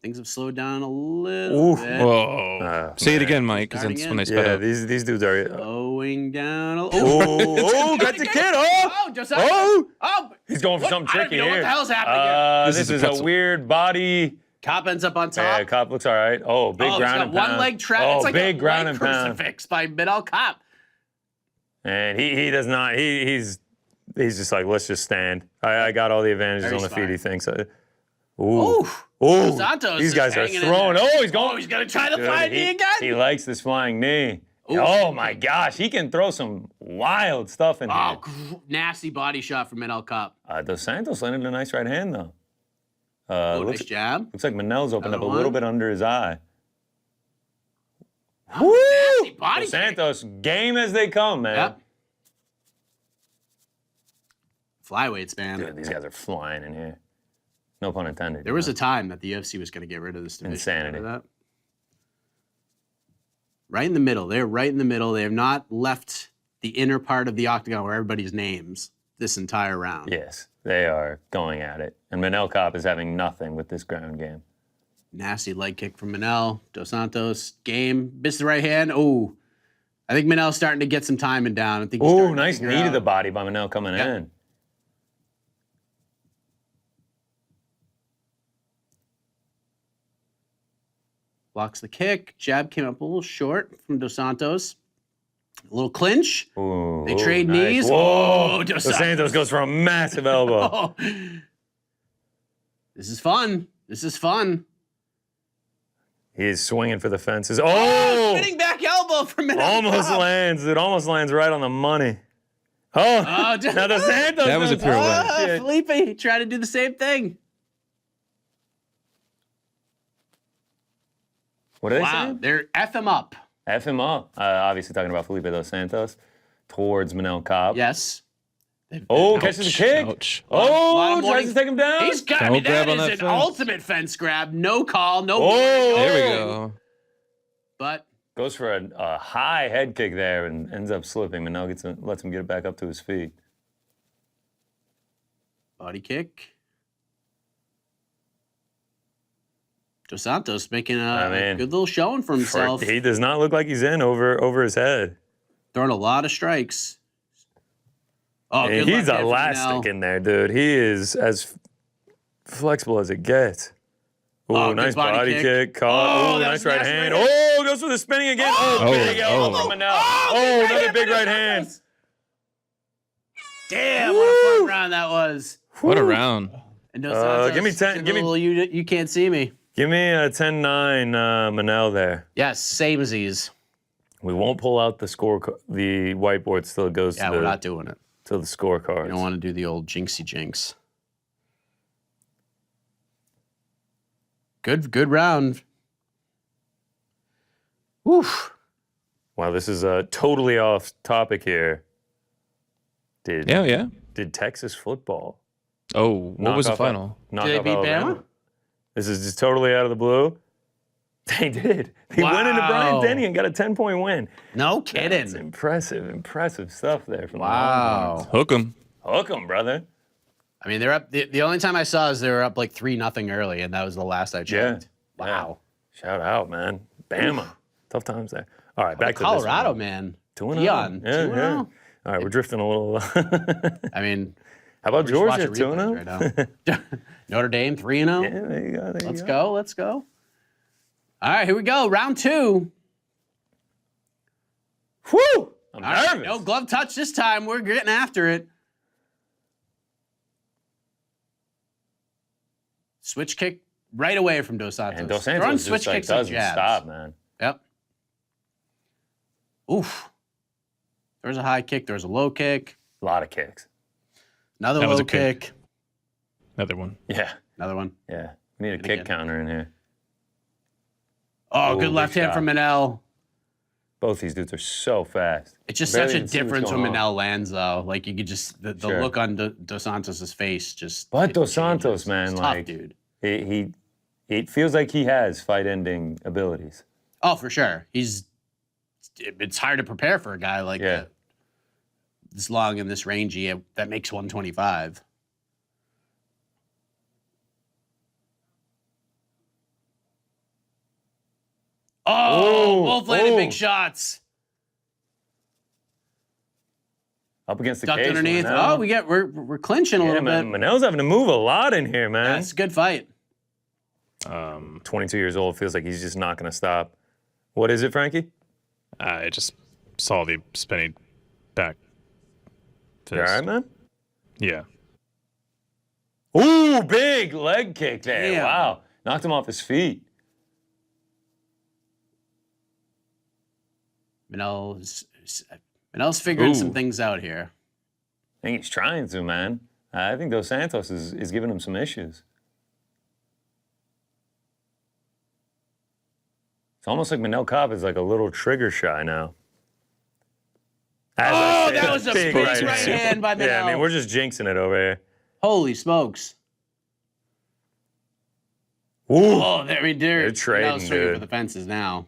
Things have slowed down a little Ooh. bit. Whoa. Say it again, Mike, because Starting that's in. when they sped Yeah, up. these dudes are. Slowing down a Oh, got the kid. Oh, Dos Santos. oh. Oh, He's going for something I don't tricky even know here. what the hell's happening here. This This is is a a pretzel. weird body. Kape ends up on top. Yeah, Kape looks all right. Oh, big he's ground got and one pound. leg trap. Oh, It's like big a ground leg and pound. crucifix by Manel Kape. And he does not. He's just like, let's just stand. I got all the advantages Very on the feet. He smart. thinks. Ooh. Oof. Ooh. Santos These is guys are hanging in throwing. there. Oh, he's going. Oh, he's gonna try the Dude, flying knee again. He likes this flying knee. Ooh. Oh my gosh, he can throw some wild stuff in here. Nasty body shot from Manel Kape. Dos Santos landed a nice right hand though. Nice jab. Looks like Manel's opened up a Another little one. bit under his eye. Nasty body Dos kick. Santos, game as they come, man. Yep. Flyweights, man. Dude, these guys are flying in here. No pun intended. There was a time that the UFC was going to get rid of this division. Insanity. Remember that? Right in the middle. They're right in the middle. They have not left the inner part of the octagon where everybody's names this entire round. Yes, they are going at it. And Manel Kape is having nothing with this ground game. Nasty leg kick from Manel. Dos Santos. Game. Missed the right hand. Oh. I think Manel's starting to get some timing down. I think he's Ooh, starting to nice figure knee to out- the body by Manel coming Yep. in. Blocks the kick. Jab came up a little short from Dos Santos. A little clinch. Ooh, They trade nice. knees. Whoa, Oh, Dos Santos goes for a massive elbow. Oh. This is fun. This is fun. He is swinging for the fences. Oh, Spinning back elbow from Manel almost Kape. lands. It almost lands right on the money. Oh, Oh, now Dos Santos. That was a does- pirouette. Ah, shit. Felipe tried to do the same thing. What are they Wow, saying? they're F him up. F him up. Obviously talking about Felipe dos Santos towards Manel Kape. Yes. Oh, catches the kick. Ouch. Oh, tries to take him down. He's got Don't me. grab That on is that an fence. ultimate fence grab. No call, no. Oh, There we go. But goes for a high head kick there and ends up slipping. Manel lets him get back up to his feet. body kick. Dos Santos making a good little showing for himself. He does not look like he's in over his head. Throwing a lot of strikes. Oh, And good he's luck there for elastic Manel. in there, dude. He is as flexible as it gets. Ooh, Oh, good nice body body kick. kick. Caught. Oh, Ooh, that nice was right nasty hand. right hand. Oh, goes for the spinning again. Oh, big elbow from Manel. Oh, another big right hand. Damn, what a fun round that was. What a round. And Dos Santos give me 10 did a give me- little you can't see me. Give me a 10-9 Manel there. Yes, samesies. We won't pull out the the whiteboard. Still goes Yeah, to, we're not doing it. to the scorecards. You don't want to do the old jinxy jinx. Good round. Woof. Wow, this is totally off topic here. Yeah. Did Texas football Oh, what was the knock off final? knock Did they off beat Alabama? Bama? This is just totally out of the blue. They did. They went into Wow. Bryant-Denny and got a 10-point win. No That's kidding. impressive stuff there from the Wow. Longhorns. Hook 'em. Hook 'em, brother. I mean, they're up. The only time I saw is they were up like 3-0 early, and that was the last I checked. Yeah. Wow. Shout out, man. Bama. Tough times there. All right, back to Colorado, this man. 2-0. Dion, Yeah, 2-0. yeah. All right, we're drifting a little. I mean, How about just watch Georgia, a replay 2-0? right now. Notre Dame 3-0. Yeah, there you go. Let's go. Let's go. All right, here we go. Round 2. Whew! I'm All right, nervous. no glove touch this time. We're getting after it. Switch kick right away from Dos Santos. And Dos Throwing Santos switch just like, kicks like doesn't jabs. stop, man. Yep. Oof. There's a high kick. There's a low kick. A lot of kicks. Another That was low a kick. kick. Another one. Yeah, Another one. yeah. We need a And kick again. counter in here. Oh, Ooh, good big left hand shot. from Manel. Both these dudes are so fast. It's just Barely such a even see what's difference when going on. Manel lands, though. Like, you could just, the Sure. look on Dos Santos' face just. But it Dos Santos, changes. man, He's like tough, dude. he it feels like he has fight-ending abilities. Oh, for sure. It's hard to prepare for a guy like Yeah. this long and this rangy that makes 125. Oh, Ooh, both landed big ooh. shots. Up against the Ducked cage. underneath. Manel. Oh, we're clinching a Yeah, little man. bit. Manel's having to move a lot in here, man. That's a good fight. 22 years old, feels like he's just not going to stop. What is it, Frankie? I just saw the spinning back. You all right, man? Yeah. Ooh, big leg kick there. Damn. Wow. Knocked him off his feet. Manel's figuring some Ooh. things out here. I think he's trying to, man. I think Dos Santos is giving him some issues. It's almost like Manel Kape is like a little trigger shy now. As I Oh, say, that was a big right hand by Yeah, I mean, Manel. we're just jinxing it over here. Holy smokes. Ooh. Oh, they're trading, Manel's swinging for dude. the fences now.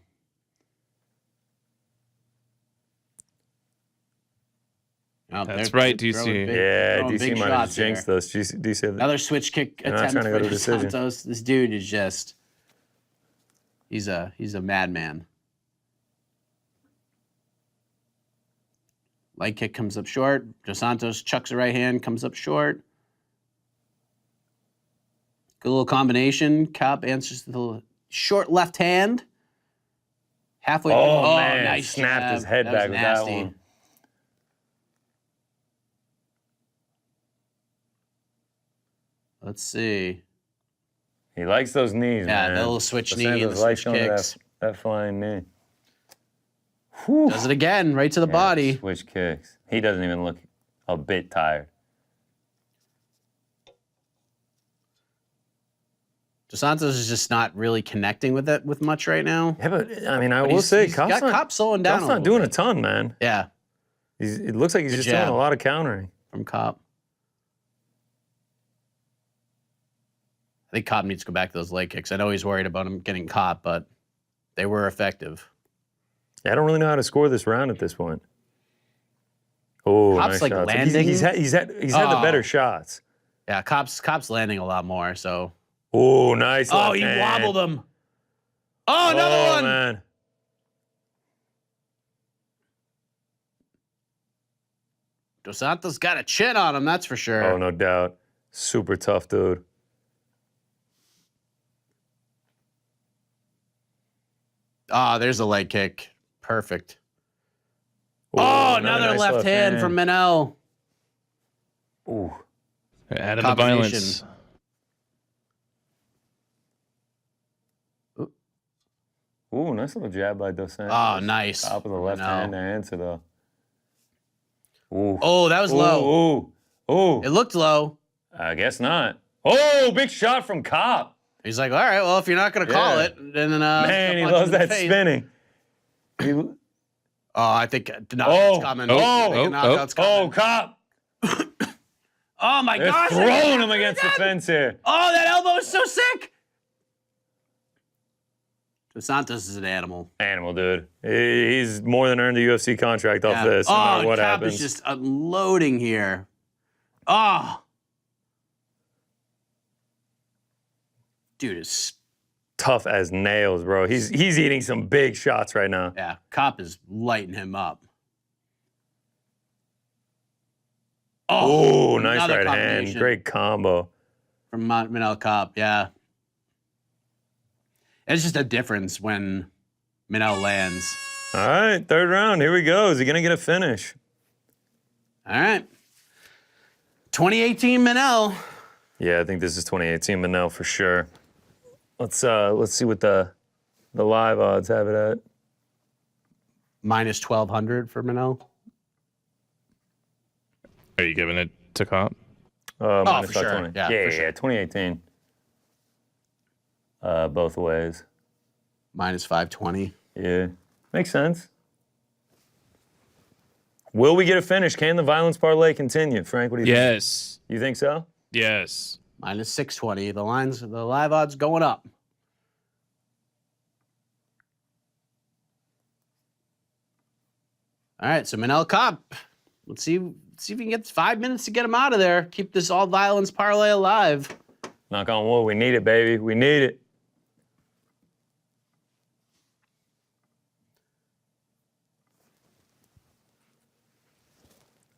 Oh, That's they're right, throwing DC. Yeah, throwing DC big might have shots here. jinxed us. DC, Another switch kick not attempt trying to for go to Dos decision. Santos. This dude is just he's a madman. Leg kick comes up short. Dos Santos chucks a right hand, comes up short. Good little combination. Kape answers the short left hand. Halfway. Oh, man. Nice Snapped jab. his head That was back with that one. Let's see. He likes those knees, Yeah, man. the little switch Dos knee and Santos the likes switch showing kicks. that flying knee. Whew. Does it again, right to the Yeah, body. Switch kicks. He doesn't even look a bit tired. Dos Santos is just not really connecting with it with much right now. Yeah, but I mean, I But will say, he's got Kape slowing down. Kape's not doing a ton, man. Yeah. It looks like he's Good just jab. doing a lot of countering. From Kape. I think Kape needs to go back to those leg kicks. I know he's worried about him getting caught, but they were effective. I don't really know how to score this round at this point. Oh, Kape's nice like shots. landing. He's had the better shots. Yeah, Kape's landing a lot more, so. Oh, nice. Oh, left he hand. wobbled him. Oh, another one. Man. Dos Santos got a chin on him, that's for sure. Oh, no doubt. Super tough, dude. Oh, there's a leg kick. Perfect. Ooh, Oh, another nice left hand from Manel. Ooh. Adding the violence. Ooh, nice little jab by Dos Santos. Oh, nice. Top of the left hand to answer, though. Ooh. Oh, that was low. Ooh. Ooh. It looked low. I guess not. Oh, big shot from Kape. He's like, all right, well, if you're not going to call Yeah. it, then Man, he punch loves him in the that face. spinning. Oh, I think the knockout's coming. I think the knockout's Oh, coming. Kape. Oh, my They're gosh. throwing him against the fence here. Oh, that elbow is so sick. Dos Santos is an animal. Animal, dude. He's more than earned a UFC contract off this, no matter what Kape happens. is just unloading here. Oh. Dude is... Tough as nails, bro. He's eating some big shots right now. Yeah, Kape is lighting him up. Oh, nice another right hand. combination Great combo. from Manel Kape, yeah. It's just a difference when Manel lands. All right, third round. Here we go. Is he going to get a finish? All right. 2018 Manel. Yeah, I think this is 2018 Manel for sure. Let's see what the live odds have it at. Minus 1,200 for Manel. Are you giving it to Kape? Minus for sure. 520. Yeah, for sure. 2018. Both ways. Minus 520. Yeah, makes sense. Will we get a finish? Can the violence parlay continue? Frank, what do you think? Yes. You think so? Yes. Minus 620. The live odds going up. All right, so Manel Kape. Let's see if we can get 5 minutes to get him out of there. Keep this all violence parlay alive. Knock on wood. We need it, baby. We need it.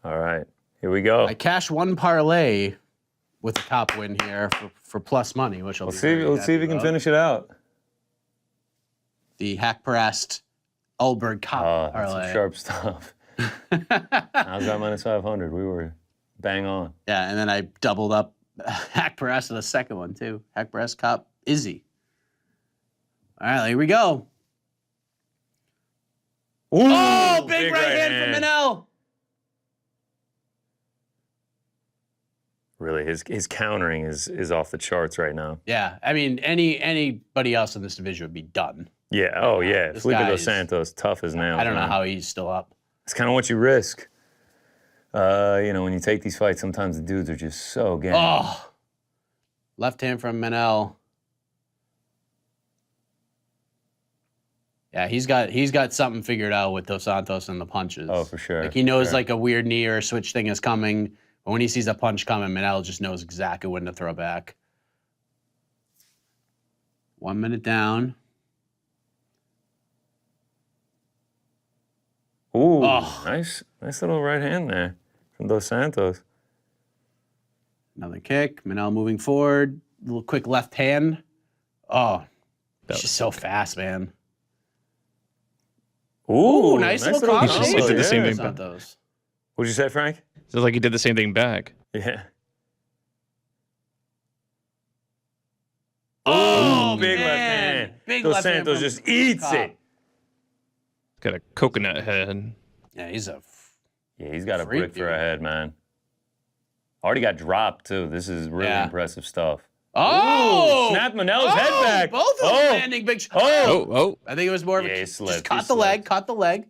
All right, here we go. I cashed one parlay with the Kape win here for plus money, which I'll Let's see if we can about. finish it out. The hack-pressed Ulberg Kape Oh, that's parlay. some sharp stuff. I was at minus 500. We were bang on. Yeah, and then I doubled up hack press to the second one too. Hack press Kape Izzy. All right, here we go. Ooh, Oh, big right hand from Manel. Really, his countering is off the charts right now. Yeah, I mean, anybody else in this division would be done. Yeah. Oh yeah. This Felipe guy Dos is- Santos, tough as nails. I don't know man. how he's still up. It's kind of what you risk. When you take these fights, sometimes the dudes are just so game. Oh, left hand from Manel. Yeah, he's got something figured out with Dos Santos and the punches. Oh, for sure. Like he knows for sure. like a weird knee or a switch thing is coming, but when he sees a punch coming, Manel just knows exactly when to throw back. 1 minute down. Ooh, Oh. nice little right hand there from Dos Santos. Another kick. Manel moving forward. Little quick left hand. Oh, he's just so fast, man. Ooh, nice little combo, combination. He did the same yeah. thing. Santos. What'd you say, Frank? It's like he did the same thing back. Yeah. Oh, big left man. hand. Big Dos left hand Santos from just eats Kape. it. Got a coconut head. Yeah, he's a. Yeah, he's got a Freak, brick for dude. a head, man. Already got dropped too. This is really Yeah. impressive stuff. Oh! Snap Manel's head back. Both of them landing big shots. Oh. I think it was more of a... Yeah, he just slipped. caught the leg, caught the leg.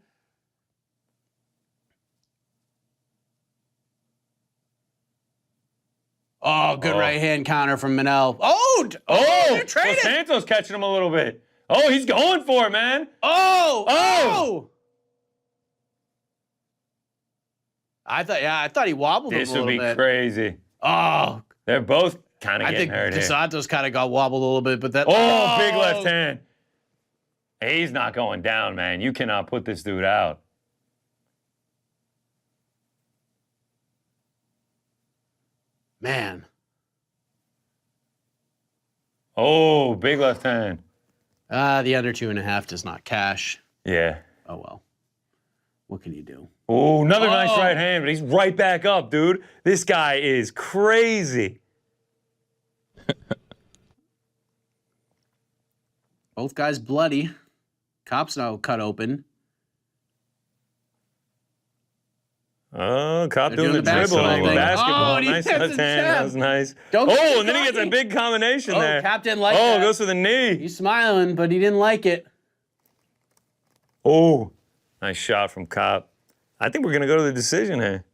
Oh, good right hand counter from Manel. They're trading. So Santos catching him a little bit. Oh, he's going for it, man. Oh! I thought he wobbled him a This little would be bit. crazy. Oh, They're both kind of I getting think hurt here. Santos kind of got wobbled a little bit, but that. Oh, big left hand. He's not going down, man. You cannot put this dude out. Man. Oh, big left hand. The under 2.5 does not cash. Yeah. Oh, well. What can you do? Oh, another nice right hand, but he's right back up, dude. This guy is crazy. Both guys bloody. Cops now cut open. Oh, Cop They're doing the doing the dribbling. basketball thing. Basketball. Oh, and he Nice hits left his hand. jab. That was nice. Don't get and then he gets a cocky. big combination there. Cap didn't like that. Goes for the knee. He's smiling, but he didn't like it. Oh, nice shot from Cop. I think we're going to go to the decision here.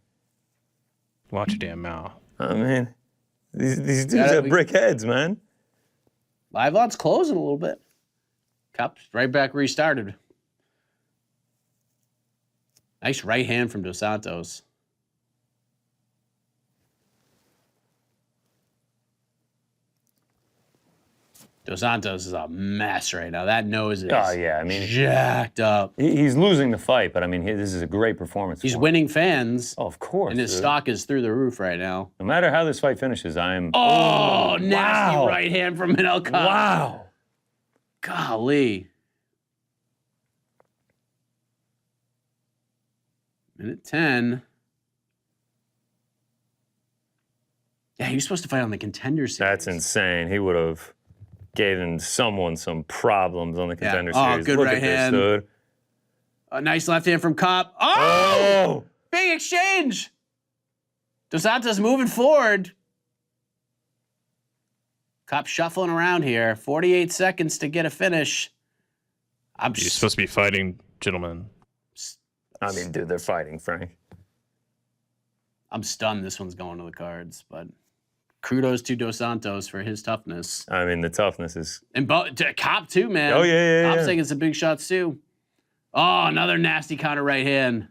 Watch your damn mouth. I mean, these dudes have brick heads, man. Live odds closing a little bit. Cops right back where he started. Nice right hand from Dos Santos. Dos Santos is a mess right now. That nose is jacked up. He's losing the fight, but I mean, this is a great performance. He's winning fans. Oh, of course. And his stock is through the roof right now. No matter how this fight finishes, I am. Oh, nasty right hand from Manel. Wow. Golly. Minute 10. Yeah, he was supposed to fight on the Contender Series. That's insane. He would have given someone some problems on the Contender Series. Good Look right at hand. this, dude. A nice left hand from Cop. Oh! Big exchange. Dos Santos moving forward. Cop shuffling around here. 48 seconds to get a finish. You're supposed to be fighting, gentlemen. I mean, dude, they're fighting, Frank. I'm stunned this one's going to the cards, but kudos to Dos Santos for his toughness. I mean, the toughness is... And Cop, too, man. Oh, yeah. Cop's taking some big shots, too. Oh, another nasty counter right hand.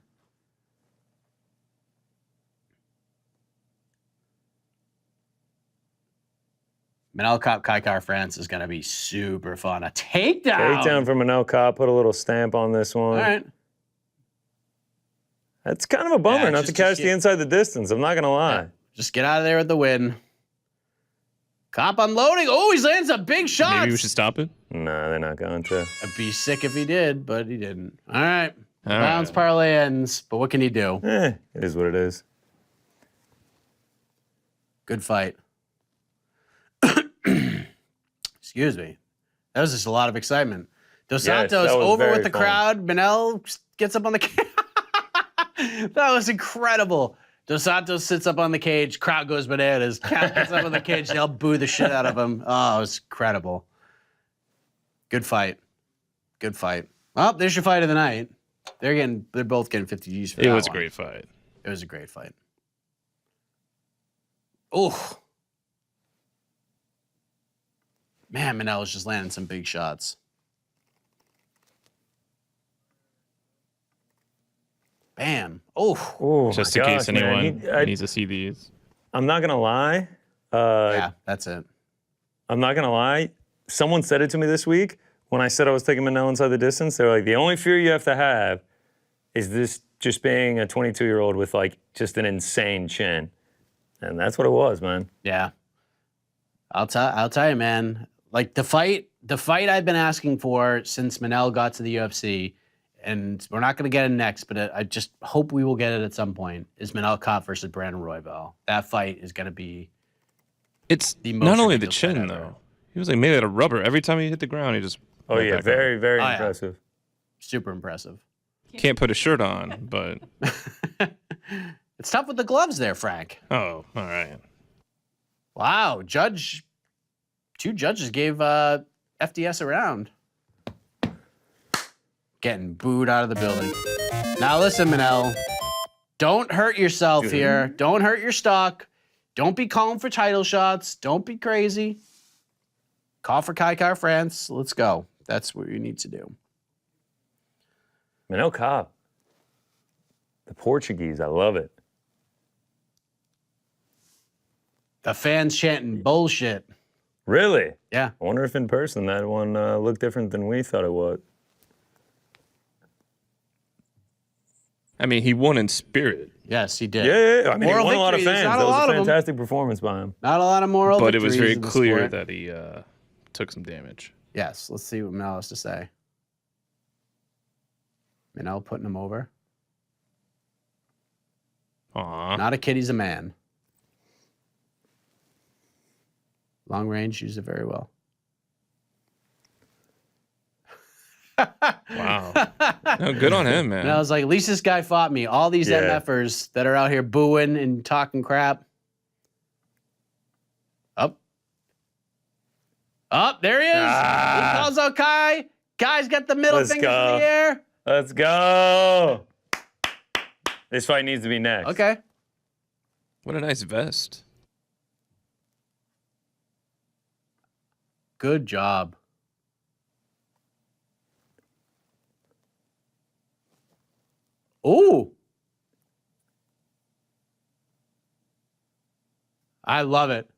Manel Cop Kaikar France is going to be super fun. A takedown. Takedown from Manel Cop. Put a little stamp on this one. All right. That's kind of a bummer not to catch the inside the distance. I'm not going to lie. Yeah, just get out of there with the win. Cop unloading. Oh, he's landing some big shots. Maybe we should stop it? No, they're not going to. I'd be sick if he did, but he didn't. All right. Bounce parlay ends, but what can he do? It is what it is. Good fight. Excuse me. That was just a lot of excitement. Dos Santos over with the crowd. Manel gets up on the cage. That was incredible. Dos Santos sits up on the cage. Crowd goes bananas. Cap gets up on the cage. They'll boo the shit out of him. Oh, it was incredible. Good fight. Good fight. Well, there's your fight of the night. They're both getting 50 G's for that one. It was a great fight. It was a great fight. Oh. Man, Manel was just landing some big shots. Bam. Oh. Just in case anyone needs to see these. I'm not going to lie. Yeah, that's it. I'm not going to lie. Someone said it to me this week when I said I was taking Manel inside the distance. They're like, the only fear you have to have is this just being a 22-year-old with like just an insane chin. And that's what it was, man. Yeah. I'll tell you, man. Like the fight I've been asking for since Manel got to the UFC, and we're not going to get it next, but I just hope we will get it at some point, is Manel Cop versus Brandon Royval. That fight is going to be the most not only the chin, though. He was like made out of rubber. Every time he hit the ground, he just... Oh, yeah. Very, very impressive. Yeah. Super impressive. Can't put a shirt on, but... It's tough with the gloves there, Frank. Oh, all right. Wow. Judge 2 judges gave FDS a round. Getting booed out of the building. Now listen, Manel. Don't hurt yourself here. Don't hurt your stock. Don't be calling for title shots. Don't be crazy. Call for Kai France. Let's go. That's what you need to do. Manel Kape. The Portuguese. I love it. The fans chanting bullshit. Really? Yeah. I wonder if in person that one looked different than we thought it would. I mean, he won in spirit. Yes, he did. Yeah. I mean, Moral he won a lot of victories, fans. not That a was lot a of them. fantastic performance by him. Not a lot of moral But it was very victories in the clear sport. that he took some damage. Yes, let's see what Manel has to say. Manel putting him over. Aw. Not a kid, he's a man. Long range, used it very well. Wow. No, good on him, man. And I was like, at least this guy fought me. All these MFers that are out here booing and talking crap. Up, there he is. He calls out Kai. Kai's got the middle fingers in the air. Let's go. This fight needs to be next. Okay. What a nice vest. Good job. Ooh. I love it.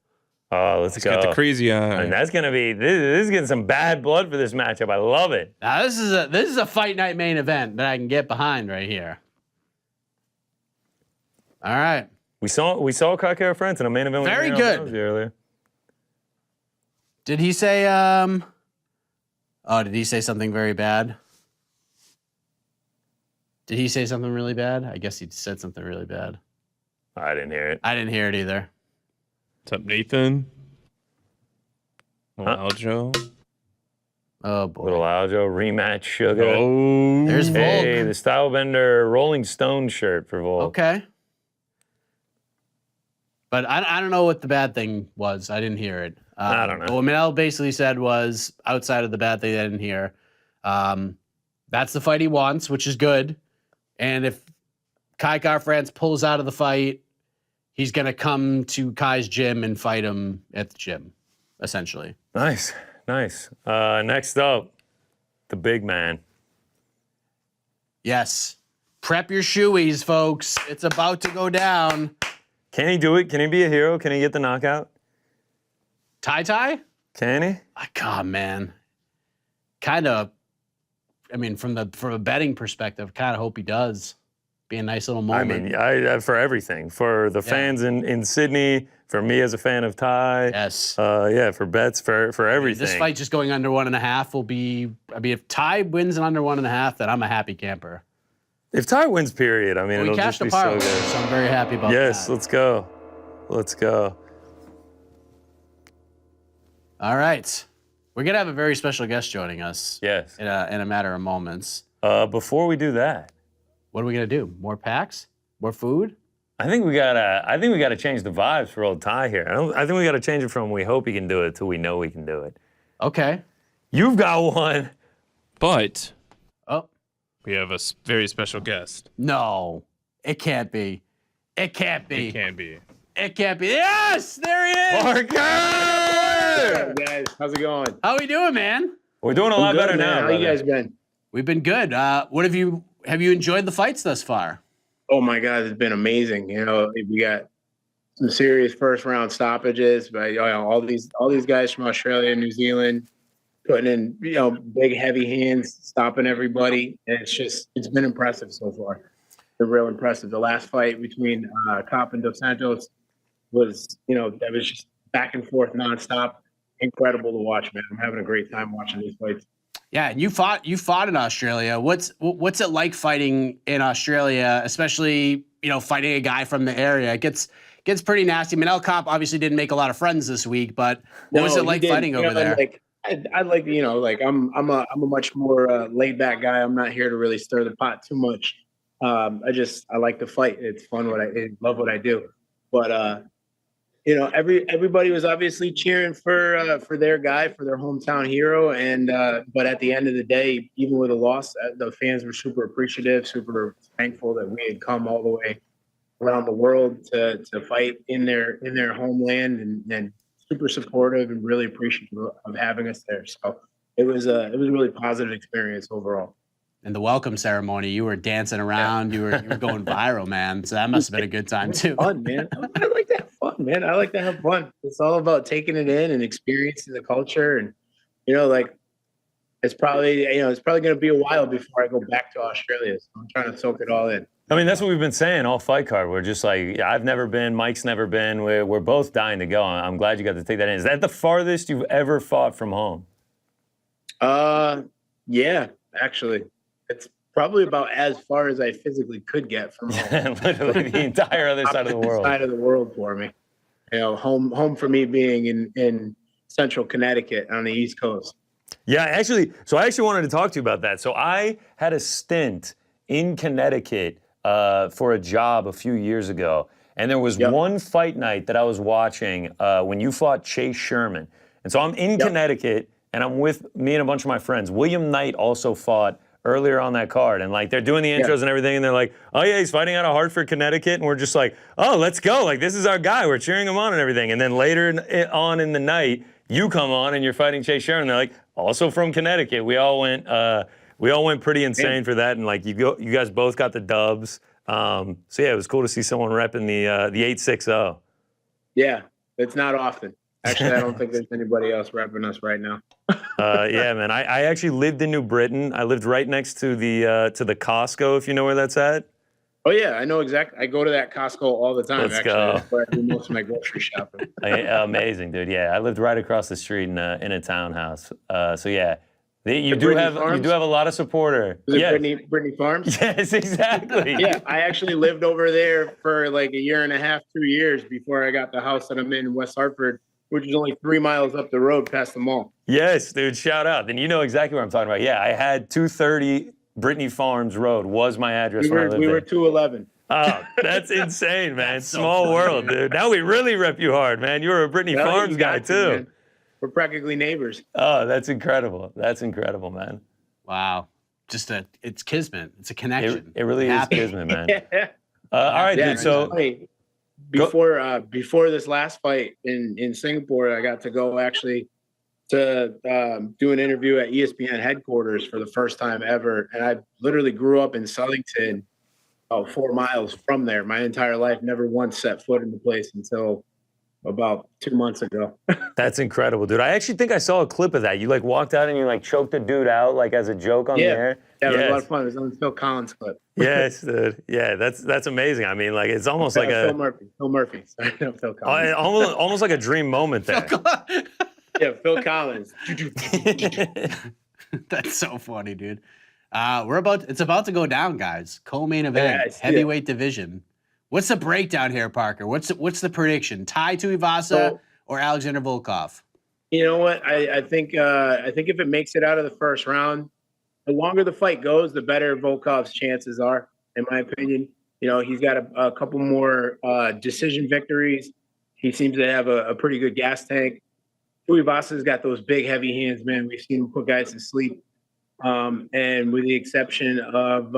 Oh, let's go. Got the crazy eye. And that's gonna be this is getting some bad blood for this matchup. I love it. Now this is a fight night main event that I can get behind right here. All right. We saw Kai France in a main event. Very with good. Earlier. Did he say did he say something very bad? Did he say something really bad? I guess he said something really bad. I didn't hear it. I didn't hear it either. What's up, Nathan? Aljo. Oh boy. Little Aljo rematch sugar. Oh. There's Volk. Hey, the Stylebender Rolling Stone shirt for Volk. Okay. But I don't know what the bad thing was. I didn't hear it. I don't know. But what Manel basically said was, outside of the bad thing I didn't hear, that's the fight he wants, which is good. And if Kai France pulls out of the fight, he's going to come to Kai's gym and fight him at the gym, essentially. Nice. Next up, the big man. Yes. Prep your shoeies, folks. It's about to go down. Can he do it? Can he be a hero? Can he get the knockout? Tai? Can he? God, man. Kind of, I mean, from a betting perspective, kind of hope he does. Be a nice little moment. I mean, for everything. For the fans in Sydney, for me as a fan of Tai. Yes. For bets, for everything. This fight just going under 1.5 will be, I mean, if Tai wins in under 1.5, then I'm a happy camper. If Tai wins, period, I mean, We it'll cashed just a be parlay, so good. so I'm very happy about that. Yes, let's go. All right. We're going to have a very special guest joining us. Yes. In a matter of moments. Before we do that, what are we going to do? More packs? More food? I think we gotta change the vibes for old Tai here. I think we gotta change it from we hope he can do it to we know we can do it. Okay. You've got one. But Oh. we have a very special guest. No. It can't be. It can't be. It can be. It can't be. Yes! There he is! Parker! Hey guys, how's it going? How we doing, man? We're doing a lot better now. How you brother. guys been? We've been good. What have you enjoyed the fights thus far? Oh my God, it's been amazing. You know, we got some serious first round stoppages, but all these guys from Australia and New Zealand putting in big heavy hands, stopping everybody, and it's been impressive so far. They're real impressive. The last fight between Kape and Dos Santos was that was just back and forth nonstop. Incredible to watch, man. I'm having a great time watching these fights. Yeah, and you fought in Australia. What's it like fighting in Australia, especially fighting a guy from the area? It gets pretty nasty. Manel Kape obviously didn't make a lot of friends this week, but what was it like fighting over there? I like I'm a much more laid back guy. I'm not here to really stir the pot too much. I like to fight. It's fun. I love what I do. But everybody was obviously cheering for their guy, for their hometown hero, and but at the end of the day, even with a loss, the fans were super appreciative, super thankful that we had come all the way around the world to fight in their homeland, and super supportive and really appreciative of having us there. So it was a really positive experience overall. And the welcome ceremony, you were dancing around, you were going viral, man. So that must have been a good time too. Fun, man. I like to have fun, man. I like to have fun. It's all about taking it in and experiencing the culture, and it's probably going to be a while before I go back to Australia. So I'm trying to soak it all in. I mean, that's what we've been saying all fight card. We're just like, I've never been, Mike's never been. We're both dying to go. I'm glad you got to take that in. Is that the farthest you've ever fought from home? Yeah, actually. It's probably about as far as I physically could get from home. Literally the entire other side of the world. Side of the world for me. Home for me being in central Connecticut on the East Coast. Yeah, actually, I actually wanted to talk to you about that. So I had a stint in Connecticut for a job a few years ago. And there was one fight night that I was watching when you fought Chase Sherman. And so I'm in Connecticut, and I'm with me and a bunch of my friends. William Knight also fought earlier on that card, and like they're doing the intros and everything, and they're like, oh yeah, he's fighting out of Hartford, Connecticut, and we're just like, oh, let's go, like this is our guy, we're cheering him on and everything. And then later on in the night, you come on and you're fighting Chase Sherman. They're like, also from Connecticut. We all went pretty insane for that, and like you guys both got the dubs. So yeah, it was cool to see someone repping the 860. Yeah, it's not often. Actually, I don't think there's anybody else repping us right now. Yeah, man. I actually lived in New Britain. I lived right next to the Costco, if you know where that's at. Oh yeah, I know exactly. I go to that Costco all the time. Let's go. That's where I do most of my grocery shopping. Amazing, dude. Yeah, I lived right across the street in a townhouse. So yeah, you do have a lot of supporter. Is it Brittany Farms? Yes, exactly. Yeah, I actually lived over there for like a year and a half, 2 years before I got the house that I'm in West Hartford, which is only 3 miles up the road past the mall. Yes, dude, shout out. Then you know exactly what I'm talking about. Yeah, I had 230 Brittany Farms Road was my address when I lived there. We were 211. Oh, that's insane, man. Small world, dude. Now we really rep you hard, man. You were a Brittany Farms guy, too. Man. We're practically neighbors. Oh, that's incredible. That's incredible, man. Wow. It's kismet. It's a connection. It really is kismet, man. All right, dude, so... Before this last fight in Singapore, I got to go actually to do an interview at ESPN headquarters for the first time ever. And I literally grew up in Southington, about 4 miles from there. My entire life, never once set foot in the place until about 2 months ago. That's incredible, dude. I actually think I saw a clip of that. You like walked out and you like choked a dude out like as a joke on the air. Yeah, it was a lot of fun. It was on the Phil Collins clip. Yes, dude. Yeah, that's amazing. I mean, like it's almost like Phil Murphy. Sorry, no, Phil Collins. Almost like a dream moment there. Yeah, Phil Collins. That's so funny, dude. It's about to go down, guys. Co-main event, heavyweight division. What's the breakdown here, Parker? What's the prediction? Tai Tuivasa or Alexander Volkov? You know what? I think if it makes it out of the first round, the longer the fight goes, the better Volkov's chances are, in my opinion. He's got a couple more decision victories. He seems to have a pretty good gas tank. Tuivasa's got those big, heavy hands, man. We've seen him put guys to sleep. And with the exception of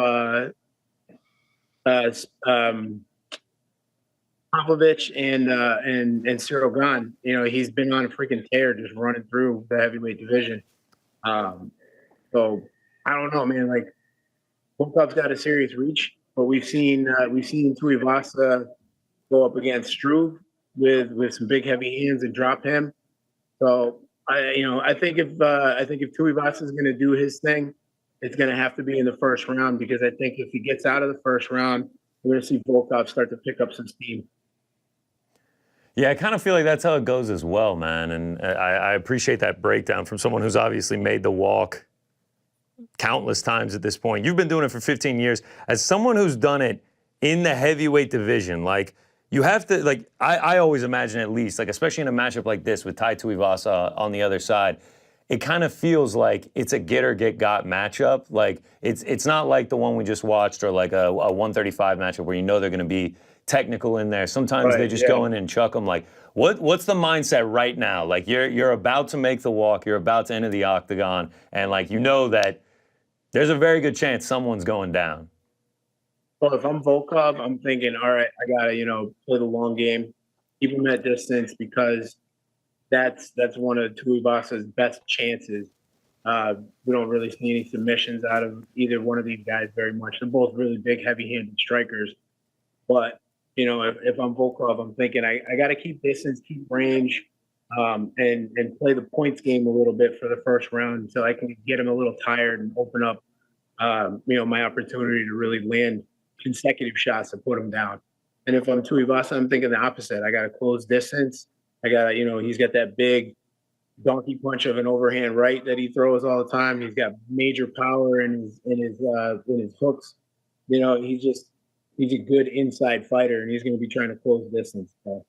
Popovich and Cyril Gane, he's been on a freaking tear just running through the heavyweight division. So I don't know, man. Like Volkov's got a serious reach, but we've seen Tuivasa go up against Struve with some big heavy hands and drop him. So I think if Tuivasa is going to do his thing, it's going to have to be in the first round, because I think if he gets out of the first round, we're going to see Volkov start to pick up some steam. Yeah, I kind of feel like that's how it goes as well, man. And I appreciate that breakdown from someone who's obviously made the walk countless times at this point. You've been doing it for 15 years. As someone who's done it in the heavyweight division, like, you have to, like, I always imagine, at least, like, especially in a matchup like this with Tai Tuivasa on the other side, it kind of feels like it's a get or get got matchup. Like it's not like the one we just watched or like a 135 matchup where you know they're going to be technical in there. Sometimes they just go in and chuck them. Like what's the mindset right now? Like you're about to make the walk, you're about to enter the octagon, and like you know that there's a very good chance someone's going down. Well, if I'm Volkov, I'm thinking, all right, I gotta play the long game, keep him at distance because that's one of Tuivasa's best chances. We don't really see any submissions out of either one of these guys very much. They're both really big, heavy-handed strikers. But, if I'm Volkov, I'm thinking I got to keep distance, keep range, and play the points game a little bit for the first round so I can get him a little tired and open up, my opportunity to really land consecutive shots to put him down. And if I'm Tuivasa, I'm thinking the opposite. I got to close distance. I got to, he's got that big donkey punch of an overhand right that he throws all the time. He's got major power in his hooks. He's a good inside fighter, and he's going to be trying to close distance. So,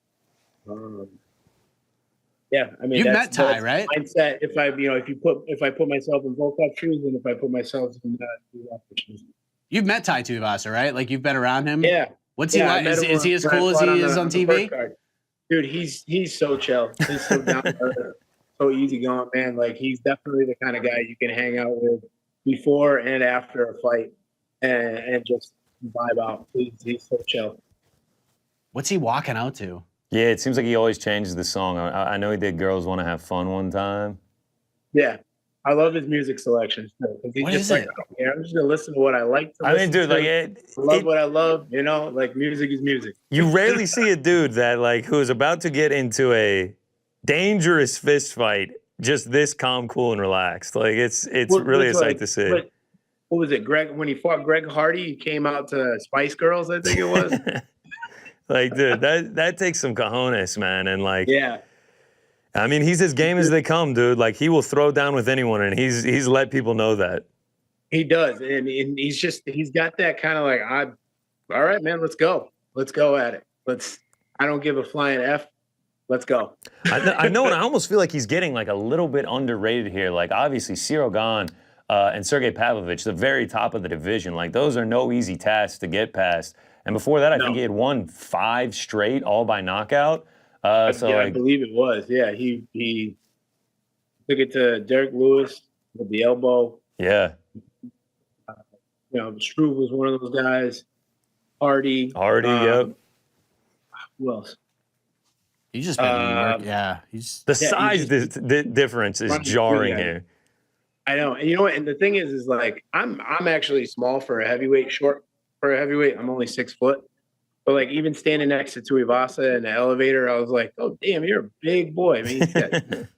yeah, I mean, You've met Tai, right? Mindset. If I put myself in Volkov's shoes, and if I put myself in Tuivasa's shoes. You've met Tai Tuivasa, right? Like you've been around him. Yeah. What's he like? Is he as cool as he is on TV? Dude, he's so chill. He's so down to earth, so easygoing, man. Like he's definitely the kind of guy you can hang out with before and after a fight, and just vibe out. He's so chill. What's he walking out to? Yeah, it seems like he always changes the song. I know he did "Girls Want to Have Fun" one time. Yeah, I love his music selections too. What is it? I'm just gonna listen to what I like to. I mean, dude, like what I love. Like music is music. You rarely see a dude that who is about to get into a dangerous fist fight just this calm, cool, and relaxed. Like it's really a sight to see. What was it, Greg? When he fought Greg Hardy, he came out to Spice Girls, I think it was. Like, dude, that takes some cojones, man, and yeah. I mean, he's as game as they come, dude. Like, he will throw down with anyone, and he's let people know that. He does, and he's got that kind of all right, man, let's go at it. I don't give a flying F. Let's go. I know, and I almost feel like he's getting a little bit underrated here. Like, obviously, Cyril Gane and Sergey Pavlovich, the very top of the division. Like, those are no easy tasks to get past. And before that, I think he had won 5 straight, all by knockout. I believe it was. Yeah, he took it to Derek Lewis with the elbow. Yeah. Struve was one of those guys. Hardy, yep. Who else? He's just been in New York. Yeah, the size difference is jarring here. I know, and you know what? And the thing is I'm actually small for a heavyweight, short for a heavyweight. I'm only 6 foot. But even standing next to Tuivasa in the elevator, I was like, "Oh damn, you're a big boy." I mean, he's a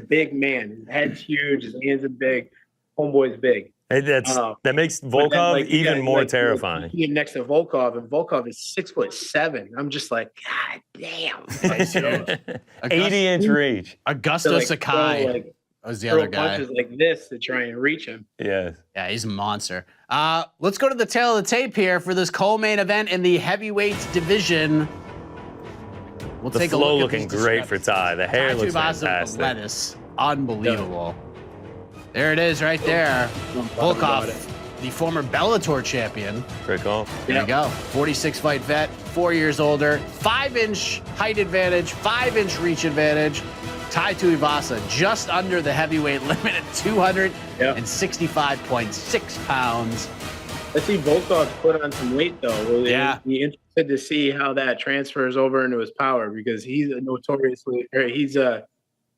big man. His head's huge. His hands are big. Homeboy's big. That makes Volkov even more terrifying. He's next to Volkov, and Volkov is 6'7". I'm just like, God damn. 80-inch reach. Augusto Sakai was the other guy. Punches like this to try and reach him. Yeah. Yeah, he's a monster. Let's go to the tail of the tape here for this co-main event in the heavyweight division. We'll take a look. The flow looking great for Tai. The hair looks fantastic. Lettuce. Unbelievable. There it is right there. Volkov, the former Bellator champion. Pretty cool. There you go. 46-fight vet, 4 years older, 5-inch height advantage, 5-inch reach advantage. Tai Tuivasa just under the heavyweight limit at 265.6 pounds. Let's see Volkov put on some weight, though. Will be interested to see how that transfers over into his power, because he's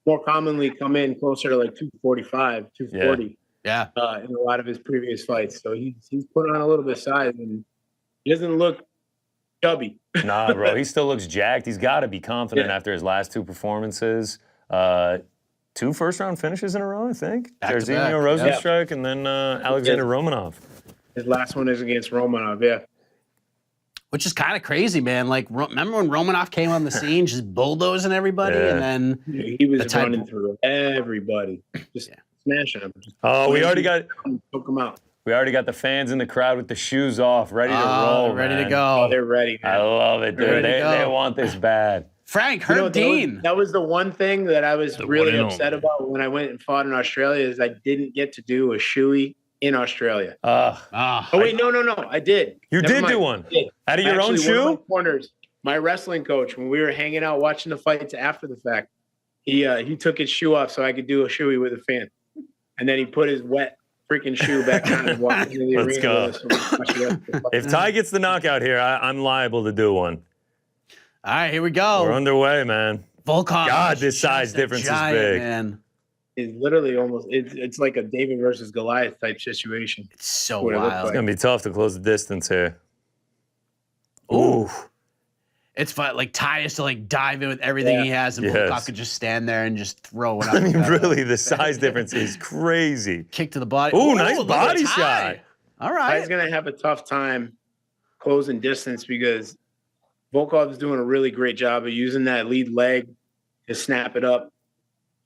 more commonly come in closer to 245, 240. Yeah. In a lot of his previous fights. So he's put on a little bit of size, and he doesn't look chubby. Nah, bro. He still looks jacked. He's got to be confident after his last 2 performances. 2 first-round finishes in a row, I think. Jairzinho Rosenstruck and then Alexander Romanov. His last one is against Romanov, yeah. Which is kind of crazy, man. Remember when Romanov came on the scene, just bulldozing everybody, and then he was running through everybody, just smashing them. We already got took them out. We already got the fans in the crowd with the shoes off, ready to roll. Ready to go. Oh, they're ready, man. I love it, dude. They want this bad. Frank, You know, Herb Dean. that was the one thing that I was The really one and upset only. about when I went and fought in Australia is I didn't get to do a shoey in Australia. Ah, Oh wait, no, I did. You Never did mind. do one? I did. Out of your own Actually, one of shoe? my corners, my wrestling coach, when we were hanging out watching the fights after the fact, he took his shoe off so I could do a shoey with a fan, and then he put his wet freaking shoe back on and walked into the Let's arena go. with us. So we watched the rest of the fight. If Ty gets the knockout here, I'm liable to do one. all right, here we go. We're underway, man. Volkov. God, is this size just a difference is giant, big. Man. It's literally almost it's like a David versus Goliath type situation. It's so What it looks wild. It's gonna be tough to close the distance here. Ooh. It's fun. Like Ty has to like dive in with everything he has, and Yes. Volkov could just stand there and just throw it up. I mean, really, the size difference is crazy. Kick to the body. Ooh, nice look at body Ty. shot. All Ty's right. gonna have a tough time closing distance because Volkov's doing a really great job of using that lead leg to snap it up.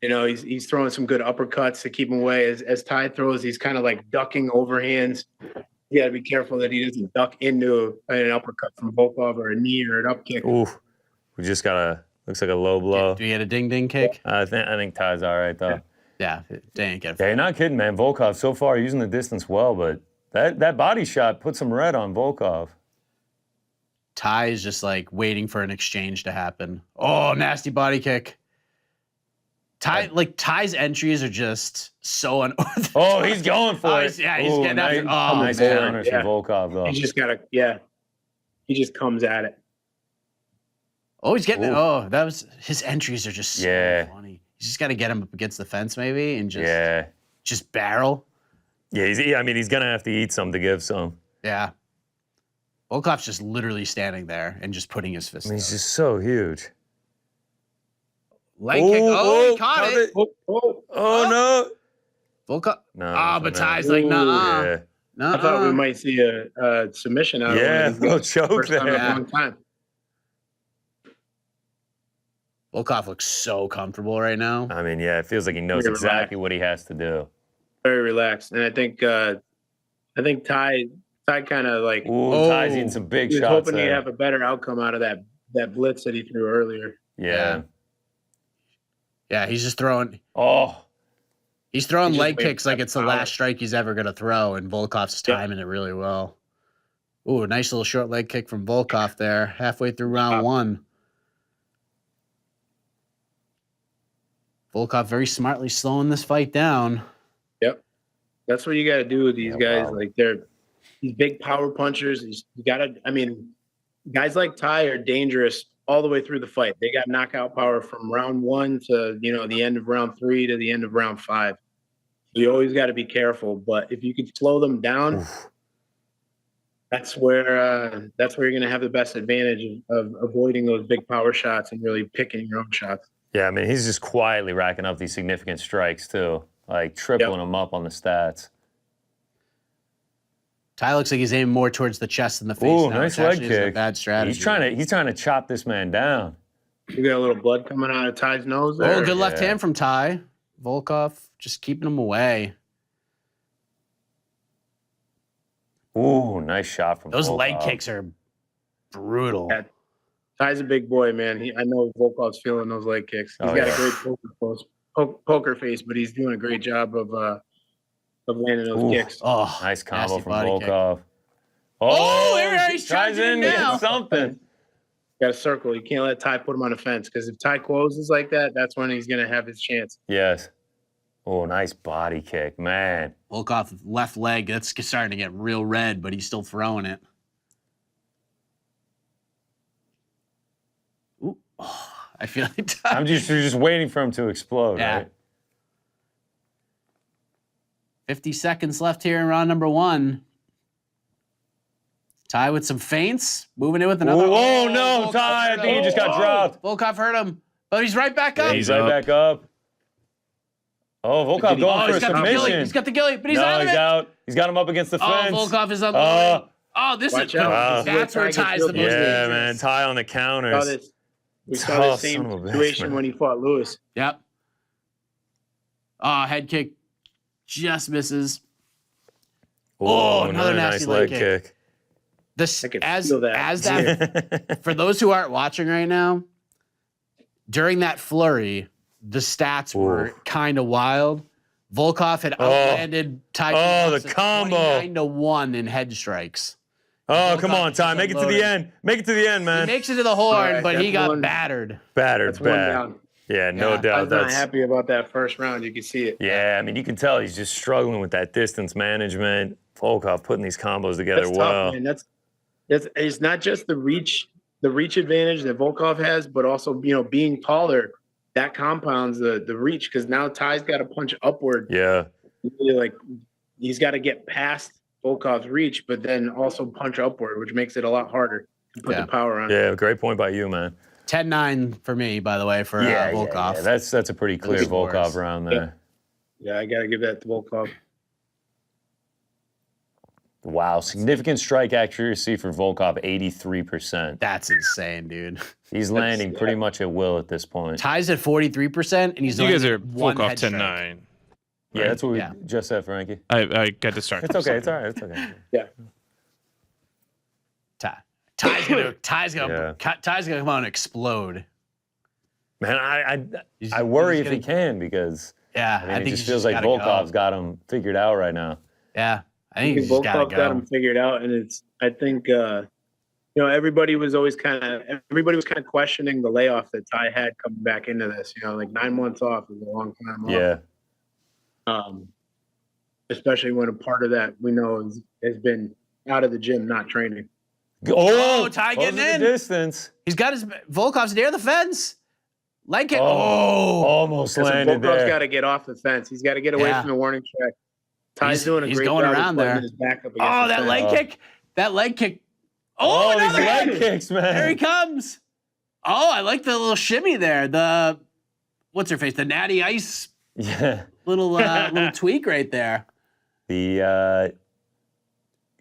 You know, he's throwing some good uppercuts to keep him away. As Ty throws, he's kind of like ducking overhands. You got to be careful that he doesn't duck into an uppercut from Volkov or a knee or an up kick. Ooh, we just got a looks like a low blow. Do you get a ding ding kick? I think Ty's all right though. Yeah, they ain't get Yeah, it. you're not kidding, man. Volkov so far using the distance well, but that body shot put some red on Volkov. Ty is just like waiting for an exchange to happen. Oh, nasty body kick. Ty's entries are just so unorthodox. Oh, he's going for it. He's getting after. Oh, nice man. counter from Volkov though. He's just gotta, he just comes at it. Oh, he's getting it. Ooh. Oh, that was his entries are just so Yeah. funny. He's just got to get him up against the fence maybe and just barrel. Yeah, he's gonna have to eat some to give some. Yeah. Volkov's just literally standing there and just putting his fist. I mean, he's up. just so huge. Leg kick. Oh, he caught it. Oh no. Volkov. No, But no. Ty's like, nah. Yeah. I thought we might see a submission out Yeah, of one of these guys. choke First time in there. a long time. Volkov looks so comfortable right now. I mean, yeah, it feels like he knows Very exactly what he has to do. Very relaxed, and I think Ty kind of like Ooh, Ty's eating some big he was shots hoping he'd there. have a better outcome out of that blitz that he threw earlier. Yeah. Yeah, he's just throwing. Oh, He's throwing He just leg made kicks like that it's the power. last strike he's ever gonna throw, and Volkov's timing it really well. Ooh, a nice little short leg kick from Volkov there, halfway through round one. Volkov very smartly slowing this fight down. Yep, that's what you got to do with these guys. wow. Like they're these big power punchers. You got to. I mean, guys like Ty are dangerous all the way through the fight. They got knockout power from round one to the end of round 3 to the end of round 5. So you always got to be careful. But if you could slow them down, that's where you're going to have the best advantage of avoiding those big power shots and really picking your own shots. yeah. I mean, he's just quietly racking up these significant strikes too, like tripling them up on the stats. Ty looks like he's aiming more towards the chest than the face. Ooh, now, nice which leg actually isn't a kick. bad strategy. He's trying to chop this man down. You got a little blood coming out of Ty's nose there. Oh, good left Yeah. hand from Ty. Volkov just keeping him away. Ooh, nice shot from Those leg Volkov. kicks are brutal. Yeah. Ty's a big boy, man. I know Volkov's feeling those leg kicks. He's Oh, got yeah. a great poker face, but he's doing a great job of landing those Ooh. kicks. Oh, Nice combo nasty from body kick. Volkov. Oh, there he's tries charging in him to now. get something. Got a circle. You can't let Ty put him on the fence because if Ty closes like that, that's when he's gonna have his chance. Yes. Oh, nice body kick, man. Volkov left leg. That's starting to get real red, but he's still throwing it. Ooh, oh, I feel like You're just waiting for him to explode, Yeah. right? 50 seconds left here in round number 1. Ty with some feints, moving in with another. Oh, no, Volkov Ty, I hurt think he him. just got dropped. Volkov hurt him, but he's right back up. He's right back up. Oh, Volkov Did he- going Oh, for a he's got the gilly. submission. He's got the gilly, but he's No, out of he's it. out. He's got him up against the Oh, fence. Volkov is on the Uh, leg. Oh, this Watch is out. that's where This is where Ty Ty's gets the real most Yeah, dangerous. man. Ty on the counters. We saw Oh, the same son of a bitch, situation man. when he fought Lewis. Yep. Oh, head kick just misses. Oh, another nasty leg kick. This I could as feel that. as that for those who aren't watching right now, during that flurry, the stats were kind of wild. Volkov had outlanded Tai Tuivasa the combo. 29-1 in head strikes. Oh, Volkov come on, Ty. Make it to the end. Make it to the end, man. He makes it to the horn, right, but he that's got one. battered. Battered, That's one bad. down. Yeah, no Yeah, I doubt. was not That's happy about that first round. You can see it. yeah. I mean, you can tell he's just struggling with that distance management. Volkov putting these combos together That's well. tough, man. That's it's not just the reach advantage that Volkov has, but also being taller. That compounds the reach because now Ty's got to punch upward. Yeah. Like he's got to get past Volkov's reach, but then also punch upward, which makes it a lot harder to put the power on. Yeah, great point by you, man. 10-9 for me, by the way, for Volkov. Yeah. That's a pretty clear Volkov round there. Yeah, I got to give that to Volkov. Wow, significant strike accuracy for Volkov, 83%. That's insane, dude. He's landing pretty much at will at this point. Ty's at 43%, and he's You guys are one Volkov head strike. 10-9. Yeah, that's what we just said, Frankie. I got distracted. It's okay. It's all right. It's okay. Yeah. Ty's gonna come out and explode. Man, I worry if he gonna- can because Yeah, I mean, it think just he's feels like gotta Volkov's go. got him figured out right now. Yeah, I think he's Volkov's gotta got go. him figured out, and I think everybody was kind of questioning the layoff that Ty had coming back into this. Like 9 months off is a long time off. Yeah. Especially when a part of that we know has been out of the gym, not training. Oh, Ty getting closing in. the distance. He's got his Volkov's near the fence. Like it. Almost landed Volkov's there. got to get off the fence. He's got to get away from the warning track. Ty's doing a he's great going job around of putting there. his back up against Oh, the that fence. leg kick. That leg kick. Oh, these another leg one. kicks, man. There he comes. Oh, I like the little shimmy there. The what's her face? The Natty Ice Yeah. little tweak right there. The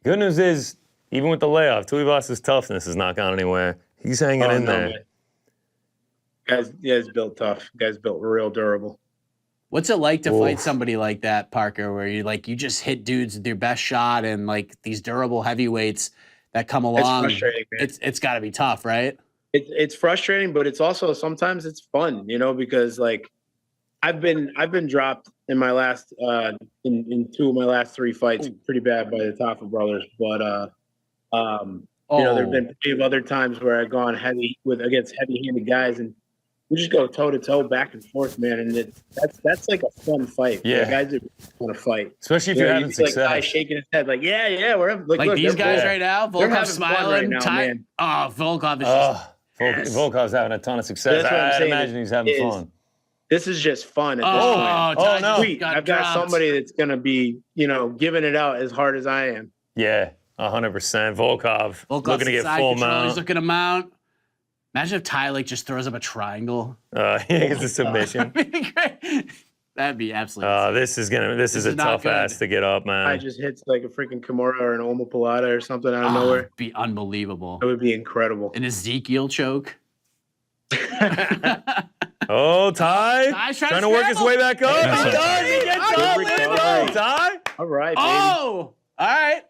good news is, even with the layoff, Tuivasa's toughness has not gone anywhere. He's hanging in there. Man. Guy's built tough. Guy's built real durable. What's it like to fight somebody like that, Parker, where you just hit dudes with your best shot and like these durable heavyweights that come along? It's frustrating, man. It's got to be tough, right? It's frustrating, but it's also sometimes it's fun, because like I've been dropped in my last in 2 of my last 3 fights pretty bad by the Tafa brothers, but there've been plenty of other times where I've gone heavy against heavy-handed guys, and we just go toe to toe, back and forth, man, and that's like a fun fight. Yeah, guys are want to fight, especially if you're having success. Like guy shaking his head, like we're having, like these guys right now. Volkov's smiling. Right now, man. Oh, Volkov is just. Volkov's having a ton of success. That's what I'm I saying imagine he's having fun. This is just fun at this point. No! Sweet. I've got somebody that's gonna be, giving it out as hard as I am. Yeah, 100%. Volkov's looking to get full mount. He's looking to mount. Imagine if Ty just throws up a triangle. He gets a submission. That'd be great. That'd be absolutely. This is a tough ass to get up, man. I just hits like a freaking Kimura or an omoplata or something out of nowhere. It'd be unbelievable. It would be incredible. An Ezekiel choke. Oh, Ty's trying to work his way back up. That's He it. does. He gets up. Let's go, Ty. All right, baby. Oh, all right.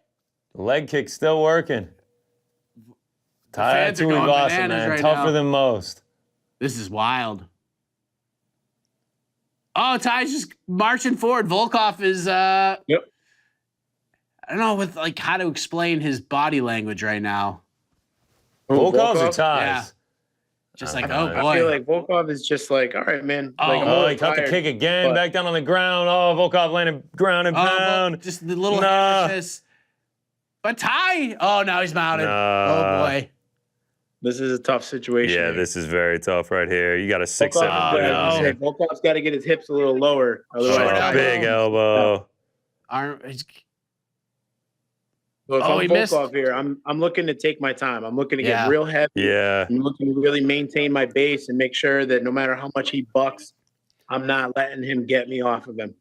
Leg kick still working. Tai fans are going Tuivasa, bananas man, right tougher now. than most. This is wild. Oh, Ty's just marching forward. Volkov is. Yep. I don't know how to explain his body language right now. Volkov's or Ty's? Yeah. Just like, oh boy. I feel like Volkov is just like, all right, man. Oh, like, I'm a little He caught the tired, kick again, but- back down on the ground. Oh, Volkov landed ground and pound. Just the little Nah. hammer fist. But Ty. Oh, now he's mounted. Nah. Oh boy. This is a tough situation. Yeah, here. this is very tough right here. You got a 6'7". Volkov's got to get his hips a little lower. Otherwise, Big elbow. So if he I'm missed. Volkov here, I'm looking to take my time. I'm looking to Yeah. get real heavy. Yeah. I'm looking to really maintain my base and make sure that no matter how much he bucks, I'm not letting him get me off of him.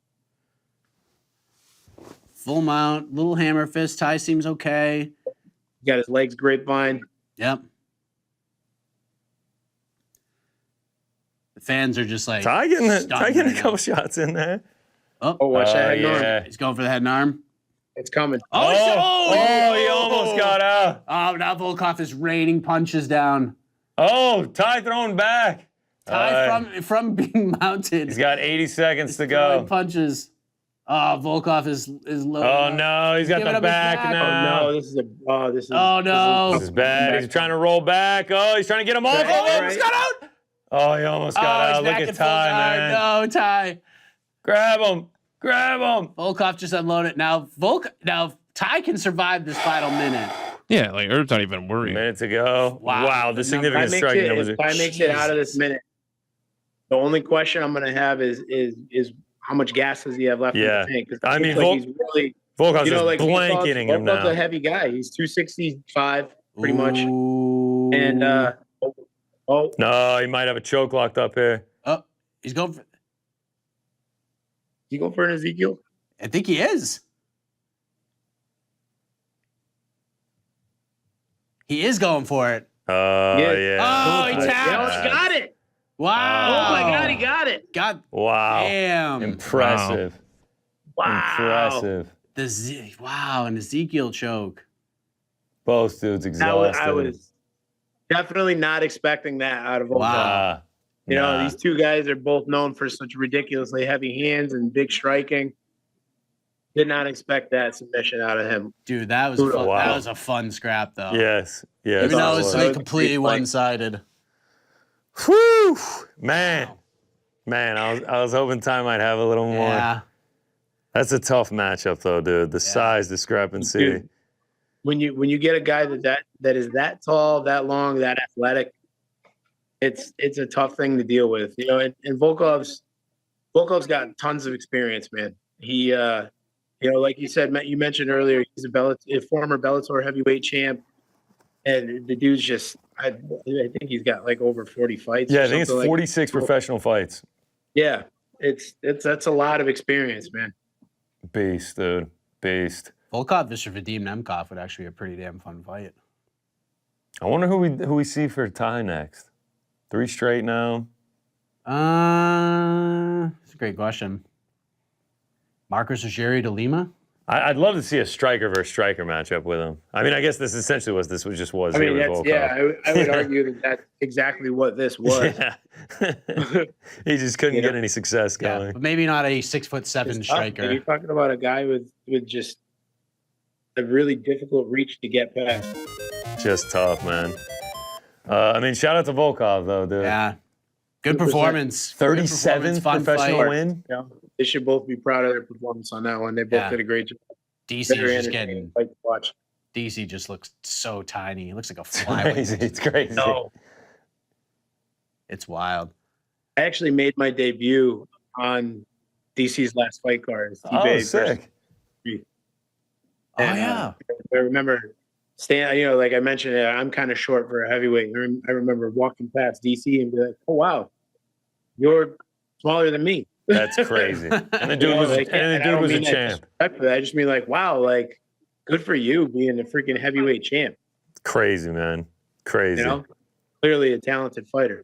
Full mount, little hammer fist. Ty seems okay. He got his legs grapevine. Yep. The fans are just like Ty getting stunned a right couple now. shots in there. Oh, Watch that head arm. yeah. he's going for the head and arm. It's coming. He almost got out. Oh, now Volkov is raining punches down. Oh, Ty throwing back. Tai from being mounted. He's got 80 seconds to throwing go. punches. Volkov is low. Oh no, he's got Giving the up his back back. now. No, this is Oh, no. This is bad. He's trying to roll back. Oh, he's trying to get him off. Oh, he almost got out. Oh, he almost got out. He's Look back at in full Tai, guard. man. No, Tai. Grab him. Grab him. Volkov just unloaded. Now Tai can survive this final minute. Yeah, like Herb's not even worried. A minute to go. Wow, the significant striking numbers. If Tai makes it out of this minute, the only question I'm going to have is how much gas does he have left in the tank? I mean, he's really, Volkov's just blanketing him now. Volkov's a heavy guy. He's 265 pretty much. And no, he might have a choke locked up here. Oh, he's going for. You going for an Ezekiel? I think he is. He is going for it. Oh yeah. Oh, he tapped. He got it. Wow. Oh my God, he got it. Wow. Damn. Impressive. Wow. Impressive. An Ezekiel choke. Both dudes exhausted. I was definitely not expecting that out of Volkov. Wow. You know, these two guys are both known for such ridiculously heavy hands and big striking. Did not expect that submission out of him. Dude, that was fun. Wow. That was a fun scrap, though. Yes. Even though it was awesome. like completely one-sided. Whew. Man, I was hoping Tai might have a little more. Yeah. That's a tough matchup, though, dude. The size discrepancy. Dude, when you get a guy that is that tall, that long, that athletic, it's a tough thing to deal with. You know, and Volkov's got tons of experience, man. He you know, like you said, you mentioned earlier, he's a former Bellator heavyweight champ, and the dude's just I think he's got like over 40 fights. Yeah, I think it's 46 professional fights. Yeah, that's a lot of experience, man. Beast, dude. Beast. Volkov versus Vadim Nemkov would actually be a pretty damn fun fight. I wonder who we see for Tai next. 3 straight now. That's a great question. Marcus Rogério de Lima? I'd love to see a striker versus striker matchup with him. I mean, I guess this essentially was this just was. I mean, here with Volkov. I would argue that that's exactly what this was. Yeah. He just couldn't get any success going. Yeah, but maybe not a 6'7" striker. You're talking about a guy with just a really difficult reach to get past. Just tough, man. I mean, shout out to Volkov though, dude. Yeah. Good performance. 37th professional win. Yeah. They should both be proud of their performance on that one. They both did a great job. DC Very just getting. fight to watch. DC just looks so tiny. He looks like a fly. It's crazy. No, It's wild. I actually made my debut on DC's last fight card. Oh, sick. I remember like I mentioned, I'm kind of short for a heavyweight. I remember walking past DC and be like, "Oh wow, you're smaller than me." That's crazy. And the dude was a champ. I just mean like, wow, like good for you being a freaking heavyweight champ. Crazy, man. Crazy. You know, clearly a talented fighter.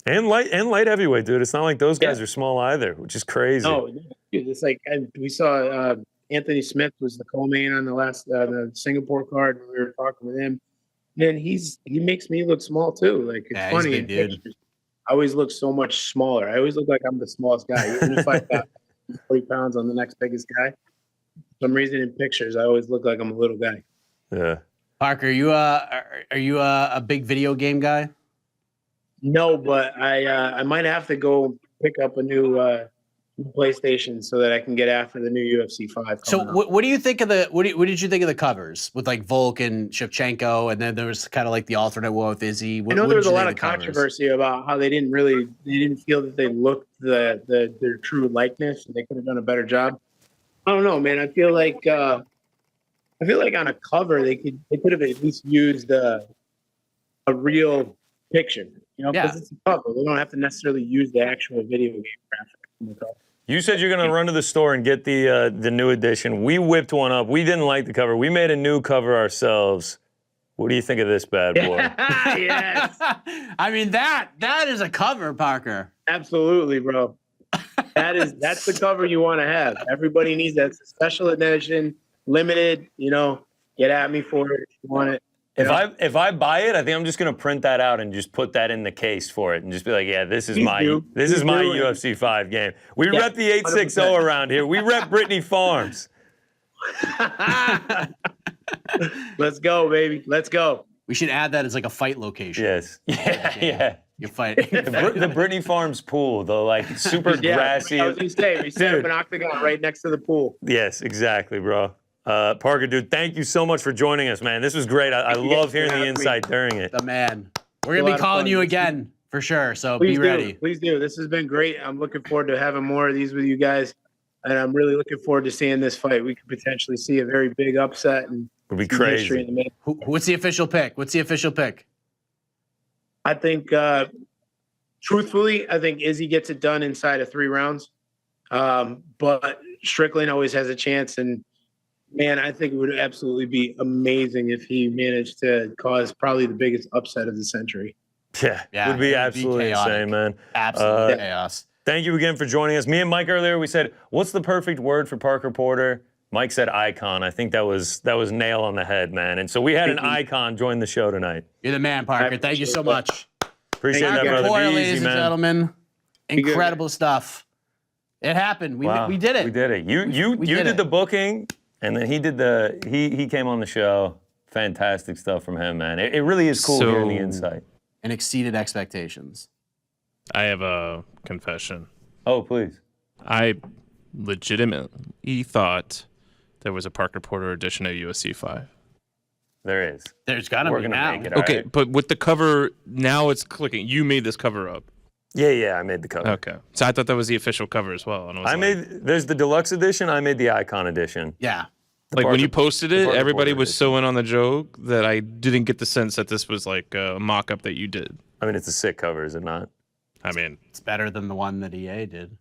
And light heavyweight, dude. It's not like those guys are small either, which is crazy. No, dude, it's like we saw Anthony Smith was the co-main on the Singapore card when we were talking with him. Man, he makes me look small too. Like it's funny in pictures. I always look so much smaller. I always look like I'm the smallest guy. Even if I got 40 pounds on the next biggest guy, for some reason in pictures, I always look like I'm a little guy. Yeah. Parker, are you a big video game guy? No, but I might have to go pick up a new PlayStation so that I can get after the new UFC 5. So what do you think of what did you think of the covers with like Volk and Shevchenko, and then there was kind of like the alternate one with Izzy? I know there was a lot of controversy about how they didn't feel that they looked their true likeness, and they could have done a better job. I don't know, man. I feel like on a cover they could have at least used a real picture, you know, because it's a cover. They don't have to necessarily use the actual video game graphic in the cover. You said you're going to run to the store and get the new edition. We whipped one up. We didn't like the cover. We made a new cover ourselves. What do you think of this bad boy? Yes. I mean, that is a cover, Parker. Absolutely, bro. That's the cover you want to have. Everybody needs that. It's a special edition, limited, you know, get at me for it if you want it. If I buy it, I think I'm just gonna print that out and just put that in the case for it, and just be like, yeah, this is my UFC 5 game. We rep the 860 around here. We rep Brittany Farms. Let's go, baby. Let's go. We should add that as like a fight location. Yes. Yeah. You fight. The Brittany Farms pool, the like super grassy. I was gonna say, we set up an octagon right next to the pool. Yes, exactly, bro. Parker, dude, thank you so much for joining us, man. This was great. I love hearing the insight during it. The man. We're going to be calling you again for sure, so Please be ready. Please do. This has been great. I'm looking forward to having more of these with you guys, and I'm really looking forward to seeing this fight. We could potentially see a very big upset. And it would be crazy. In the What's the official pick? I think, truthfully, I think Izzy gets it done inside of 3 rounds. But Strickland always has a chance, and man, I think it would absolutely be amazing if he managed to cause probably the biggest upset of the century. Yeah, it would be absolutely insane, man. Absolute chaos. Thank you again for joining us. Me and Mike earlier, we said, what's the perfect word for Parker Porter? Mike said icon. I think that was nail on the head, man. And so we had an icon join the show tonight. You're the man, Parker. Thank you so much. Appreciate that, brother. Porter, Be ladies easy, and man. gentlemen. Incredible stuff. It happened. We did it. We did it. You did the booking. And then he did he came on the show. Fantastic stuff from him, man. It really is cool hearing the insight. And exceeded expectations. I have a confession. Oh, please. I legitimately thought there was a Parker Porter edition of UFC 5. There is. There's got to be now. Make it, Okay, right? but with the cover, now it's clicking. You made this cover up. Yeah, I made the cover. Okay. So I thought that was the official cover as well. And I was there's the deluxe edition, I made the icon edition. Yeah. Like when you posted it, everybody was edition. so in on the joke that I didn't get the sense that this was like a mock-up that you did. I mean, it's a sick cover, is it not? I mean, it's better than the one that EA did.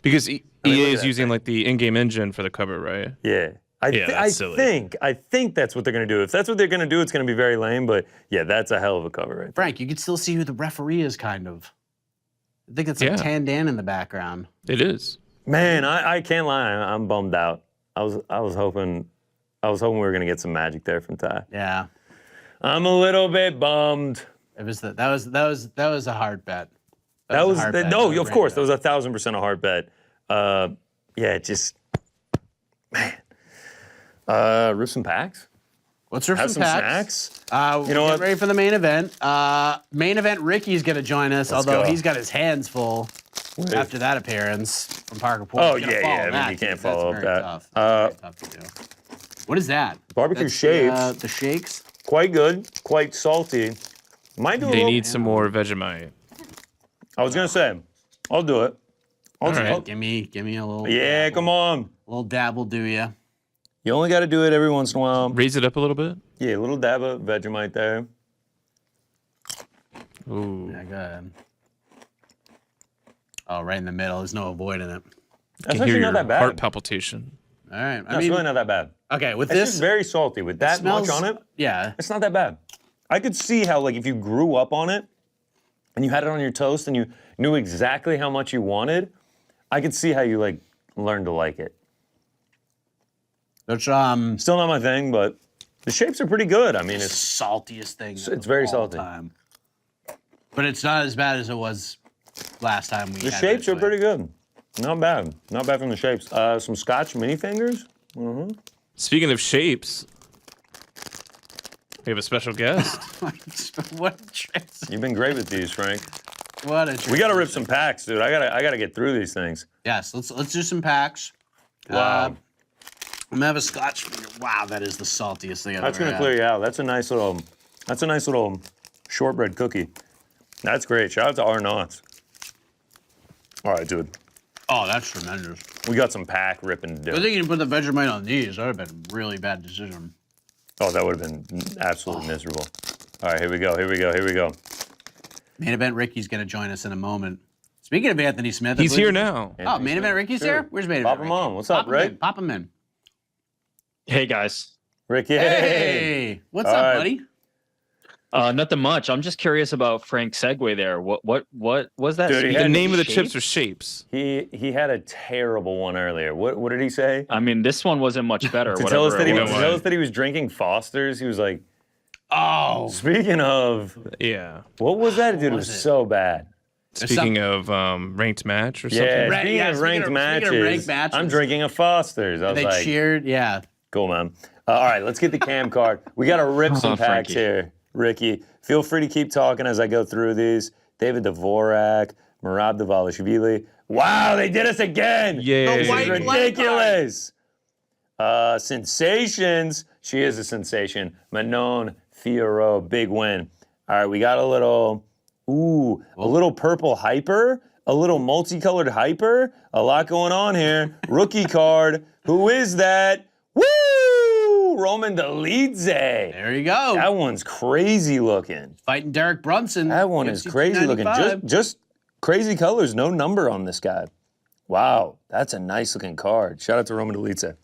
Because EA is using like the in-game engine for the cover, right? Yeah. I think that's what they're going to do. If that's what they're going to do, it's going to be very lame. But yeah, that's a hell of a cover, right? Frank, you can still see who the referee is, kind of. I think it's like Tan Dan in the background. It is. Man, I can't lie. I'm bummed out. I was hoping we were going to get some magic there from Tai. Yeah. I'm a little bit bummed. That was a hard bet. No, of course, that was 1,000% a hard bet. Yeah, just man. Rip some packs. Let's rip some packs. Snacks. You know what? Ready for the main event. Main event. Ricky's gonna join us, although he's got his hands full after that appearance from Parker Porter. Oh yeah. I mean, you can't follow up that. Tough. That's very tough to do. What is that? Barbecue shapes. The shakes. Quite good. Quite salty. Might do. They need some more Vegemite. I was gonna say, I'll do it. Give me a little. Yeah, come on. A little dab will do ya. You only got to do it every once in a while. Raise it up a little bit. Yeah, a little dab of Vegemite there. Ooh. Yeah, go ahead. Oh, right in the middle. There's no avoiding it. That's actually not that bad. Heart palpitation. All right. It's really not that bad. Okay, with It's this, just very salty. With that much on it, yeah, it's not that bad. I could see how, like, if you grew up on it and you had it on your toast and you knew exactly how much you wanted, I could see how you, like, learned to like it. Which, Still not my thing, but the shapes are pretty good. I mean, it's saltiest thing. It's very salty. Time. But it's not as bad as it was last time we. The shapes are pretty good. Not bad. Not bad from the shapes. Some Scotch mini fingers. Mm-hmm. Speaking of shapes, we have a special guest. What? You've been great with these, Frank. What a We gotta rip some packs, dude. I gotta get through these things. Yes, let's do some packs. Wow. I'm gonna have a Scotch finger. Wow, that is the saltiest thing I've That's ever gonna had. clear you out. That's a nice little shortbread cookie. That's great. Shout out to R Knots. All right, dude. Oh, that's tremendous. We got some pack ripping to do. I think you can put the Vegemite on these. That would have been a really bad decision. Oh, that would have been absolutely miserable. All right, here we go. Main event Ricky's gonna join us in a moment. Speaking of Anthony Smith, He's here now. Oh, main event Ricky's here? Where's main event Pop him Ricky? on. What's up, Rick? Pop him in. Hey guys. Ricky. Hey, what's All up, right. buddy? Nothing much. I'm just curious about Frank's segue there. What was that? Dude, Speaking The of name of the shapes? chips are shapes. He had a terrible one earlier. What did he say? I mean, this one wasn't much better. To whatever tell us it was. that he was drinking Foster's. He was like, Oh, Speaking of, Yeah. what was that, dude? It was was it? so bad. Speaking of ranked match or something. Yeah, Right, speaking yeah, of speaking ranked of matches, ranked matches. I'm drinking a Foster's. I was they like, cheered. Yeah. cool, man. All right, let's get the cam card. We got to rip some packs Frankie. here, Ricky. Feel free to keep talking as I go through these. David Dvorak, Merab Dvalishvili. Wow, they did us again. Yay. This white is blood ridiculous. Sensations. She is a sensation. Manon Fiorot, big win. All right, we got a little purple hyper, a little multicolored hyper. A lot going on here. Rookie card. Who is that? Woo! Roman Dolidze. There you go. That one's crazy looking. Fighting Derek Brunson. That one is UFC crazy looking. 295. Just crazy colors, no number on this guy. Wow, that's a nice looking card. Shout out to Roman Dolidze.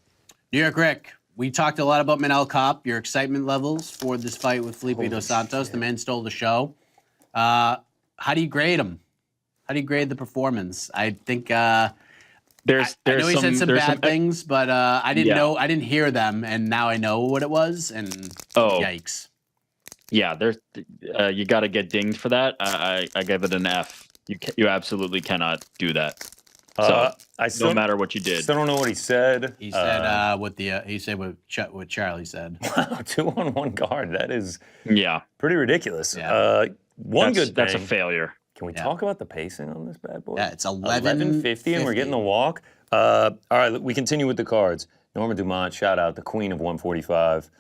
New York Rick, we talked a lot about Manel Kape, your excitement levels for this fight with Felipe dos Santos. The man stole the show. How do you grade him? How do you grade the performance? I think I know he said some bad things, but I didn't know. I didn't hear them, and now I know what it was. And yikes! Yeah, you got to get dinged for that. I give it an F. You absolutely cannot do that. So no matter what you did. Still don't know what he said. He said what Charlie said. 2-on-1 guard. That is Yeah, pretty ridiculous. Yeah. Good thing. That's a failure. Can we talk about the pacing on this bad boy? Yeah, it's 11:50 and we're getting the walk. All right, we continue with the cards. Norma Dumont, shout out, the queen of 145.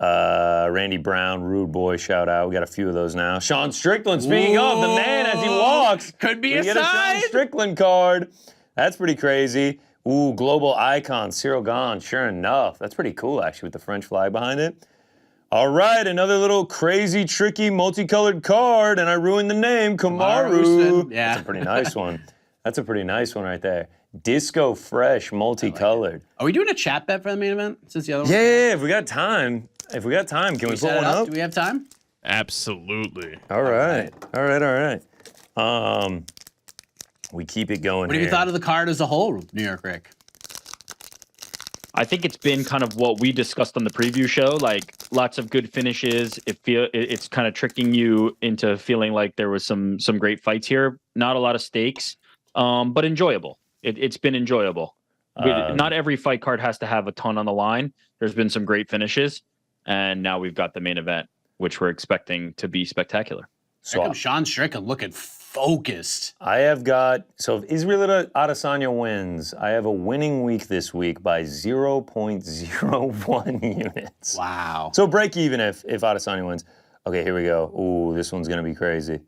Randy Brown, Rude Boy, shout out. We got a few of those now. Sean Strickland, speaking of, the man as he walks. Could be we a get a sign. Sean Strickland card. That's pretty crazy. Ooh, global icon, Cyril Gahn, sure enough. That's pretty cool, actually, with the French flag behind it. All right, another little crazy, tricky, multicolored card, and I ruined the name, Kamaru. Yeah. That's a pretty nice one. That's a pretty nice one right there. Disco Fresh, multicolored. Are we doing a chat bet for the main event since the other one? Yeah, if we got time. Can we put Set it one up? Do we have time? Absolutely. All right. We keep it going. What have you thought of the card as a whole, New York Rick? I think it's been kind of what we discussed on the preview show, like lots of good finishes. It's kind of tricking you into feeling like there was some great fights here. Not a lot of stakes, but enjoyable. It's been enjoyable. Not every fight card has to have a ton on the line. There's been some great finishes, and now we've got the main event, which we're expecting to be spectacular. Here comes Sean Strickland looking focused. I have got, so if Israel Adesanya wins, I have a winning week this week by 0.01 units. Wow. So break even if Adesanya wins. Okay, here we go. Ooh, this one's going to be crazy.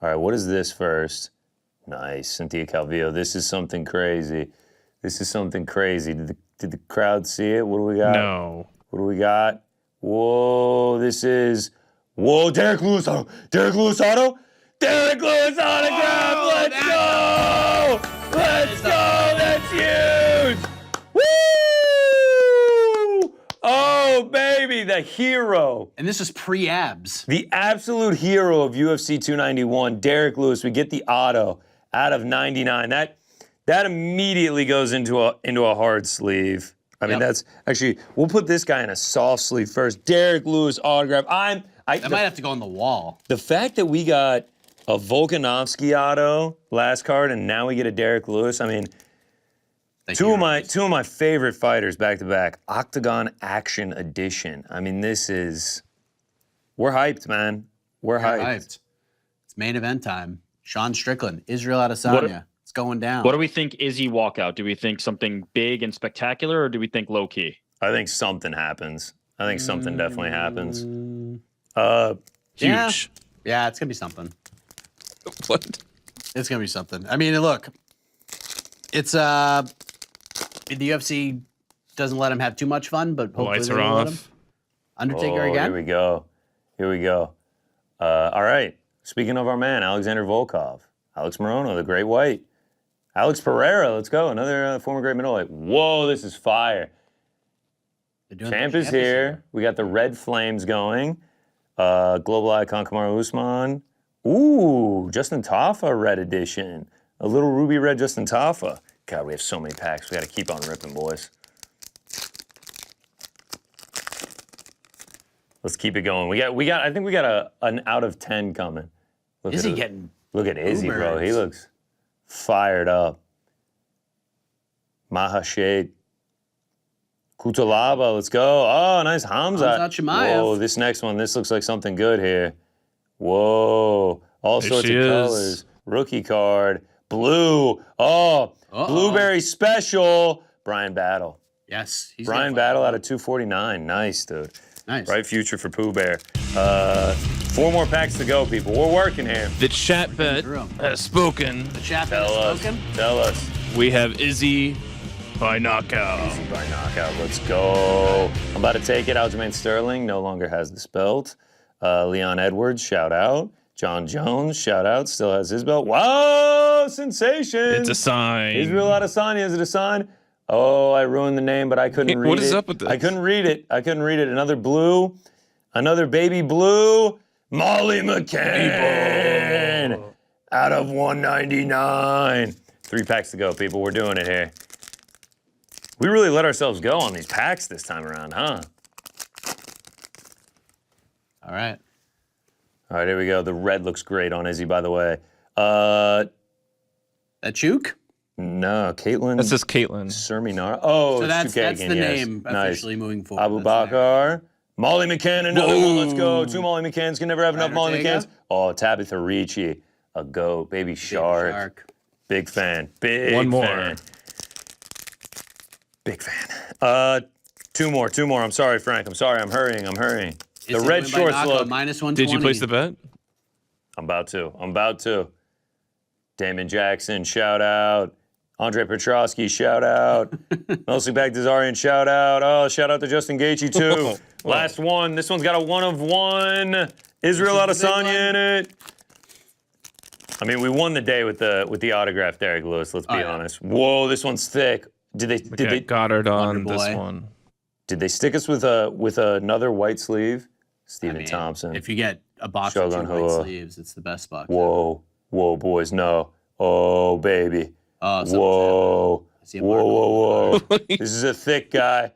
All right, what is this first? Nice, Cynthia Calvillo. This is something crazy. Did the crowd see it? What do we got? No. What do we got? Whoa, Derek Lewis auto. Derek Lewis autograph. Let's go. That's huge. Woo! Oh, baby, the hero. And this is pre-abs. The absolute hero of UFC 291, Derek Lewis. We get the auto out of 99. That immediately goes into a hard sleeve. I mean, that's actually, we'll put this guy in a soft sleeve first. Derek Lewis autograph. I might have to go on the wall. The fact that we got a Volkanovski auto last card and now we get a Derek Lewis. I mean, two of my favorite fighters back to back. Octagon Action Edition. I mean, we're hyped, man. We're hyped. It's main event time. Sean Strickland, Israel Adesanya. It's going down. What do we think Izzy walkout? Do we think something big and spectacular, or do we think low key? I think something happens. I think something definitely happens. Huge. Yeah, it's gonna be something. What? It's gonna be something. I mean, look, it's the UFC doesn't let him have too much fun, but hopefully Lights they are will let him. off. Undertaker again. Here we go. All right. Speaking of our man, Alexander Volkov, Alex Morono, the Great White, Alex Pereira. Let's go. Another former great middleweight. Whoa, this is fire. Champ is here. We got the red flames going. Global icon Kamaru Usman. Ooh, Justin Tafa red edition. A little ruby red Justin Tafa. God, we have so many packs. We got to keep on ripping, boys. Let's keep it going. We got. I think we got an out of 10 coming. Look Is at he it. getting? Look at Izzy, bro. He boobers? looks fired up. Mahashade. Kutalaba, let's go. Oh, nice Hamza. Hamza Chimaev. Whoa, this next one, this looks like something good here. Whoa, all There sorts of she is. colors. Rookie card. Blue. Oh, Blueberry Special. Brian Battle. Yes. He's Brian Battle out of 249. Nice, dude. Nice. Bright future for Pooh Bear. 4 more packs to go, people. We're working here. The chat bet has spoken. The chat Tell has us. spoken. Tell us. We have Izzy by knockout. Easy by knockout. Let's go. I'm about to take it. Aljamain Sterling no longer has this belt. Leon Edwards, shout out. John Jones, shout out. Still has his belt. Wow, sensation. It's a sign. Israel Adesanya. Is it a sign? Oh, I ruined the name, but I couldn't read it. What is up with this? I couldn't read it. Another blue. Another baby blue. Molly McCann. Out of 199. 3 packs to go, people. We're doing it here. We really let ourselves go on these packs this time around, huh? All right. All right, here we go. The red looks great on Izzy, by the way. That Chuk? No, Caitlin. That's just Caitlin. Serminar. Oh, So that's Chukagian, the yes. name Nice. officially moving forward. Abu That's the name. Bakar. Molly McCann, another one. Let's go. 2 Molly McCanns. Can never have enough Ryder Molly Tega. McCanns. Oh, Tabitha Ricci. A goat. Baby Shark. Big fan. Big One more. fan. Big fan. 2 more. I'm sorry, Frank. I'm sorry. I'm hurrying. The Izzy red win by shorts knockout, look. minus 120. Did you place the bet? I'm about to. Damon Jackson, shout out. Andre Petrosky, shout out. Mostly Baghdazarian, shout out. Oh, shout out to Justin Gaethje, too. Last one. This one's got a 1 of 1. Israel Adesanya in it. I mean, we won the day with the autograph, Derek Lewis, let's be honest. Whoa, this one's thick. Did they Goddard on Wonder this Boy. one. Did they stick us with another white sleeve? Stephen Thompson. If you get a box of 2 Shogun white Hua. sleeves, it's the best box. Whoa, boys, no. Oh, baby. Oh, Whoa. see a Mark Whoa. This is a thick guy.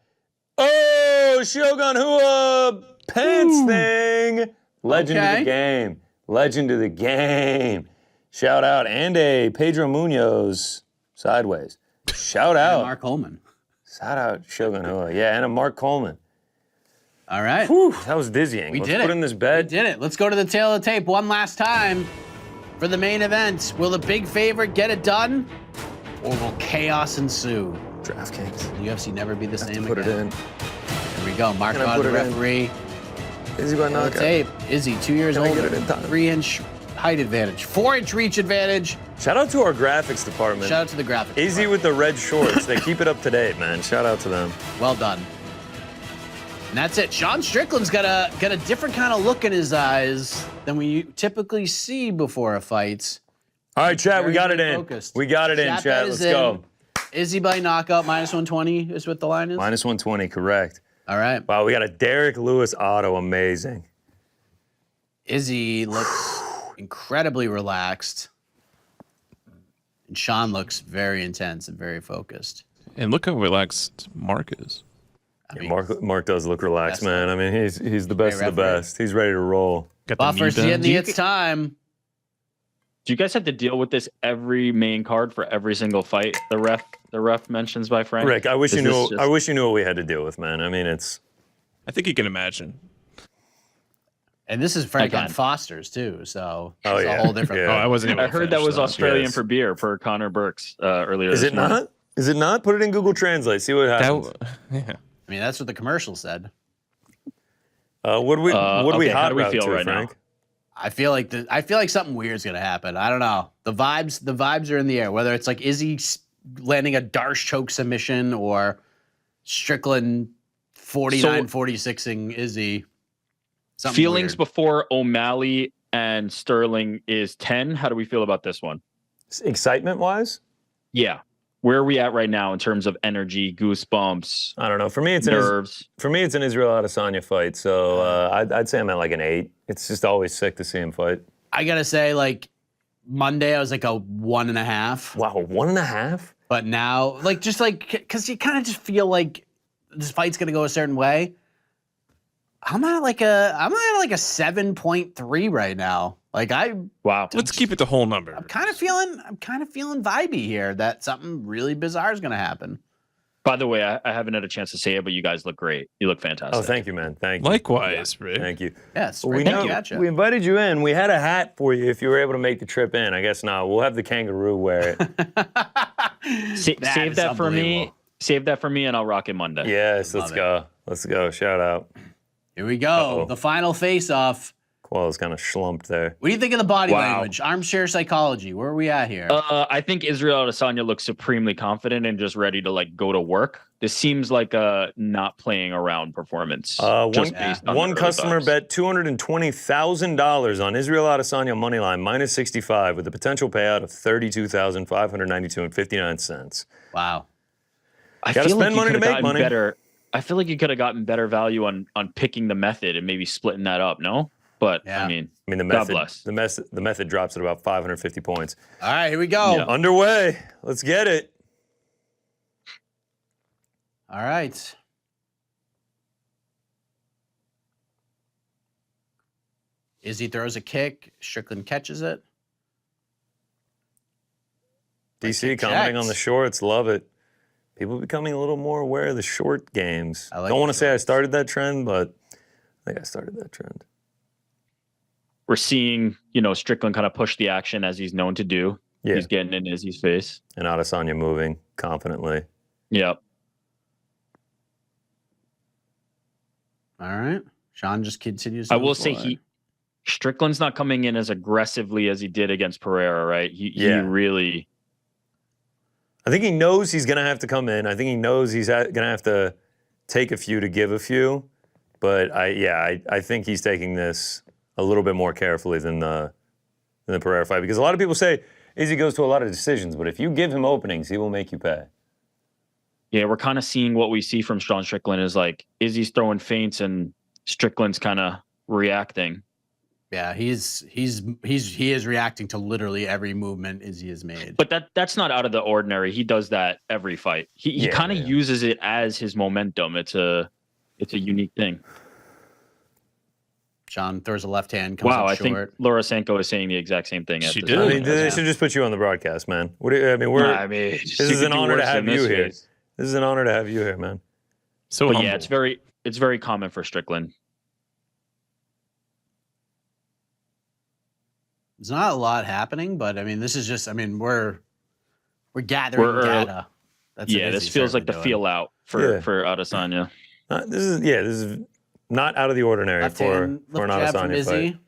Oh, Shogun Hua pants thing. Legend of the game. Shout out. And a Pedro Munoz sideways. Shout out. Mark Holman. Shout out Shogun Hua. Yeah, and a Mark Coleman. All right. Whew, that was dizzying. We Let's did put it. in this bed. We did it. Let's go to the tail of the tape one last time for the main event. Will the big favorite get it done, or will chaos ensue? DraftKings. The UFC never be the same Put it again. in. Here we go. Mark Can I on put the it in? referee. Izzy by The knockout. tape. Izzy, 2 years Can I old. get it in time? 3-inch height advantage. 4-inch reach advantage. Shout out to our graphics department. Shout out to the graphics. Izzy with the red shorts. They keep it up to date, man. Shout out to them. Well done. And that's it. Sean Strickland's got a different kind of look in his eyes than we typically see before a fight. All right, chat, we got it very in. focused. We got it in, Chat chat. bet is Let's go. Izzy by knockout, minus 120 is what the line is? Minus 120, correct. All right. Wow, we got a Derek Lewis auto. Amazing. Izzy looks incredibly relaxed. And Sean looks very intense and very focused. And look how relaxed Mark is. I mean, Mark does look relaxed, Best man. I mean, he's the best of the referee. best. He's ready to roll. Got the knee Buffer's bend. getting its time. Do you guys have to deal with this every main card for every single fight? The ref mentions by Frank. Rick, I wish Is you knew. this just- I wish you knew what we had to deal with, man. I mean, it's. I think you can imagine. And this is Frank on Again. Foster's too, so Oh, it's yeah. a whole different. Yeah. Oh, I wasn't able I to heard that finish was that. Australian Yes. for beer per Connor Burks earlier. Is this it morning. not? Is it not? Put it in Google Translate. See what happens. Yeah. I mean, that's what the commercial said. What do we okay, how hot do we route feel to, right now? Frank? I feel like something weird's gonna happen. I don't know. The vibes are in the air. Whether it's like Izzy landing a Darce choke submission or Strickland 49-46ing Izzy. Something Feelings weird. before O'Malley and Sterling is 10. How do we feel about this one? Excitement wise, Yeah. Where are we at right now in terms of energy, goosebumps, I don't know. For me, it's nerves? an Israel Adesanya fight. So I'd say I'm at like an 8. It's just always sick to see him fight. I gotta say, like Monday, I was like a 1.5. Wow, 1.5. But now, because you kind of just feel like this fight's gonna go a certain way. I'm at like a 7.3 right now. Like Wow. Let's keep it the whole number. I'm kind of feeling vibey here that something really bizarre is going to happen. By the way, I haven't had a chance to say it, but you guys look great. You look fantastic. Oh, thank you, man. Thank you. Likewise, Rick. Thank you. Yes, We invited you in. We had a hat for you if you were able to make the trip in. I guess not. We'll have the kangaroo wear it. Save that for me. Save that for me, and I'll rock it Monday. Yes, let's go. Let's go. Shout out. Here we go. Uh-oh. The final face-off. Quall's kind of schlumped there. What do you think of the body language? Armchair psychology. Where are we at here? I think Israel Adesanya looks supremely confident and just ready to like go to work. This seems like a not playing around performance. One customer bet $220,000 on Israel Adesanya money line minus 65 with a potential payout of $32,592.59. Wow. I Gotta feel spend like money to make money. Better. I feel like you could have gotten better value on picking the method and maybe splitting that up. No. But yeah. I mean, the God bless. the method drops at about 550 points. All right, here we go. Yeah. Underway. Let's get it. All right. Izzy throws a kick. Strickland catches it. DC commenting on the shorts. Love it. People becoming a little more aware of the short games. I like Don't want to the say I shorts. started that trend, but I think I started that trend. We're seeing, Strickland kind of push the action as he's known to do. Yeah. He's getting in Izzy's face. And Adesanya moving confidently. Yep. All right. Sean just continues. I will say Strickland's not coming in as aggressively as he did against Pereira, right? He really. I think he knows he's going to have to come in. I think he knows he's going to have to take a few to give a few. But I think he's taking this a little bit more carefully than the Pereira fight. Because a lot of people say Izzy goes to a lot of decisions, but if you give him openings, he will make you pay. Yeah, we're kind of seeing what we see from Sean Strickland is like Izzy's throwing feints and Strickland's kind of reacting. Yeah, he is reacting to literally every movement Izzy has made. But that's not out of the ordinary. He does that every fight. He kind of uses it as his momentum. It's a unique thing. Sean throws a left hand, comes up short. I think Laura Sanko is saying the exact same thing. She at did. this I moment. mean, they should just put you on the broadcast, man. What do you, I mean, this is an honor to have you here. This is an honor to have you here, man. So But humble. yeah, it's very common for Strickland. There's not a lot happening, but I mean, this is just. I mean, we're gathering data. That's what This Izzy's feels like the certainly doing. feel out for Adesanya. This is not out of the ordinary Left for hand, an left jab from Adesanya Izzy. fight.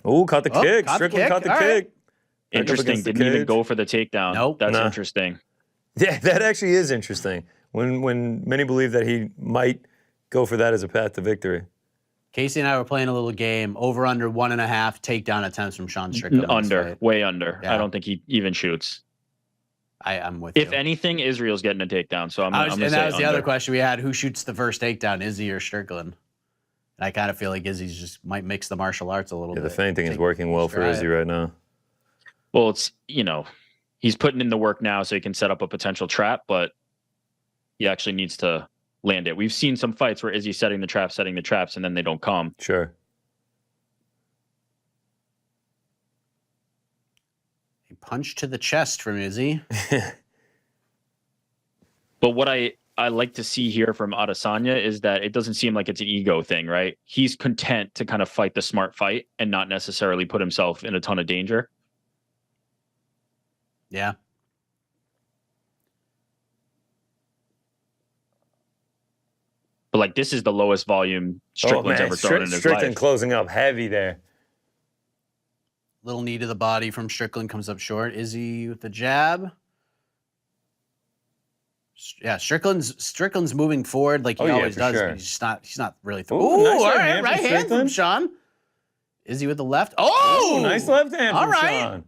Oh, caught the kick. caught the Strickland kick. caught the All right. kick. Interesting. against the Didn't even cage. go for the takedown. Nope. That's Nah. interesting. Yeah, that actually is interesting. When many believe that he might go for that as a path to victory. Casey and I were playing a little game. Over under 1.5 takedown attempts from Sean Strickland. in this fight. Way under. Yeah. I don't think he even shoots. I'm with If you. anything, Israel's getting a takedown. So I'm And going to say that was the other under. question we had: who shoots the first takedown, Izzy or Strickland? And I kind of feel like Izzy's just might mix the martial arts a little Yeah, bit. the feinting is working well for Izzy right now. Well, it's, he's putting in the work now so he can set up a potential trap, but he actually needs to land it. We've seen some fights where Izzy's setting the traps, and then they don't come. Sure. A punch to the chest from Izzy. But what I like to see here from Adesanya is that it doesn't seem like it's an ego thing, right? He's content to kind of fight the smart fight and not necessarily put himself in a ton of danger. Yeah. But like this is the lowest volume Strickland's ever thrown in his Strickland life. closing up heavy there. Little knee to the body from Strickland comes up short. Izzy with the jab. Yeah, Strickland's moving forward like he always for does, sure. but he's not really Ooh, Ooh, nice all right right, hand from right hand from Strickland. Sean. Izzy with the left. Oh, Ooh, nice left hand All from right. Sean.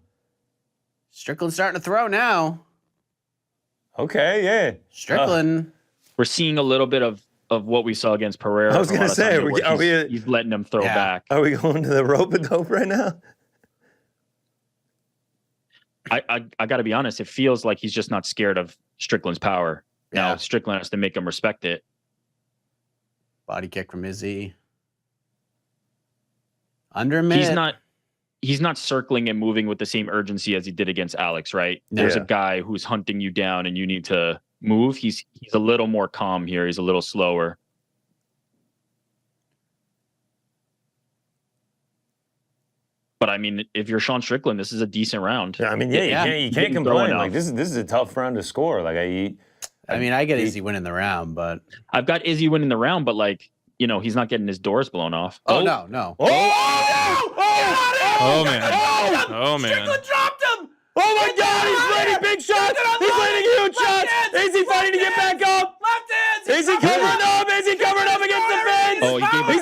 Strickland's starting to throw now. Okay, yeah. Strickland. We're seeing a little bit of what we saw against Pereira. I was from gonna say, Adesanya, where are we- he's letting him throw Yeah. back. Are we going to the rope-a-dope right now? I got to be honest. It feels like he's just not scared of Strickland's power. Now Yeah. Strickland has to make him respect it. Body kick from Izzy. Under mid. He's not circling and moving with the same urgency as he did against Alex, right? There's a guy who's hunting you down and you need to move. He's a little more calm here. He's a little slower. But I mean, if you're Sean Strickland, this is a decent round. Yeah, I mean, you can't complain. Like this is a tough round to score. Like I get Izzy winning the round, but I've got Izzy winning the round, but like, you know, he's not getting his doors blown off. No. Oh man. Oh man. Strickland dropped him. Oh my God, he's landing big shots. He's landing huge shots. Is he fighting to get back up? Left hands. Is he covering up? Is he covering up against the fence? Oh,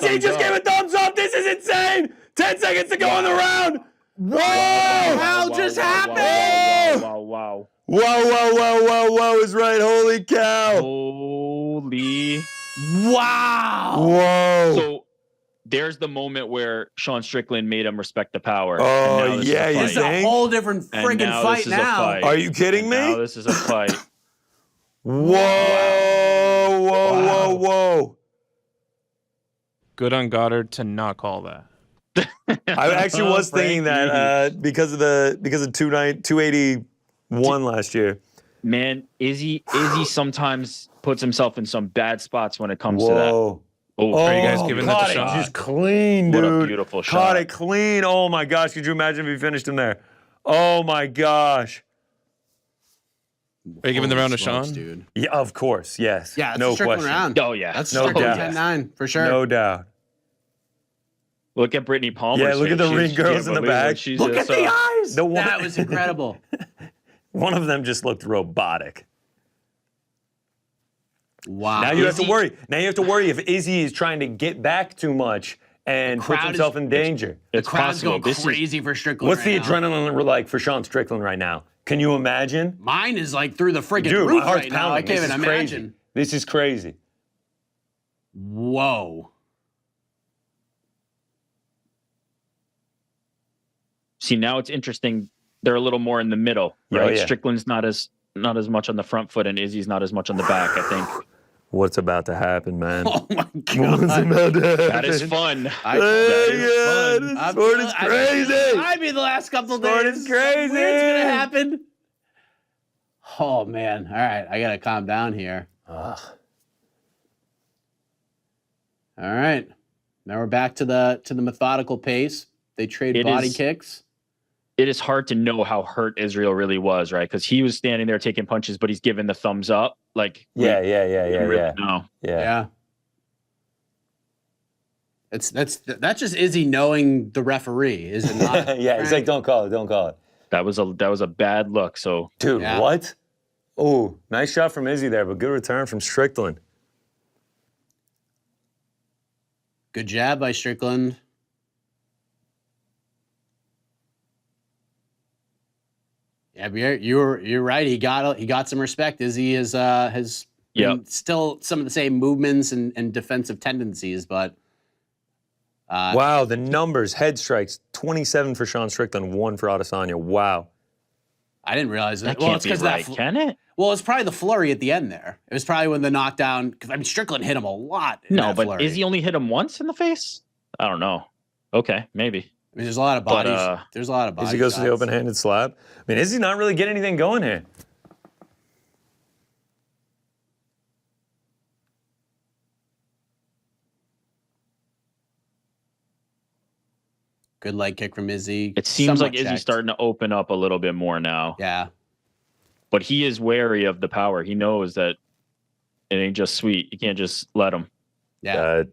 He just gave a thumbs up. This is insane. 10 seconds to go in the round. Whoa! hell just happened? Wow. Whoa is right. Holy cow. Holy. Wow. Whoa. So there's the moment where Sean Strickland made him respect the power. Oh, yeah, you It's a think? whole different friggin' fight now. Are you kidding me? Now this is a fight. Whoa. Good on Goddard to not call that. I actually was thinking that because of 281 last year. Man, Izzy sometimes puts himself in some bad spots when it comes to that. Whoa. Oh, Are you guys giving that caught a it shot? just clean, dude. What a beautiful shot. Caught it clean. Oh my gosh, could you imagine if he finished him there? Oh my gosh. Are you giving the round to Smokes, Sean? dude? Yeah, of course, yes. Yeah, it's no a Strickland question. round. Oh yeah. That's No Strickland doubt. 10-9 for sure. No doubt. Look at Brittany Palmer. Yeah, look at the ring girls in the back. Look at the eyes. The one, That was incredible. one of them just looked robotic. Wow. Now you have to worry. Now you have to worry if Izzy is trying to get back too much and puts crowd himself is- in danger. It's Crowd's possible. going crazy for Strickland. What's the right now. adrenaline like for Sean Strickland right now? Can you imagine? Mine is like through the friggin' Dude, my roof heart's right now. I pounding. can't This even is crazy. imagine. This is crazy. Whoa. See, now it's interesting. They're a little more in the middle, right? yeah. Strickland's not as much on the front foot, and Izzy's not as much on the back. I think What's about to happen, man? Oh my What's god. about to happen? that is fun. This sport is crazy. I mean, the last couple of Sport days. is crazy. Weird's gonna happen. Oh man. All right, I gotta calm down here. Ugh. All right. Now we're back to the methodical pace. They trade It body is- kicks. It is hard to know how hurt Israel really was, right? Because he was standing there taking punches, but he's giving the thumbs up. Like, Yeah. No. Yeah. That's just Izzy knowing the referee, is it not? Yeah, he's like, don't call it. That was a bad look. So Dude, Yeah. what? Oh, nice shot from Izzy there, but good return from Strickland. Good jab by Strickland. Yeah, but you're right. He got some respect. Izzy has Yep. still some of the same movements and defensive tendencies, but Wow, the numbers, head strikes, 27 for Sean Strickland, 1 for Adesanya. Wow. I didn't realize that Well, can't it's be because right, can it? Well, it's probably the flurry at the end there. It was probably when the knockdown, because I mean Strickland hit him a lot. In No, that but flurry. Izzy only hit him once in the face? I don't know. Okay, maybe. I mean, there's a lot of But, bodies. There's a lot of bodies. Izzy goes for the open-handed slap. I mean, Izzy not really getting anything going here. Good leg kick from Izzy. It seems Somewhat like Izzy's checked. starting to open up a little bit more now. Yeah. But he is wary of the power. He knows that it ain't just sweet. You can't just let him. Yeah.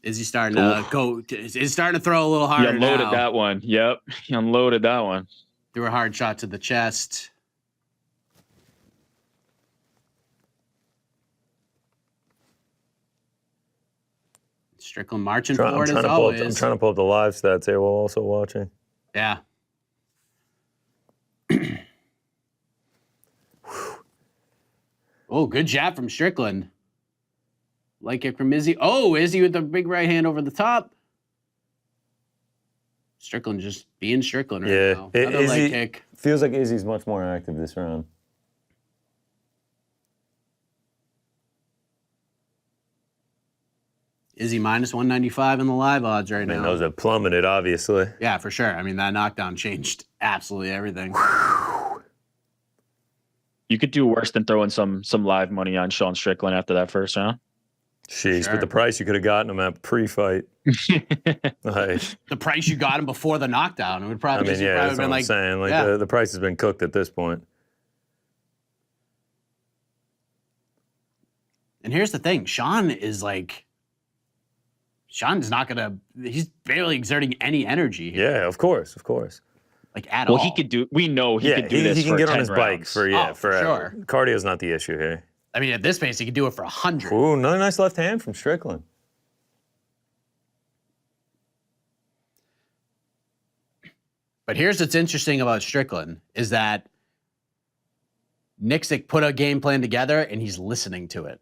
Izzy starting to go. Is starting to throw a little He harder unloaded now. that one. Yep. He unloaded that one. Threw a hard shot to the chest. Strickland marching forward as always. I'm trying to pull up the live stats here while also watching. Yeah. Oh, good jab from Strickland. Leg kick from Izzy. Oh, Izzy with the big right hand over the top. Strickland just being Strickland right Yeah. now. Another leg kick. Feels like Izzy's much more active this round. Izzy minus 195 in the live odds right now. Those have plummeted, obviously. Yeah, for sure. I mean, that knockdown changed absolutely everything. You could do worse than throwing some live money on Sean Strickland after that first round. Jeez, Sure. but the price you could have gotten him at pre-fight. Like, The price you got him before the knockdown, it would probably, that's probably what been I'm like, saying. Like yeah. the price has been cooked at this point. And here's the thing, Sean's not gonna. He's barely exerting any energy here, Yeah, of course. like at all. Well, he could do. We know he could do this. He can for get 10 on his bike rounds. for sure. Cardio's not the issue here. I mean, at this pace, he could do it for 100. Ooh, another nice left hand from Strickland. But here's what's interesting about Strickland is that Nixick put a game plan together and he's listening to it.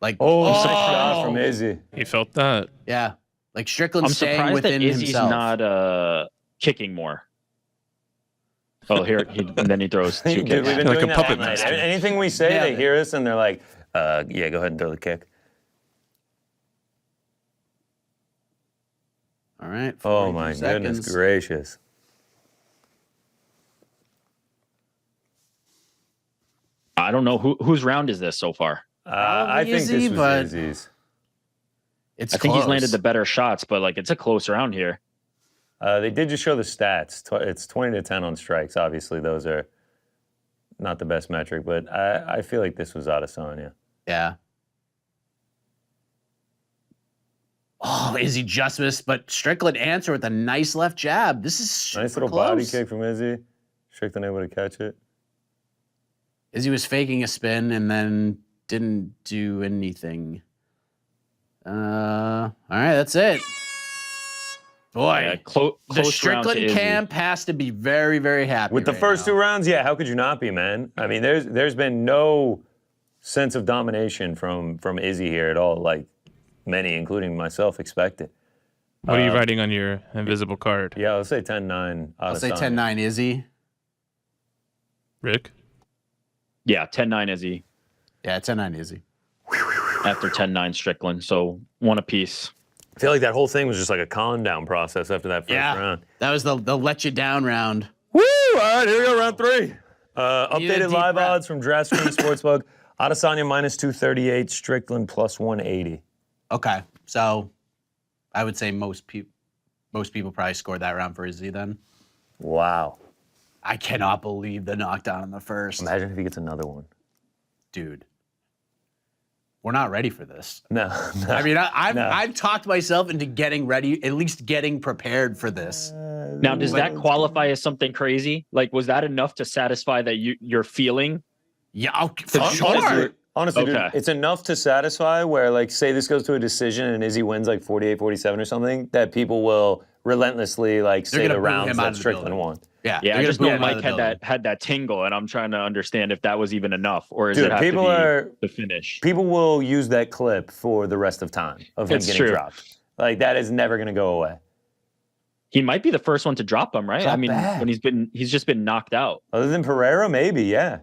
Like, Nice shot from Izzy. He felt that. yeah, like Strickland's I'm staying surprised that within Izzy's himself. not kicking more. Oh, here, and then he throws two Dude, kicks. we've been Like doing a that puppet all night. master. Anything we say, Yeah. they hear us and they're like, yeah, go ahead and throw the kick. All right. Oh 42 my seconds. goodness gracious. I don't know whose round is this so far. I think Izzy, this but- was Izzy's. It's I think he's close. landed the better shots, but like it's a close round here. They did just show the stats. It's 20-10 on strikes. Obviously, those are not the best metric, but I feel like this was Adesanya. Yeah. Oh, Izzy just missed, but Strickland answered with a nice left jab. This is super Nice little close. body kick from Izzy. Strickland able to catch it. Izzy was faking a spin and then didn't do anything. All right, that's it. Boy, Yeah, the close round to Strickland Izzy. camp has to be very, very happy With the right first now. two rounds, yeah, how could you not be, man? I mean, there's been no sense of domination from Izzy here at all, like many, including myself, expected. What are you writing on your invisible card? Yeah, I'll say 10-9. I'll say 10-9 Izzy. Rick? Yeah, 10-9 Izzy Yeah, 10-9 Izzy. after 10-9 Strickland. So one apiece. I feel like that whole thing was just like a calm down process after that first round. That was the let you down round. Woo! All right, here we go, round three. Need a Updated deep live breath. odds from DraftStream Sportsbook. Adesanya minus 238, Strickland plus 180. Okay, so I would say most people probably scored that round for Izzy then. Wow. I cannot believe the knockdown in the first. Imagine if he gets another one. Dude, we're not ready for this. No. I mean, I've No. I've talked myself into getting ready, at least getting prepared for this. Now, does that qualify as something crazy? Like, was that enough to satisfy that you're feeling? Yeah, okay, for Honestly, sure. Honestly, dude, Okay. it's enough to satisfy where, like, say this goes to a decision and Izzy wins like 48-47 or something, that people will relentlessly, like, say gonna the boo rounds him out that of the Strickland building. won. Yeah, Yeah, I they're just gonna know boot him out Mike of the building. had that tingle, and I'm trying to understand if that was even enough, or is Dude, it have to people be are- the finish? People will use that clip for the rest of time of him It's getting true. dropped. Like, that is never going to go away. He might be the first one to drop him, right? Drop I mean, back. when he's just been knocked out. Other than Pereira, maybe, yeah.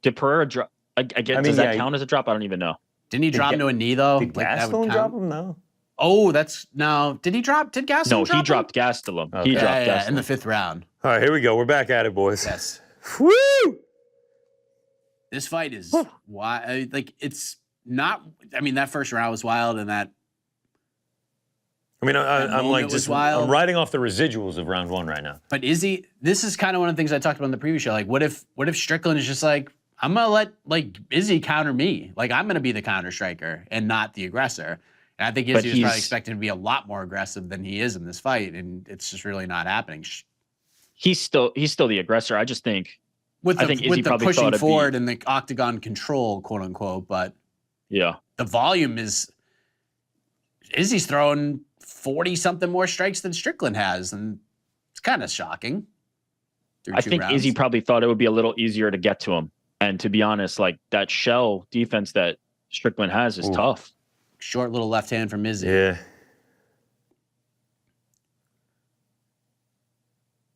Did Pereira drop? I guess, mean, does that yeah, count as a drop? I don't even know. Didn't he drop him to a knee though? Did Like, that would Gastelum count? drop him? No. Oh, that's no. Did he drop? Did Gastelum No, drop he him? dropped Gastelum. Okay. He Yeah, dropped yeah, Gastelum. in the 5th round. All right, here we go. We're back at it, boys. Yes. Woo! This fight is why like it's not. I mean, that first round was wild, and that I mean, I'm moment like was just wild. I'm riding off the residuals of round one right now. But Izzy, this is kind of one of the things I talked about in the previous show. Like, what if Strickland is just like, I'm gonna let like Izzy counter me. Like, I'm gonna be the counter striker and not the aggressor. And I think But Izzy was probably he's- expected to be a lot more aggressive than he is in this fight, and it's just really not happening. He's still the aggressor. I just think With I the, think Izzy with the probably pushing thought it'd be- forward and the octagon control, quote unquote, but yeah. the volume is Izzy's throwing 40 something more strikes than Strickland has, and it's kind of shocking. through I 2 think rounds. Izzy probably thought it would be a little easier to get to him. And to be honest, like that shell defense that Strickland has is tough. Short little left hand from Izzy. Yeah.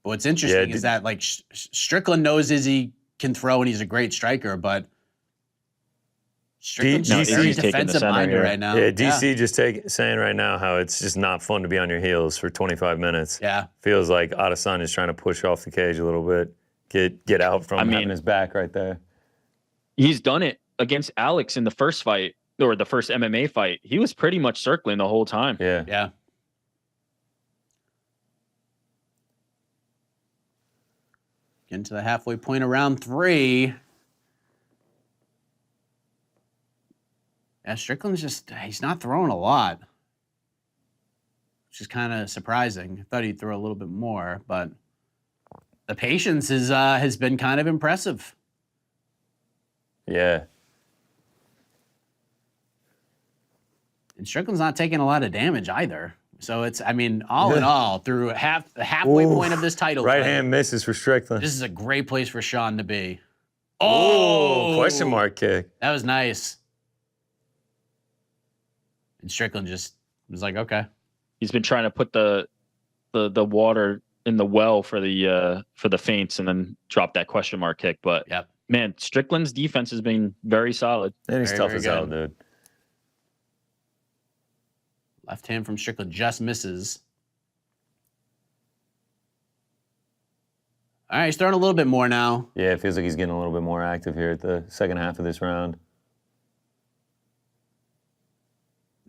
But what's interesting is that like Strickland knows Izzy can throw and he's a great striker, but Strickland's just very defensive-minded right now. Yeah, DC just saying right now how it's just not fun to be on your heels for 25 minutes. Yeah. Feels like Adesanya's trying to push off the cage a little bit, get out from having his back right there. He's done it against Alex in the first fight, or the first MMA fight. He was pretty much circling the whole time. Yeah. Yeah. Getting to the halfway point of round 3. Yeah, Strickland's he's not throwing a lot, which is kind of surprising. I thought he'd throw a little bit more, but the patience has been kind of impressive. Yeah. And Strickland's not taking a lot of damage either. So it's, I mean, all in all, through the halfway point of this title right fight, hand misses for Strickland. this is a great place for Sean to be. Oh, question mark kick. That was nice. And Strickland just was like, okay. He's been trying to put the water in the well for the feints and then drop that question mark kick. But man, Strickland's defense has been very solid. And he's tough as hell, dude. Left hand from Strickland just misses. All right, he's throwing a little bit more now. Yeah, it feels like he's getting a little bit more active here at the second half of this round.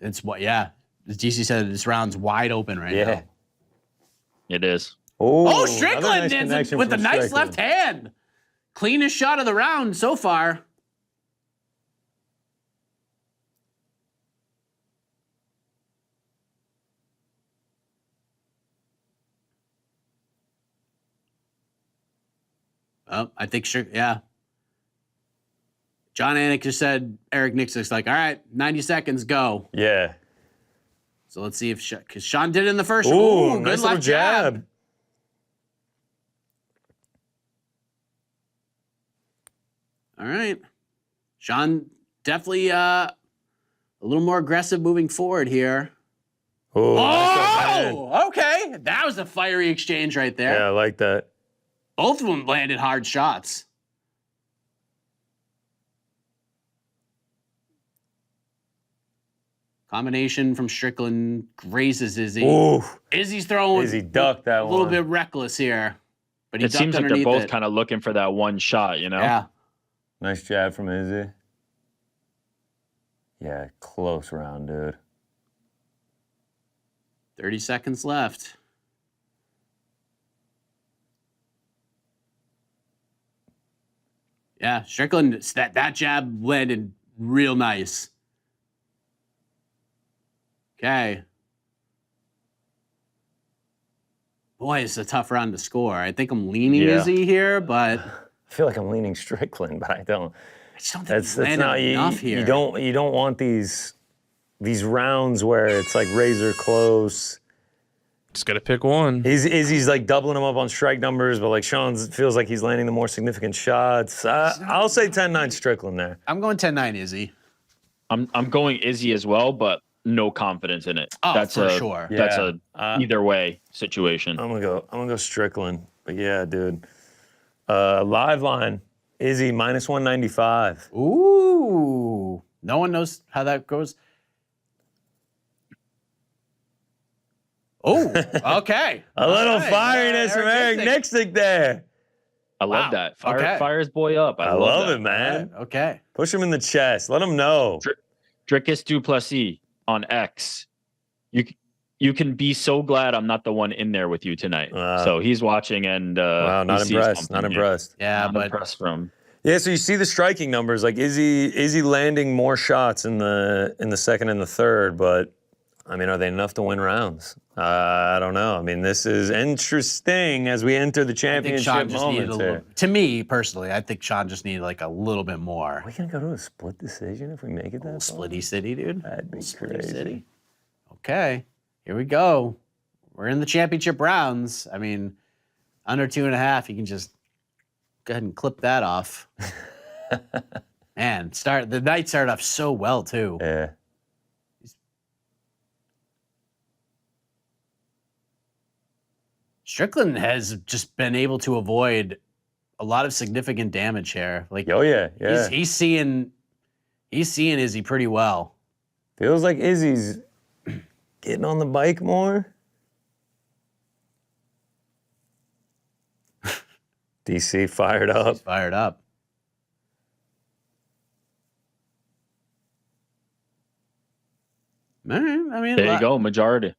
It's what, as DC said, this round's wide open right now. It is. Oh, Strickland nice with a nice left hand. Cleanest shot of the round so far. Oh, I think John Anik just said Eric Nixon's like, all right, 90 seconds, go. Yeah. So let's see if because Sean did it in the first. Ooh, good nice left jab. All right. Sean definitely a little more aggressive moving forward here. Oh, okay. That was a fiery exchange right there. Yeah, I like that. Both of them landed hard shots. Combination from Strickland grazes Izzy. Ooh. Izzy's throwing Izzy ducked that a little bit reckless here. But he it seems like they're both kind of looking for that one shot, you know? Yeah. Nice jab from Izzy. Yeah, close round, dude. 30 seconds left. Yeah, Strickland, that jab landed real nice. Okay. Boy, it's a tough round to score. I think I'm leaning Izzy here, but I feel like I'm leaning Strickland, but I don't. I just don't think he's landed enough here. You don't want these rounds where it's like razor close. Just got to pick one. Izzy's like doubling him up on strike numbers, but like Sean feels like he's landing the more significant shots. I'll say 10-9 Strickland there. I'm going 10-9 Izzy. I'm going Izzy as well, but no confidence in it. Oh, that's for sure. That's a either way situation. I'm gonna go Strickland. But yeah, dude. Live line, Izzy minus 195. Ooh. No one knows how that goes. Oh, okay. A little firiness from Eric Nixon there. I love that. Fire his boy up. I love that. it, man. Okay. Push him in the chest. Let him know. Drickus Duplessis on X. You can be so glad I'm not the one in there with you tonight. So he's watching and wow, not impressed. Not impressed. Yeah, but impressed from. Yeah, so you see the striking numbers. Like Izzy landing more shots in the second and the third, but I mean, are they enough to win rounds? I don't know. I mean, this is interesting as we enter the championship moments here. To me, personally, I think Sean just needed like a little bit more. Are we going to go to a split decision if we make it that far? Splitty City, dude. That'd be Splitty crazy. City. Okay, here we go. We're in the championship rounds. I mean, under 2.5, you can just go ahead and clip that off. Man, the night started off so well, too. Yeah. Strickland has just been able to avoid a lot of significant damage here. Like, Oh yeah, yeah. he's seeing Izzy pretty well. Feels like Izzy's getting on the bike more. DC fired up. He's fired up. All right, I mean, There you go, majority.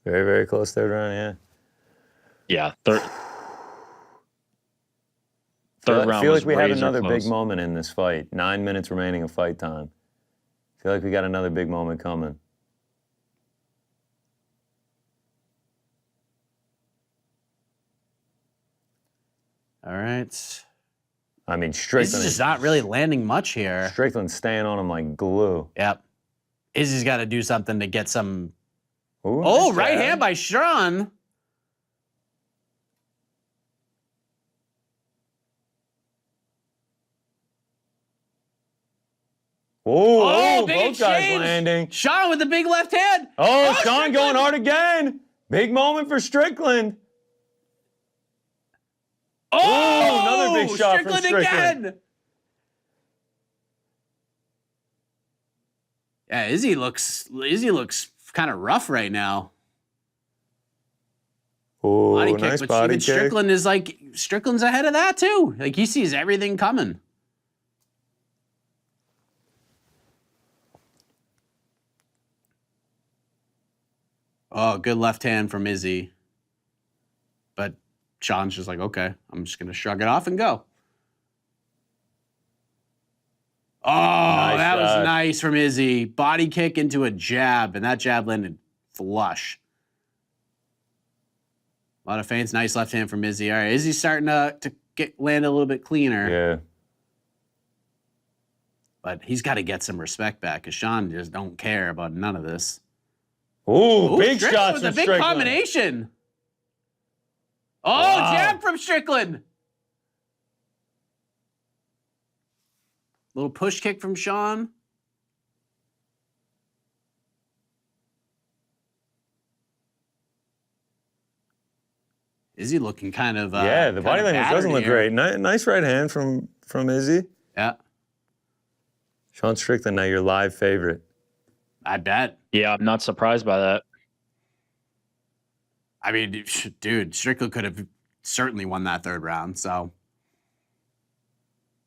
Very, very close third round, yeah. Yeah, third round. I feel was like we have razor another close. big moment in this fight. 9 minutes remaining of fight time. I feel like we got another big moment coming. All right. I mean, Izzy's Strickland just not really landing much here. Strickland's staying on him like glue. Yep. Izzy's got to do something to get some. Ooh, Oh, nice right jab. hand by Sean. Oh, big both guys exchange. landing. Sean with the big left hand. Oh, Sean Strickland. going hard again. Big moment for Strickland. Oh, another big shot from Strickland. again. Yeah, Izzy looks kind of rough right now. Oh, Body kick, nice but body even kick. Strickland is like Strickland's ahead of that too. Like he sees everything coming. Oh, good left hand from Izzy. But Sean's just like, okay, I'm just gonna shrug it off and go. Oh, that was shot. nice from Izzy. Body kick into a jab, and that jab landed flush. A lot of feints. Nice left hand from Izzy. All right, Izzy's starting to land a little bit cleaner. Yeah. But he's got to get some respect back because Sean just don't care about none of this. Ooh, big Strickland shots with from a big Strickland. combination. Oh, Wow. jab from Strickland. Little push kick from Sean. Izzy looking kind of Yeah, the body language doesn't look great. Nice right hand from Izzy. Yeah, Sean Strickland, now your live favorite. I bet. Yeah, I'm not surprised by that. I mean, dude, Strickland could have certainly won that third round. So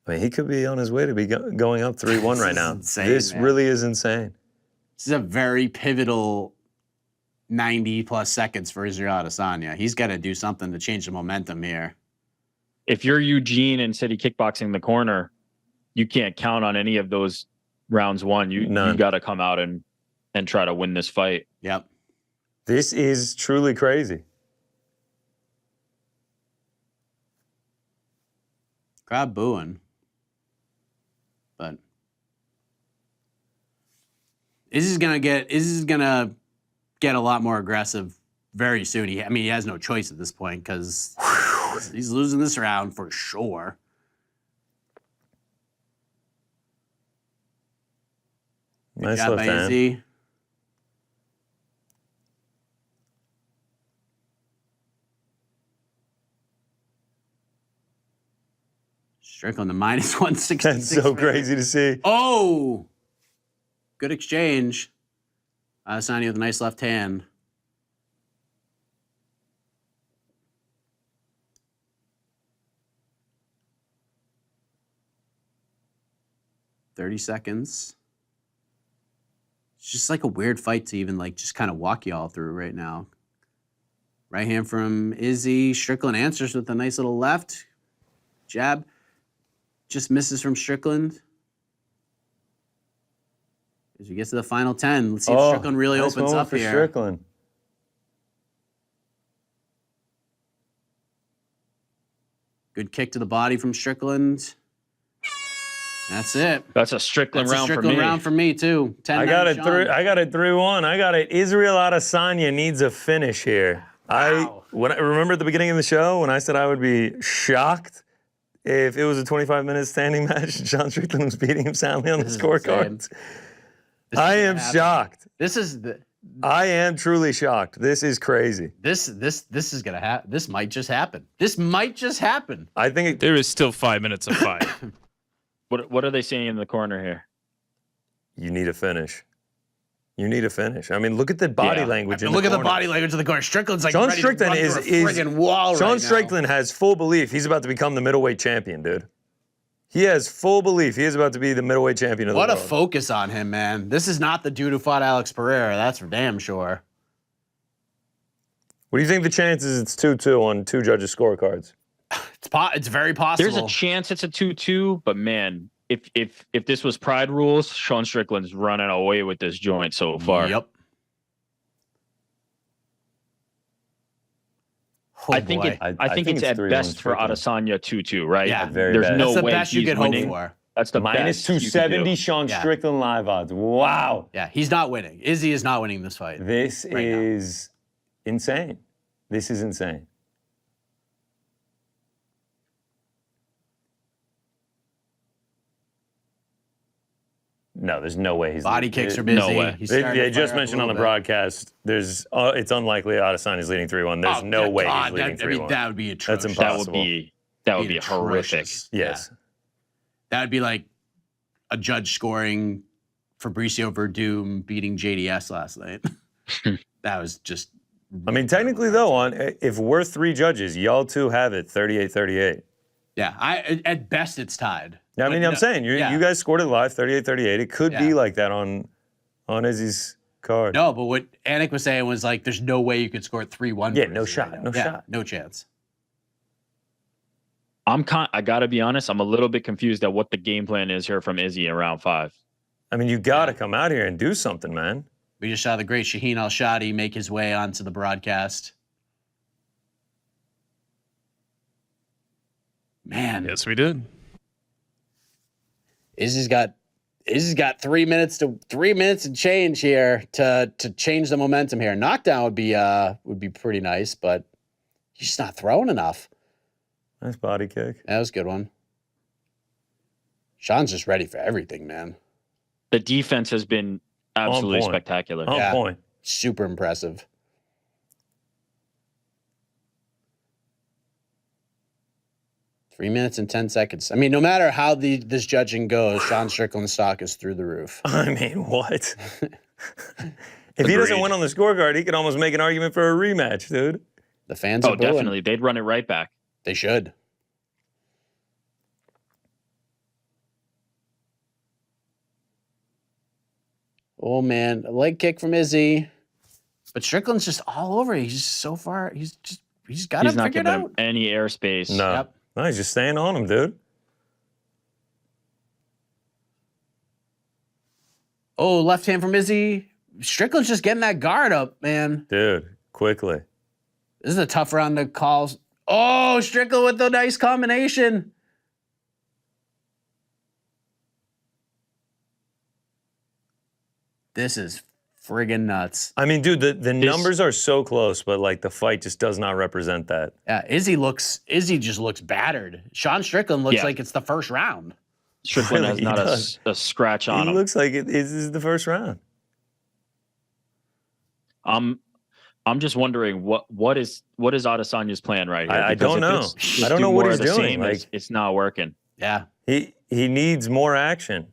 I mean, he could be on his way to be going up 3-1 right now. insane, This man. really is insane. this is a very pivotal 90 plus seconds for Israel Adesanya. He's got to do something to change the momentum here. If you're Eugene and City Kickboxing the corner, you can't count on any of those rounds won. You None. got to come out and try to win this fight. Yep. This is truly crazy. Crowd booing. But Izzy's gonna get a lot more aggressive very soon. He has no choice at this point because he's losing this round for sure. Good Nice job left by hand. Izzy. Strickland, the minus 166. That's so crazy to see. Oh! Good exchange. Adesanya with a nice left hand. "30 seconds. It's just like a weird fight to even just kind of walk you all through right now. Right hand from Izzy. Strickland answers with a nice little left. Jab. Just misses from Strickland. As we get to the final 10, let's see if Strickland really nice opens moment up for here. Strickland. Good kick to the body from Strickland. That's it. That's a Strickland That's a round Strickland for me. round for me too. 10-9 I got it Sean. 3-1. I got it. Israel Adesanya needs a finish here. Wow. When I remember at the beginning of the show when I said I would be shocked if it was a 25-minute standing match and Sean Strickland was beating him soundly on the This is scorecards. insane. This I is am what happened. shocked. This is I am truly shocked. This is crazy. This is gonna happen. This might just happen. This might just happen. I think There is still 5 minutes of fight. What are they saying in the corner here? you need a finish. You need a finish. I mean, look at the body language. Look at the body language of the corner. Strickland's like Sean ready Strickland to run through a friggin' wall Sean right Strickland has full belief he's about to become the middleweight champion, dude. He has full belief he is about to be the middleweight champion of the world. world. What a focus on him, man. This is not the dude who fought Alex Pereira. That's for damn sure. What do you think the chances it's 2-2 on two judges' scorecards? It's very possible. There's a chance it's a 2-2, but man, if this was Pride rules, Sean Strickland's running away with this joint so far. Yep. Oh, I think it's at 3-1 best for Strickland. Adesanya 2-2, right? Yeah, There's best. no That's the way best you he's could hope winning. for. That's the Minus best you could 270 do. Sean Yeah. Strickland live odds. Wow. Yeah, he's not winning. Izzy is not winning this fight. This Right now. is insane. This is insane. No, there's no way he's Body leading. kicks are busy. No way. He's They starting to just fire up mentioned a on the little bit. broadcast, there's it's unlikely Adesanya's leading 3-1. There's Oh, no way God, he's leading 3-1. I mean, that would be atrocious. That's That impossible. would be horrific. atrocious. Yes. Yeah. That would be like a judge scoring Fabricio Verdum beating JDS last night. That was just. I mean, technically, though, if we're three judges, y'all two have it 38-38. Yeah, at best it's tied. Yeah, I mean, I'm saying, you guys scored it live 38-38. It could be like that on Izzy's card. No, but what Anik was saying was like, there's no way you could score 3-1. Yeah, for no Izzy shot, right no now. Yeah, shot. no chance. I gotta be honest, I'm a little bit confused at what the game plan is here from Izzy in round 5. I mean, you got to come out here and do something, man. We just saw the great Shaheen Al-Shadi make his way onto the broadcast. Man, Yes, we did. Izzy's got 3 minutes and change here to change the momentum here. Knockdown would be pretty nice, but he's just not throwing enough. Nice body kick. That was a good one. Sean's just ready for everything, man. The defense has been absolutely point. spectacular. On point. Super impressive. Three minutes and 10 seconds. I mean, no matter how this judging goes, Sean Strickland's stock is through the roof. I mean, what? If he doesn't win on the scorecard, he could almost make an argument for a rematch, dude. The fans are booing. Definitely. They'd run it right back. They should. Oh, man. A leg kick from Izzy. But Strickland's just all over. He's just so far. He's got He's it not figured giving him out. any airspace. No. Yep. No, he's just staying on him, dude. Oh, left hand from Izzy. Strickland's just getting that guard up, man. Dude, quickly. This is a tough round to call. Oh, Strickland with the nice combination. This is friggin' nuts. I mean, dude, the numbers are so close, but like the fight just does not represent that. Yeah, Izzy just looks battered. Sean Strickland looks Yeah. like it's the first round. Strickland Really, has not he does. a scratch on He him. looks like this is the first round. I'm just wondering what is Adesanya's plan right here? I Because don't if know. it's just I don't do know what more he's of the doing, same, like- it's not working. Yeah. He needs more action.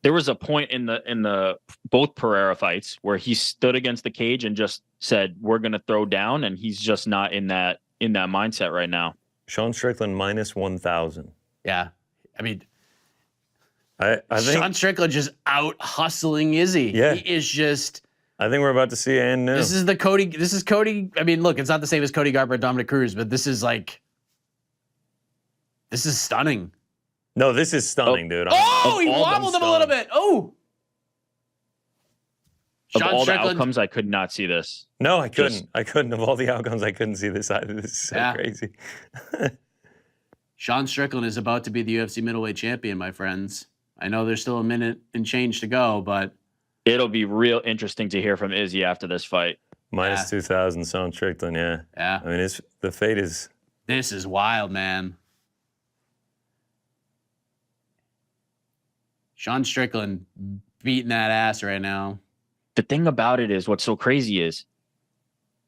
There was a point in the both Pereira fights where he stood against the cage and just said, "We're going to throw down," and he's just not in that mindset right now. Sean Strickland minus 1,000. Yeah. I mean, I think Sean Strickland just out hustling Izzy. Yeah. He is just. I think we're about to see and new. This is Cody. I mean, look, it's not the same as Cody Garber and Dominic Cruz, but this is stunning. No, this is stunning, dude. Oh, he I'm wobbled him a little stunned. bit. Oh. Of Sean all Strickland. the outcomes, I could not see this. No, I couldn't. Just- I couldn't. Of all the outcomes, I couldn't see this either. This is so Yeah. crazy. Sean Strickland is about to be the UFC middleweight champion, my friends. I know there's still a minute and change to go, but It'll be real interesting to hear from Izzy after this fight. Minus 2,000, Sean Strickland, yeah. yeah, I mean, the fate is... this is wild, man. Sean Strickland beating that ass right now. The thing about it is, what's so crazy is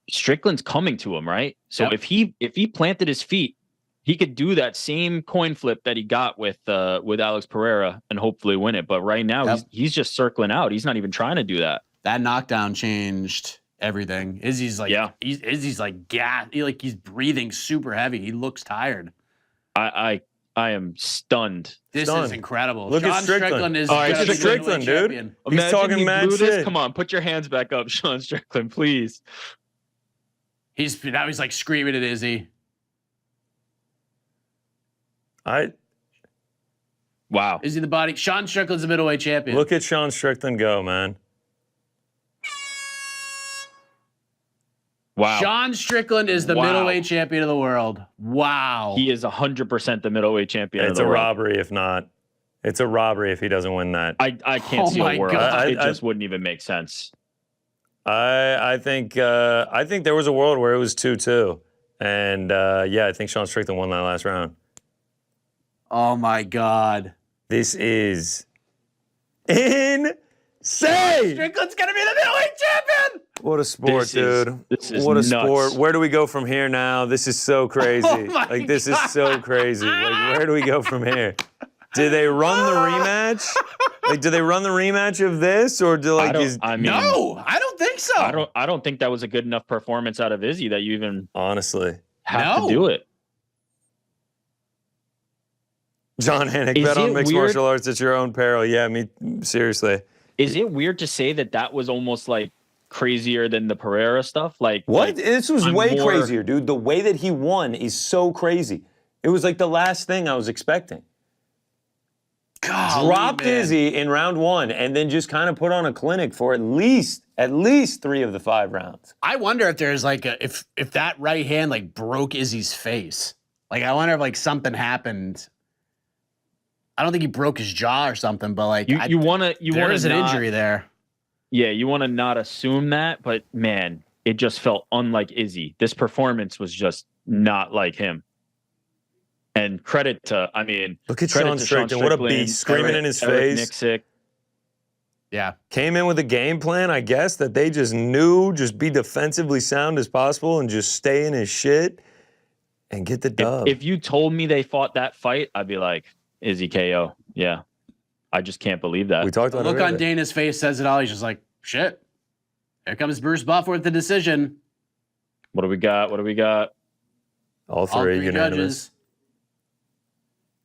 Strickland's coming to him, right? So if he planted his feet, he could do that same coin flip that he got with Alex Pereira and hopefully win it. But right now he's just circling out. He's not even trying to do that. That knockdown changed everything. Izzy's like, Izzy's like gas. He's breathing super heavy. He looks tired. I am stunned. This is incredible. Look at Strickland. Is Strickland, dude. champion. He's talking mad shit. Come on, put your hands back up, Sean Strickland, please. He's like screaming at Izzy. Wow. Izzy the body. Sean Strickland's the middleweight champion. Look at Sean Strickland go, man. Wow. Sean Strickland is the middleweight champion of the world. Wow. He is 100% the middleweight champion. It's a robbery if not. It's a robbery if he doesn't win that. I can't see a world. God. It just wouldn't even make sense. I think there was a world where it was 2-2. And I think Sean Strickland won that last round. Oh my God. This is insane. Strickland's gonna be the middleweight champion. What a sport, dude. This is what a nuts. sport. Where do we go from here now? This is so crazy. This is so crazy. Like, where do we go from here? Did they run the rematch? Do they run the rematch of this, or do no, I don't think so. I don't think that was a good enough performance out of Izzy that you even honestly have to do it. John Hannick, bet on mixed martial arts at your own peril. Yeah, seriously. Is it weird to say that was almost like crazier than the Pereira stuff? What? This was way crazier, dude. The way that he won is so crazy. It was like the last thing I was expecting. Dropped Izzy in round 1 and then just kind of put on a clinic for at least 3 of the 5 rounds. I wonder if there's if that right hand broke Izzy's face. I wonder if something happened. I don't think he broke his jaw or something, but there's an injury there. Yeah, you want to not assume that, but man, it just felt unlike Izzy. This performance was just not like him. And credit to, look at Sean Strickland. What a beast, screaming in his face. Nixick. Yeah. Came in with a game plan, I guess, that they just knew, just be defensively sound as possible and just stay in his shit and get the dub. If you told me they fought that fight, I'd be like, Izzy KO. Yeah. I just can't believe that. We talked about the look on Dana's face says it all. He's just like, shit. Here comes Bruce Buffer with the decision. What do we got? All three unanimous. Judges.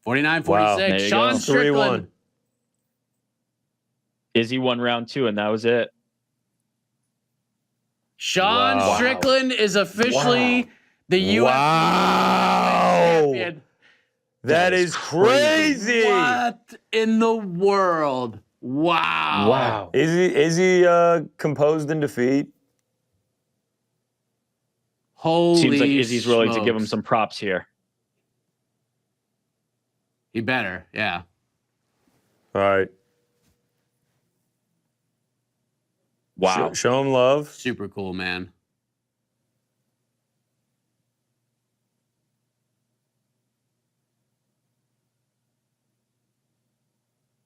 49-46. Wow. Sean Strickland. 3-1. Izzy won round 2, and that was it. Sean Strickland is officially the UFC champion. That is crazy. What in the world? Wow. Is he composed in defeat? Holy Seems like Izzy's willing to smokes. give him some props here. He better, yeah. All right. Wow. Show him love. Super cool, man.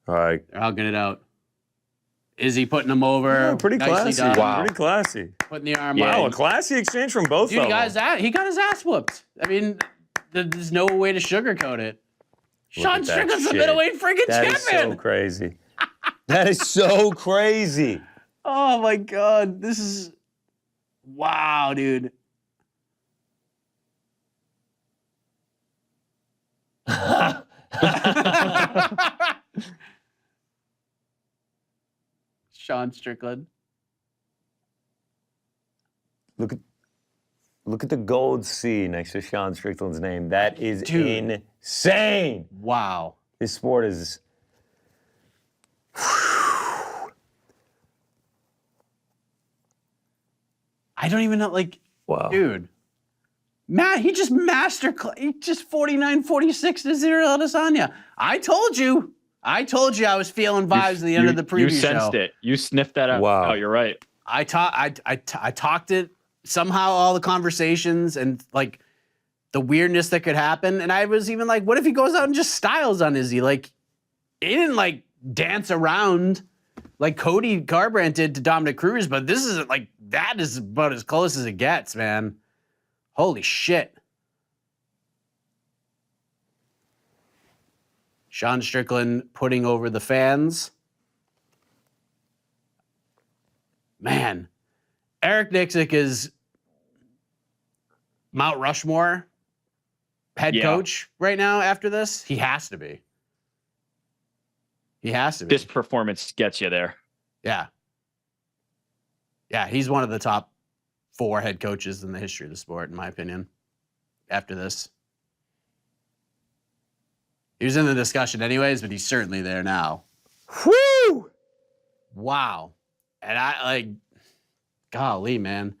All right. They're hugging it out. Izzy putting him over. Yeah, pretty Nicely classy. done. Wow. Pretty classy. Putting the arm Wow, out. a classy exchange from both Dude, of them. he got his ass whooped. There's no way to sugarcoat it. Sean Strickland's the middleweight freaking champion. That is so crazy. That is so crazy. Oh my God. This is wow, dude. Sean Strickland. Look at the gold C next to Sean Strickland's name. That is insane. Wow. This sport is. I don't even know, Wow. dude. Matt, he just 49-46 to 0 Adesanya. I told you I was feeling vibes at the end of the preview You sensed show. it. You sniffed that out. Wow. Oh, you're right. I talked it somehow, all the conversations and the weirdness that could happen. And I was even like, what if he goes out and just styles on Izzy? He didn't dance around. like Cody Garbrandt did to Dominic Cruz, but this is like that is about as close as it gets, man. Holy shit. Sean Strickland putting over the fans. Man, Eric Nixick is Mount Rushmore head coach right now after this. He has to be. He has to be. This performance gets you there. Yeah. Yeah, he's one of the top 4 head coaches in the history of the sport, in my opinion, after this. He was in the discussion anyways, but he's certainly there now. Woo! Wow. And I like, golly, man.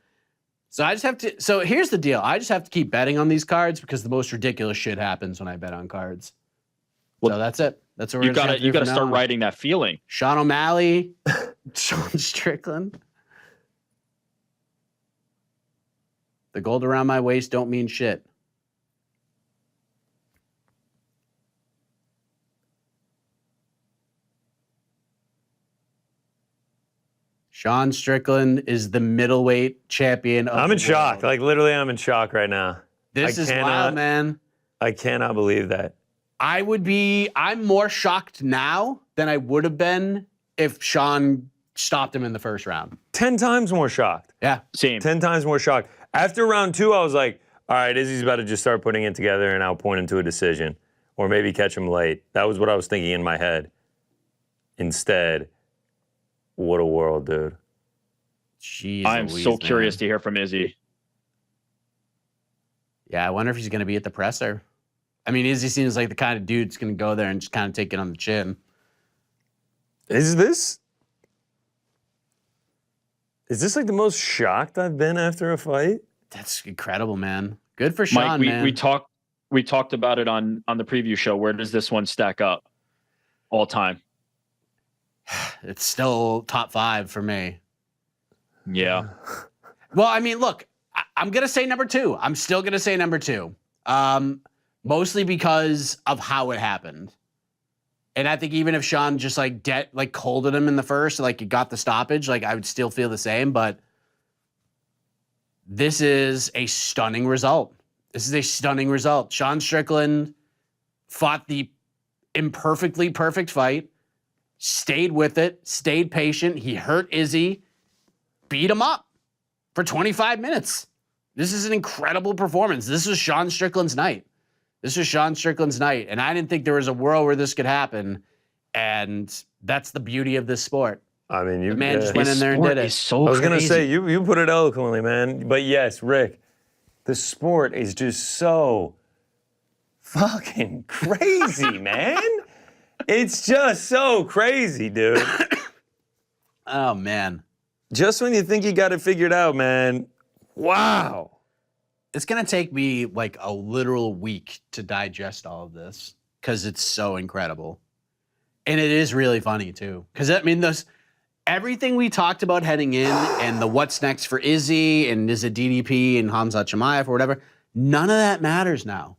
So I just have to, so here's the deal. I just have to keep betting on these cards because the most ridiculous shit happens when I bet on cards. Well, so that's it. That's what we're gonna you gotta start writing that feeling. Sean O'Malley, Sean Strickland. The gold around my waist don't mean shit. Sean Strickland is the middleweight champion of I'm in the shock. world. Like, literally, I'm in shock right now. This is wild, man. I cannot believe that. I'm more shocked now than I would have been if Sean stopped him in the first round. 10 times more shocked. Yeah. Same. 10 times more shocked. After round 2, I was like, all right, Izzy's about to just start putting it together and I'll point him to a decision. Or maybe catch him late. That was what I was thinking in my head. Instead, what a world, dude. Jeez I'm Louise, so curious man. to hear from Izzy. Yeah, I wonder if he's going to be at the presser. I mean, Izzy seems like the kind of dude that's going to go there and just kind of take it on the chin. Is this like the most shocked I've been after a fight? That's incredible, man. Good for Sean, Mike, man. we talked about it on the preview show. Where does this one stack up all time? It's still top 5 for me. Yeah. Well, I mean, look, I'm going to say number 2. I'm still going to say number 2. Mostly because of how it happened. And I think even if Sean just colded him in the first, like he got the stoppage, like I would still feel the same, but this is a stunning result. This is a stunning result. Sean Strickland fought the imperfectly perfect fight, stayed with it, stayed patient. He hurt Izzy, beat him up for 25 minutes. This is an incredible performance. This was Sean Strickland's night. This was Sean Strickland's night. And I didn't think there was a world where this could happen. And that's the beauty of this sport. I mean, The man just went in there and did it. So I was going to crazy. say, you put it eloquently, man. But yes, Rick, the sport is just so fucking crazy, man. It's just so crazy, dude. Oh, man. Just when you think you got it figured out, man. Wow. It's going to take me like a literal week to digest all of this because it's so incredible. And it is really funny, too. Because, I mean, everything we talked about heading in and the what's next for Izzy and is it DDP and Hamza Chimaev or whatever, none of that matters now.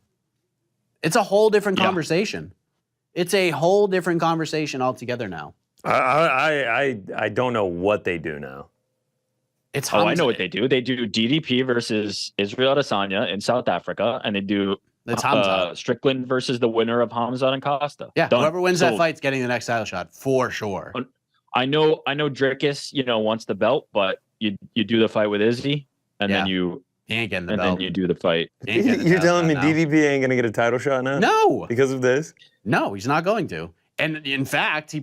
It's a whole different conversation. It's a whole different conversation altogether now. I don't know what they do now. It's I Hamza. know what they do. They do DDP versus Israel Adesanya in South Africa, and they do It's Hamza. Strickland versus the winner of Hamza and Costa. Yeah, Done. whoever wins So, that fight's getting the next title shot for sure. I know Drickus, wants the belt, but you do the fight with Izzy, and then you He ain't getting the and belt. then you do the fight. He ain't getting the You're title telling me shot now. DDP ain't going to get a title shot now? No. Because of this? No, he's not going to. And in fact,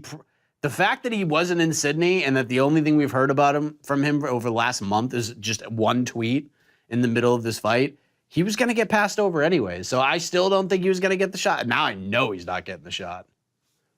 the fact that he wasn't in Sydney and that the only thing we've heard about him from him over the last month is just one tweet in the middle of this fight, he was going to get passed over anyway. So I still don't think he was going to get the shot. Now I know he's not getting the shot.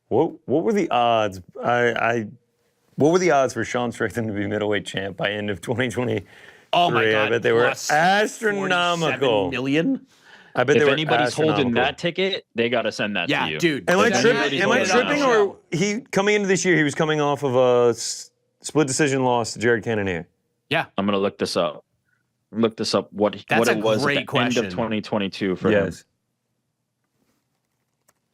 What were the odds? What were the odds for Sean Strickland to be middleweight champ by end of 2020? Oh my God. I bet they were plus astronomical. 47 million? I bet If they were anybody's holding astronomical. that ticket, they got to send that Yeah, to you. dude. Am I If anybody's tripping? holding Or he coming into this year, he was coming off of a split decision loss to Jared Cannonier? Yeah. I'm gonna look this up. What That's it a was great at the question. end of 2022 for him. Yes.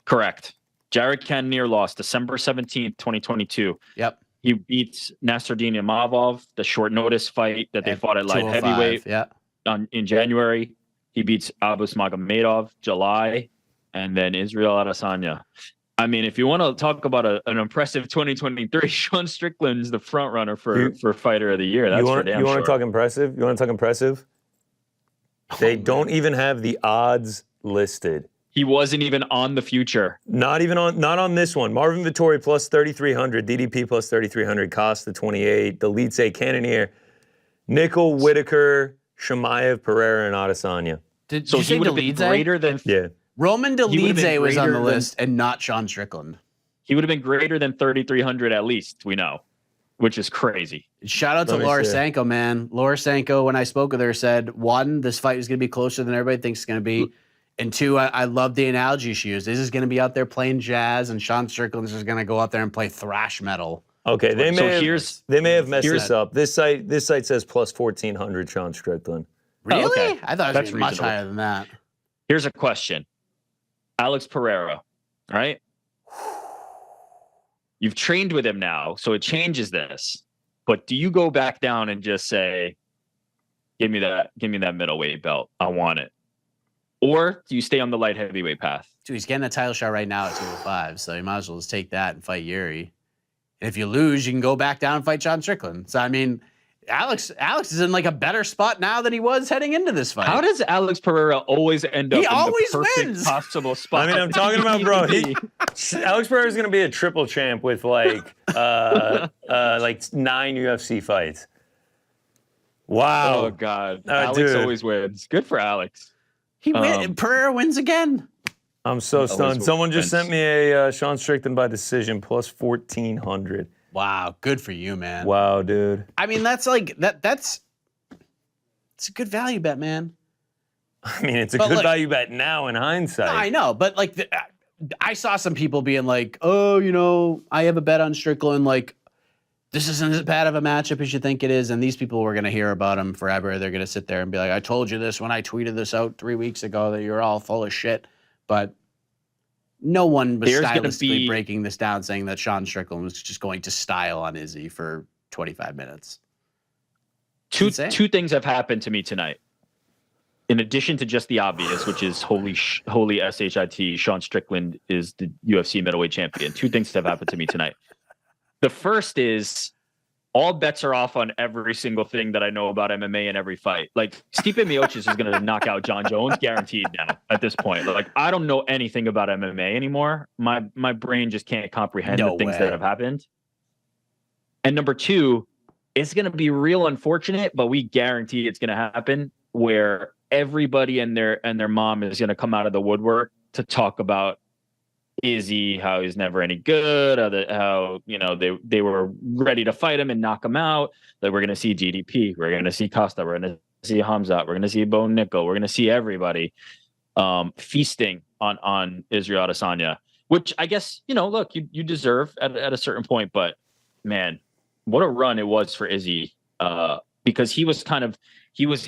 Correct. Jared Cannonier lost December 17th, 2022. Yep. He beats Nasruddin Imavov, the short notice fight that they fought at light heavyweight in January. He beats Abus Magomedov, July, and then Israel Adesanya. I mean, if you want to talk about an impressive 2023, Sean Strickland's the front runner for Fighter of the Year. That's for damn sure. You want to talk impressive? You want to talk impressive? They don't even have the odds listed. He wasn't even on the future. Not on this one. Marvin Vettori plus 3,300, DDP plus 3,300, Costa 28, the Elite Cannonier, Nickel, Whitaker, Chimaev, Pereira, and Adesanya. So he would have been greater than Roman Dolidze was on the list and not Sean Strickland. He would have been greater than 3,300 at least, we know, which is crazy. Shout out to Laura Sanko, man. Laura Sanko, when I spoke with her, said, one, this fight is going to be closer than everybody thinks it's going to be. And two, I love the analogy she used. This is going to be out there playing jazz, and Sean Strickland is going to go out there and play thrash metal. Okay, they may have messed this up. This site says plus 1,400 Sean Strickland. Really? Oh, okay. I thought it was much higher than that. Here's a question. Alex Pereira, right? You've trained with him now, so it changes this. But do you go back down and just say, give me that middleweight belt. I want it. Or do you stay on the light heavyweight path? Dude, he's getting a title shot right now at 205, so you might as well just take that and fight Yuri. And if you lose, you can go back down and fight Sean Strickland. So, I mean, Alex is in like a better spot now than he was heading into this fight. How does Alex Pereira always end up in the perfect wins. Possible spot? I mean, I'm talking about, bro. Alex Pereira is going to be a triple champ with like 9 UFC fights. Wow. Oh, God. Alex always wins. Good for Alex. Pereira wins again. I'm so stunned. Someone just sent me a Sean Strickland by decision plus 1,400. Wow, good for you, man. Wow, dude. I mean, that's like that's it's a good value bet, man. I mean, it's a good value bet now in hindsight. I know, but like I saw some people being like, "Oh, you know, I have a bet on Strickland. Like, this isn't as bad of a matchup as you think it is." And these people were going to hear about him forever. They're going to sit there and be like, "I told you this when I tweeted this out 3 weeks ago that you're all full of shit." But no one was stylistically breaking this down, saying that Sean Strickland was just going to style on Izzy for 25 minutes. Two things have happened to me tonight. In addition to just the obvious, which is holy shit, Sean Strickland is the UFC middleweight champion. Two things have happened to me tonight. The first is all bets are off on every single thing that I know about MMA in every fight. Like Stipe Miocic is going to knock out John Jones, guaranteed now at this point. Like I don't know anything about MMA anymore. My brain just can't comprehend the things that have happened. And number two, it's going to be real unfortunate, but we guarantee it's going to happen where everybody and their mom is going to come out of the woodwork to talk about Izzy, how he's never any good, how they were ready to fight him and knock him out. That we're going to see GDP, we're going to see Costa, we're going to see Hamzat, we're going to see Bo Nickel, we're going to see everybody feasting on Israel Adesanya, which I guess look, you deserve at a certain point, but man, what a run it was for Izzy because he was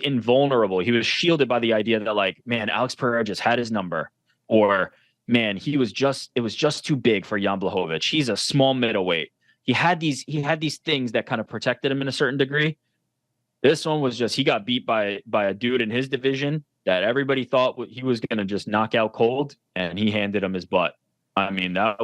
invulnerable. He was shielded by the idea that like, man, Alex Pereira just had his number, or man, it was just too big for Jan Blachowicz. He's a small middleweight. He had these things that kind of protected him in a certain degree. This one was just, he got beat by a dude in his division that everybody thought he was going to just knock out cold, and he handed him his butt. I mean, that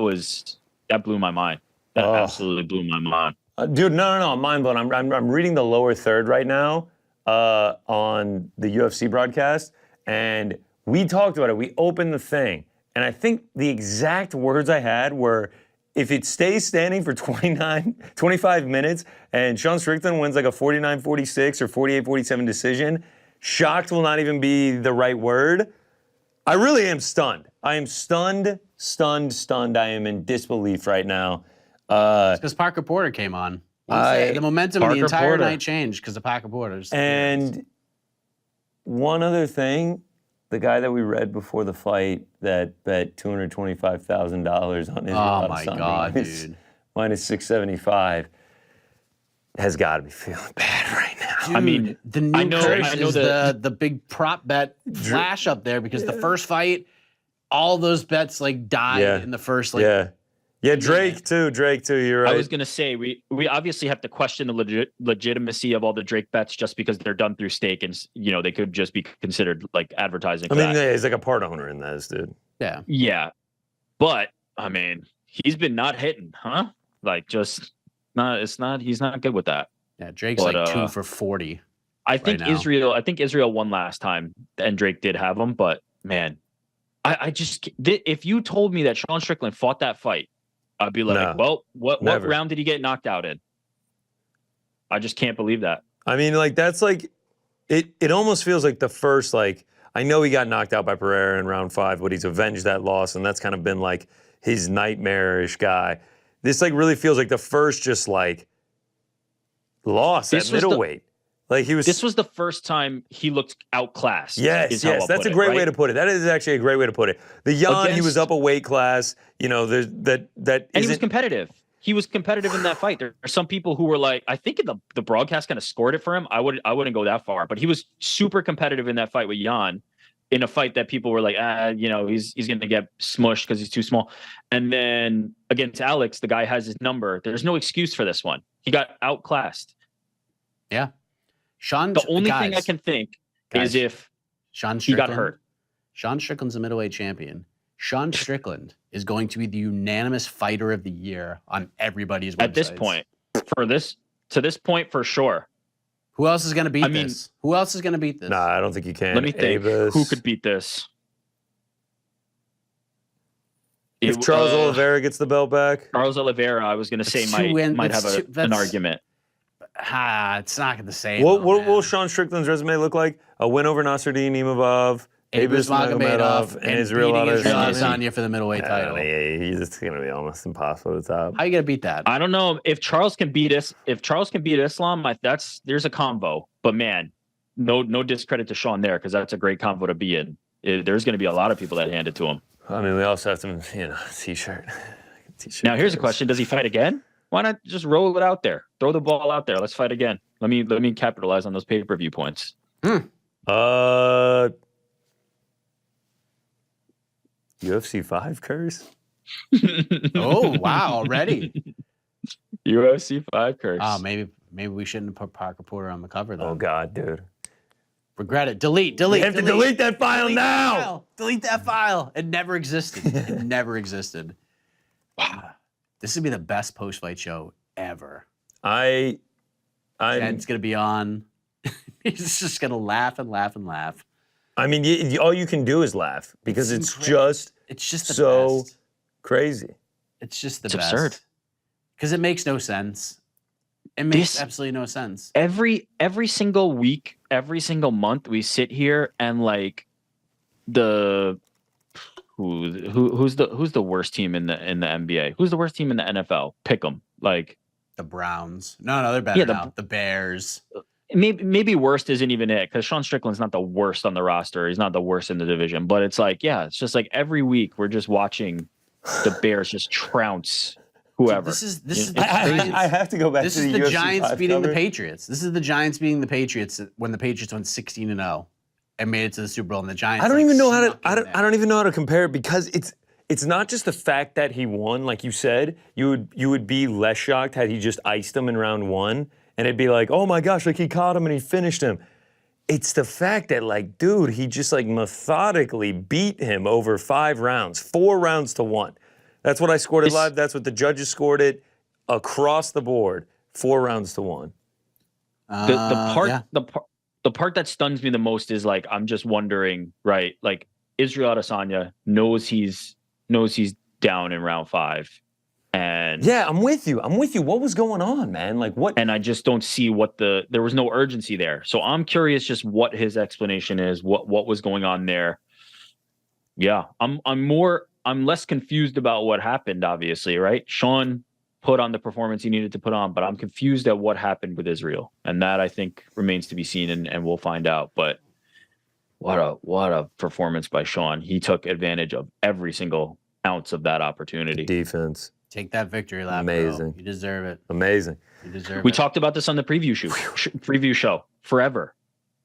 blew my mind. That absolutely blew my mind. Dude, no, I'm mind blown. I'm reading the lower third right now on the UFC broadcast, and we talked about it. We opened the thing. And I think the exact words I had were, if it stays standing for 25 minutes and Sean Strickland wins like a 49-46 or 48-47 decision, shocked will not even be the right word. I really am stunned. I am stunned. I am in disbelief right now. It's because Parker Porter came on. The momentum of the entire night changed because of Parker Porter. And one other thing, the guy that we read before the fight that bet $225,000 on Israel Adesanya, my God, dude. Minus 675 has got to be feeling bad right now. Dude, I mean, the new curse is the big prop bet flash up there because the first fight, all those bets like died in the first Yeah, Drake too. You're right. I was gonna say we obviously have to question the legitimacy of all the Drake bets just because they're done through stake, and they could just be considered like advertising. I mean, he's like a part owner in this, dude. Yeah. Yeah, but I mean, he's been not hitting, huh? Like just not. It's not. He's not good with that. Yeah, Drake's like 2 for 40. I think Israel won last time, and Drake did have him. But man, I just if you told me that Sean Strickland fought that fight, I'd be like, well, what round did he get knocked out in? I just can't believe that. I mean, like that's like it almost feels like the first, like, I know he got knocked out by Pereira in round 5, but he's avenged that loss, and that's kind of been like his nightmarish guy. This like really feels like the first just like loss at middleweight. This was the first time he looked outclassed. Yes, that's a great way to put it. That is actually a great way to put it. The Jan, he was up a weight class. He was competitive. He was competitive in that fight. There are some people who were like, I think the broadcast kind of scored it for him. I wouldn't go that far, but he was super competitive in that fight with Jan, in a fight that people were like, he's going to get smushed because he's too small. And then against Alex, the guy has his number. There's no excuse for this one. He got outclassed. Yeah. The only thing I can think is if he got hurt. Sean Strickland's a middleweight champion. Sean Strickland is going to be the unanimous fighter of the year on everybody's websites. At this point, to this point, for sure. Who else is going to beat this? Who else is going to beat this? Nah, I don't think you can. Let me think. Who could beat this? If Charles Oliveira gets the belt back. Charles Oliveira, I was going to say, might have an argument. It's not the same. What will Sean Strickland's resume look like? A win over Nasruddin Imavov, Abus Magomedov, and Israel Adesanya for the middleweight title. It's going to be almost impossible to top. How are you going to beat that? I don't know. If Charles can beat Islam, there's a combo. But man, no discredit to Sean there, because that's a great combo to be in. There's going to be a lot of people that hand it to him. I mean, we also have some, t-shirt. Now here's a question: does he fight again? Why not just roll it out there? Throw the ball out there. Let's fight again. Let me capitalize on those pay-per-view points. UFC 5 curse? Oh, wow, already. UFC 5 curse. Oh, maybe we shouldn't have put Parker Porter on the cover, though. Oh, God, dude. Regret it. Delete. You have to delete that file now. Delete that file. It never existed. Wow. This would be the best post-fight show ever. Jen's going to be on. He's just going to laugh and laugh and laugh. I mean, all you can do is laugh, because it's just so best. Crazy. It's just it's best. Absurd. Because it makes no sense. It makes absolutely no sense. Every single week, every single month, we sit here and like who's the worst team in the NBA? Who's the worst team in the NFL? Pick them. Like the Browns. No, they're better now. The Bears. Maybe worst isn't even it, because Sean Strickland's not the worst on the roster. He's not the worst in the division. But it's like, it's just like every week we're just watching the Bears just trounce whoever. This is I have to go back. This to is the the UFC Giants beating cover. the Patriots. This is the Giants beating the Patriots when the Patriots went 16-0 and made it to the Super Bowl. And the Giants. I don't even know how to compare it, because it's not just the fact that he won. Like you said, you would be less shocked had he just iced him in round 1, and it'd be like, oh my gosh, like he caught him and he finished him. It's the fact that, like, dude, he just like methodically beat him over 5 rounds, 4 rounds to 1. That's what I scored it live. That's what the judges scored it across the board, 4 rounds to 1. The part that stuns me the most is, like, I'm just wondering, right? Like, Israel Adesanya knows he's down in round 5, and yeah, I'm with you. What was going on, man? Like, what? And I just don't see there was no urgency there. So I'm curious just what his explanation is, what was going on there. Yeah, I'm less confused about what happened, obviously, right? Sean put on the performance he needed to put on, but I'm confused at what happened with Israel. And that, I think, remains to be seen, and we'll find out. But what a performance by Sean. He took advantage of every single ounce of that opportunity. Defense. Take that victory lap. Amazing. Bro. You deserve it. Amazing. You deserve it. We talked about this on the preview show. Forever.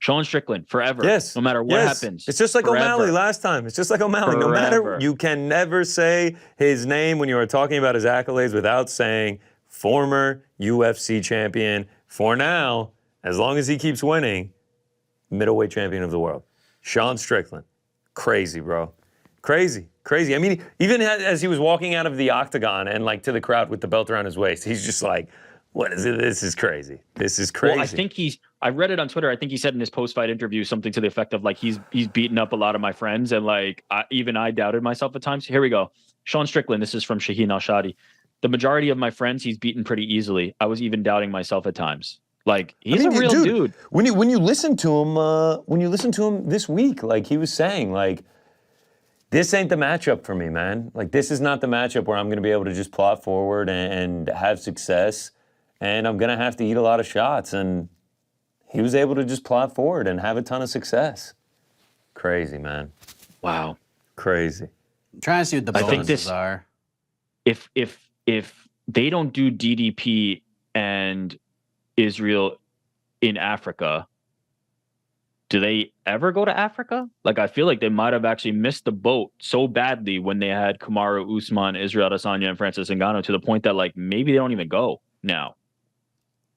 Sean Strickland forever. Yes. No matter what happens. It's just like forever. O'Malley last time. It's just like O'Malley. No matter, you can never say his name when you are talking about his accolades without saying former UFC champion. For now, as long as he keeps winning, middleweight champion of the world. Sean Strickland. Crazy, bro. Crazy. I mean, even as he was walking out of the octagon and like to the crowd with the belt around his waist, he's just like, what is it? This is crazy. This is crazy. Well, I think I read it on Twitter. I think he said in his post-fight interview something to the effect of like, he's beaten up a lot of my friends. And like, even I doubted myself at times. Here we go. Sean Strickland. This is from Shaheen Al-Shadi. The majority of my friends, he's beaten pretty easily. I was even doubting myself at times. Like, he's a real dude. When you listen to him, this week, like he was saying, like, this ain't the matchup for me, man. Like, this is not the matchup where I'm going to be able to just plot forward and have success. And I'm going to have to eat a lot of shots. And he was able to just plot forward and have a ton of success. Crazy, man. Wow. Crazy. I'm trying to see what the bonuses are. If they don't do DDP and Israel in Africa, do they ever go to Africa? Like, I feel like they might have actually missed the boat so badly when they had Kamaru Usman, Israel Adesanya, and Francis Ngannou to the point that, like, maybe they don't even go now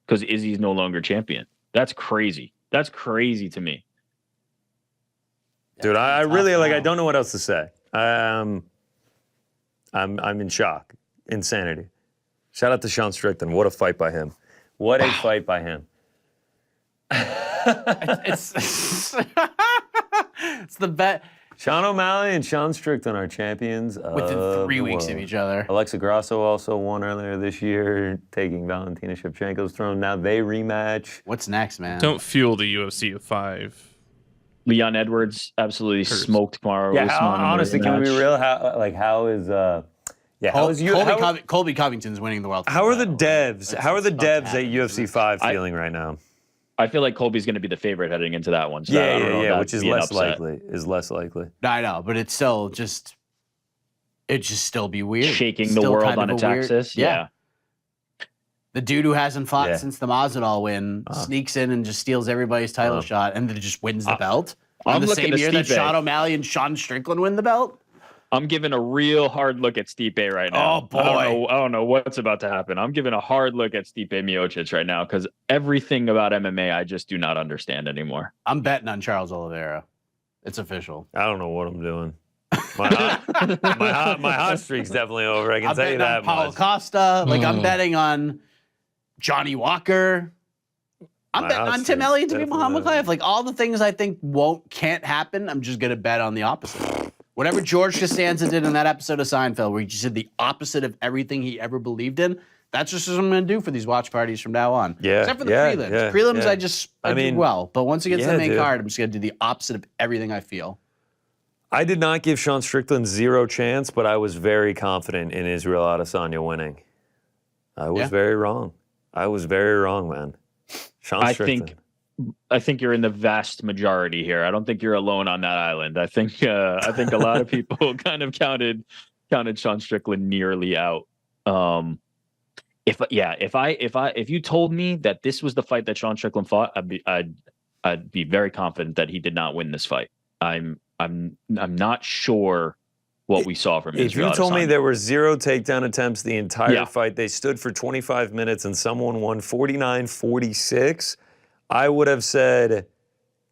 because Izzy's no longer champion. That's crazy. That's crazy to me. Dude, I really, like, I don't know what else to say. I'm in shock. Insanity. Shout out to Sean Strickland. What a fight by him. What a fight by him. It's the bet. Sean O'Malley and Sean Strickland are champions Within 3 weeks of each other. Alexa Grasso also won earlier this year, taking Valentina Shevchenko's throne. Now they rematch. What's next, man? Don't fuel the UFC of 5. Leon Edwards absolutely smoked Kamaru Usman. Honestly, can we be real? How is Colby Covington's winning the world. How are the devs? How are the devs at UFC 5 feeling right now? I feel like Colby's going to be the favorite heading into that one. So which is less likely. I know, but it's still just, it'd just still be weird. Shaking the world on its axis. Yeah. The dude who hasn't fought since the Masvidal win sneaks in and just steals everybody's title shot and then just wins the belt. I'm the looking same year that Stipe. Sean O'Malley and Sean Strickland win the belt. I'm giving a real hard look at Stipe right now. Oh, boy. I don't know what's about to happen. I'm giving a hard look at Stipe Miocic right now because everything about MMA I just do not understand anymore. I'm betting on Charles Oliveira. It's official. I don't know what I'm doing. My hot streak's definitely over. I can tell you that much. I'm betting on Paulo much. Costa. Like, I'm betting on Johnny Walker. I'm betting on Tim Elliott to beat Muhammad Khaif. Like, all the things I think can't happen, I'm just going to bet on the opposite. Whatever George Costanza did in that episode of Seinfeld, where he just did the opposite of everything he ever believed in, that's just what I'm going to do for these watch parties from now on. Yeah, except for the prelims. Prelims, I do well. But once it gets to the main card, I'm just going to do the opposite of everything I feel. I did not give Sean Strickland zero chance, but I was very confident in Israel Adesanya winning. I was very wrong. Man. Sean Strickland. I think you're in the vast majority here. I don't think you're alone on that island. I think a lot of people kind of counted Sean Strickland nearly out. If you told me that this was the fight that Sean Strickland fought, I'd be very confident that he did not win this fight. I'm not sure what we saw from Israel. If you told me there were 0 takedown attempts the entire fight, they stood for 25 minutes and someone won 49-46, I would have said,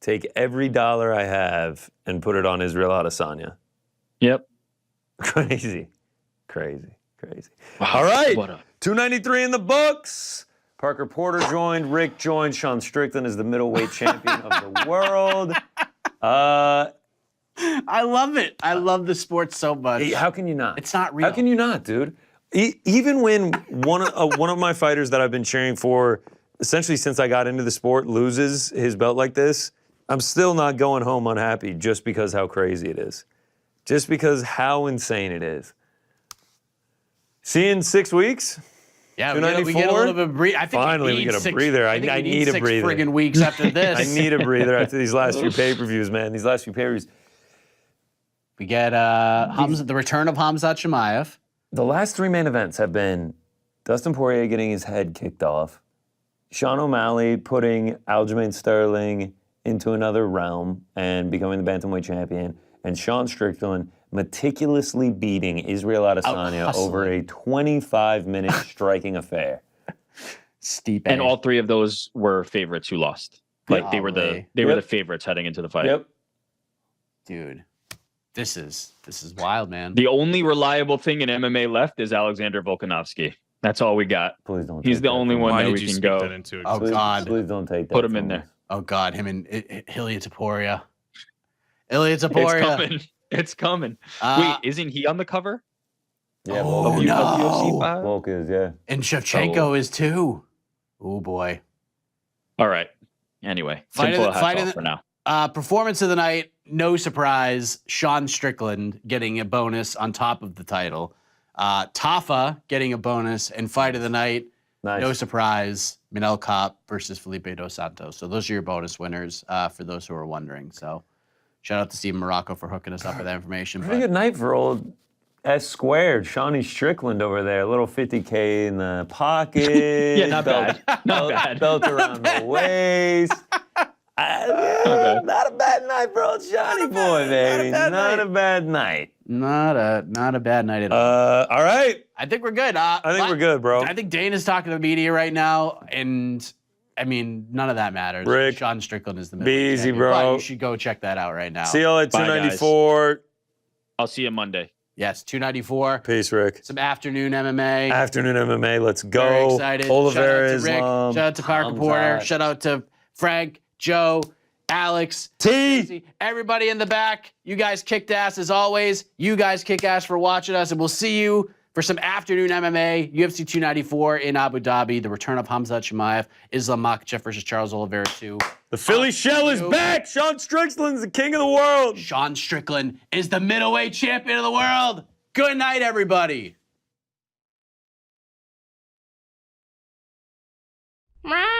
take every dollar I have and put it on Israel Adesanya. Yep. Crazy. Wow, all right, 293 in the books. Parker Porter joined, Rick joined, Sean Strickland is the middleweight champion of the world. I love it. I love the sport so much. How can you not? It's not real. How can you not, dude? Even when one of my fighters that I've been cheering for essentially since I got into the sport loses his belt like this, I'm still not going home unhappy just because how crazy it is. Just because how insane it is. See you in 6 weeks? Yeah, we get a little bit of breather. I think finally we get a breather. I need a breather. 6 friggin' weeks after this. I need a breather after these last few pay-per-views, man. These last few pay-per-views. We get the return of Khamzat Chimaev. The last 3 main events have been Dustin Poirier getting his head kicked off, Sean O'Malley putting Aljamain Sterling into another realm and becoming the bantamweight champion, and Sean Strickland meticulously beating Israel Adesanya over a 25-minute striking affair. Steep. And all three of those were favorites who lost. Like they were the favorites heading into the fight. Yep. Dude, this is wild, man. The only reliable thing in MMA left is Alexander Volkanovski. That's all we got. Please don't. He's the only one Why that did we you can speak go. that into Oh existence? God. Please don't take that. Put him from in there. us. Oh God, him and Ilia Topuria. Ilia Topuria. It's coming. It's coming. Wait, isn't he on the cover? Yeah, Oh, Volk, no. UFC 5? Volk is, yeah. And Shevchenko is too. Oh boy. All right. Anyway, Fight tinfoil of the- hats fight of off the- for now. Performance of the night, no surprise. Sean Strickland getting a bonus on top of the title. Tafa getting a bonus, and fight of the night, Nice. no surprise. Manel Kape versus Felipe dos Santos. So those are your bonus winners for those who are wondering. So shout out to Steve Morocco for hooking us up with that information. Pretty good night for old S squared. Shawnee Strickland over there. A little 50K in the pocket. Yeah, not bad. Not bad. Belt around the waist. Not a bad night for old Shawnee boy, baby. Not a bad night. Not a bad night at all. All right. I think we're good. I think we're good, bro. I think Dana's talking to the media right now, and I mean, none of that matters. Rick, Sean Strickland is the be easy, champion, bro. but you should go check that out right now. See y'all at Bye, 294. I'll see you Monday. Yes, 294. Peace, Rick. Some afternoon MMA. Afternoon MMA. Let's go. Very excited. Oliveira Shout out to Rick. Islam. Shout out to Parker Hamzat. Porter. Shout out to Frank, Joe, Alex, T. everybody in the back. You guys kicked ass as always. You guys kick ass for watching us, and we'll see you for some afternoon MMA, UFC 294 in Abu Dhabi, the return of Hamzat Chimaev, Islam Makhachev versus Charles Oliveira 2. The Philly Shell is back. Sean Strickland's the king of the world. Sean Strickland is the middleweight champion of the world. Good night, everybody. Meow.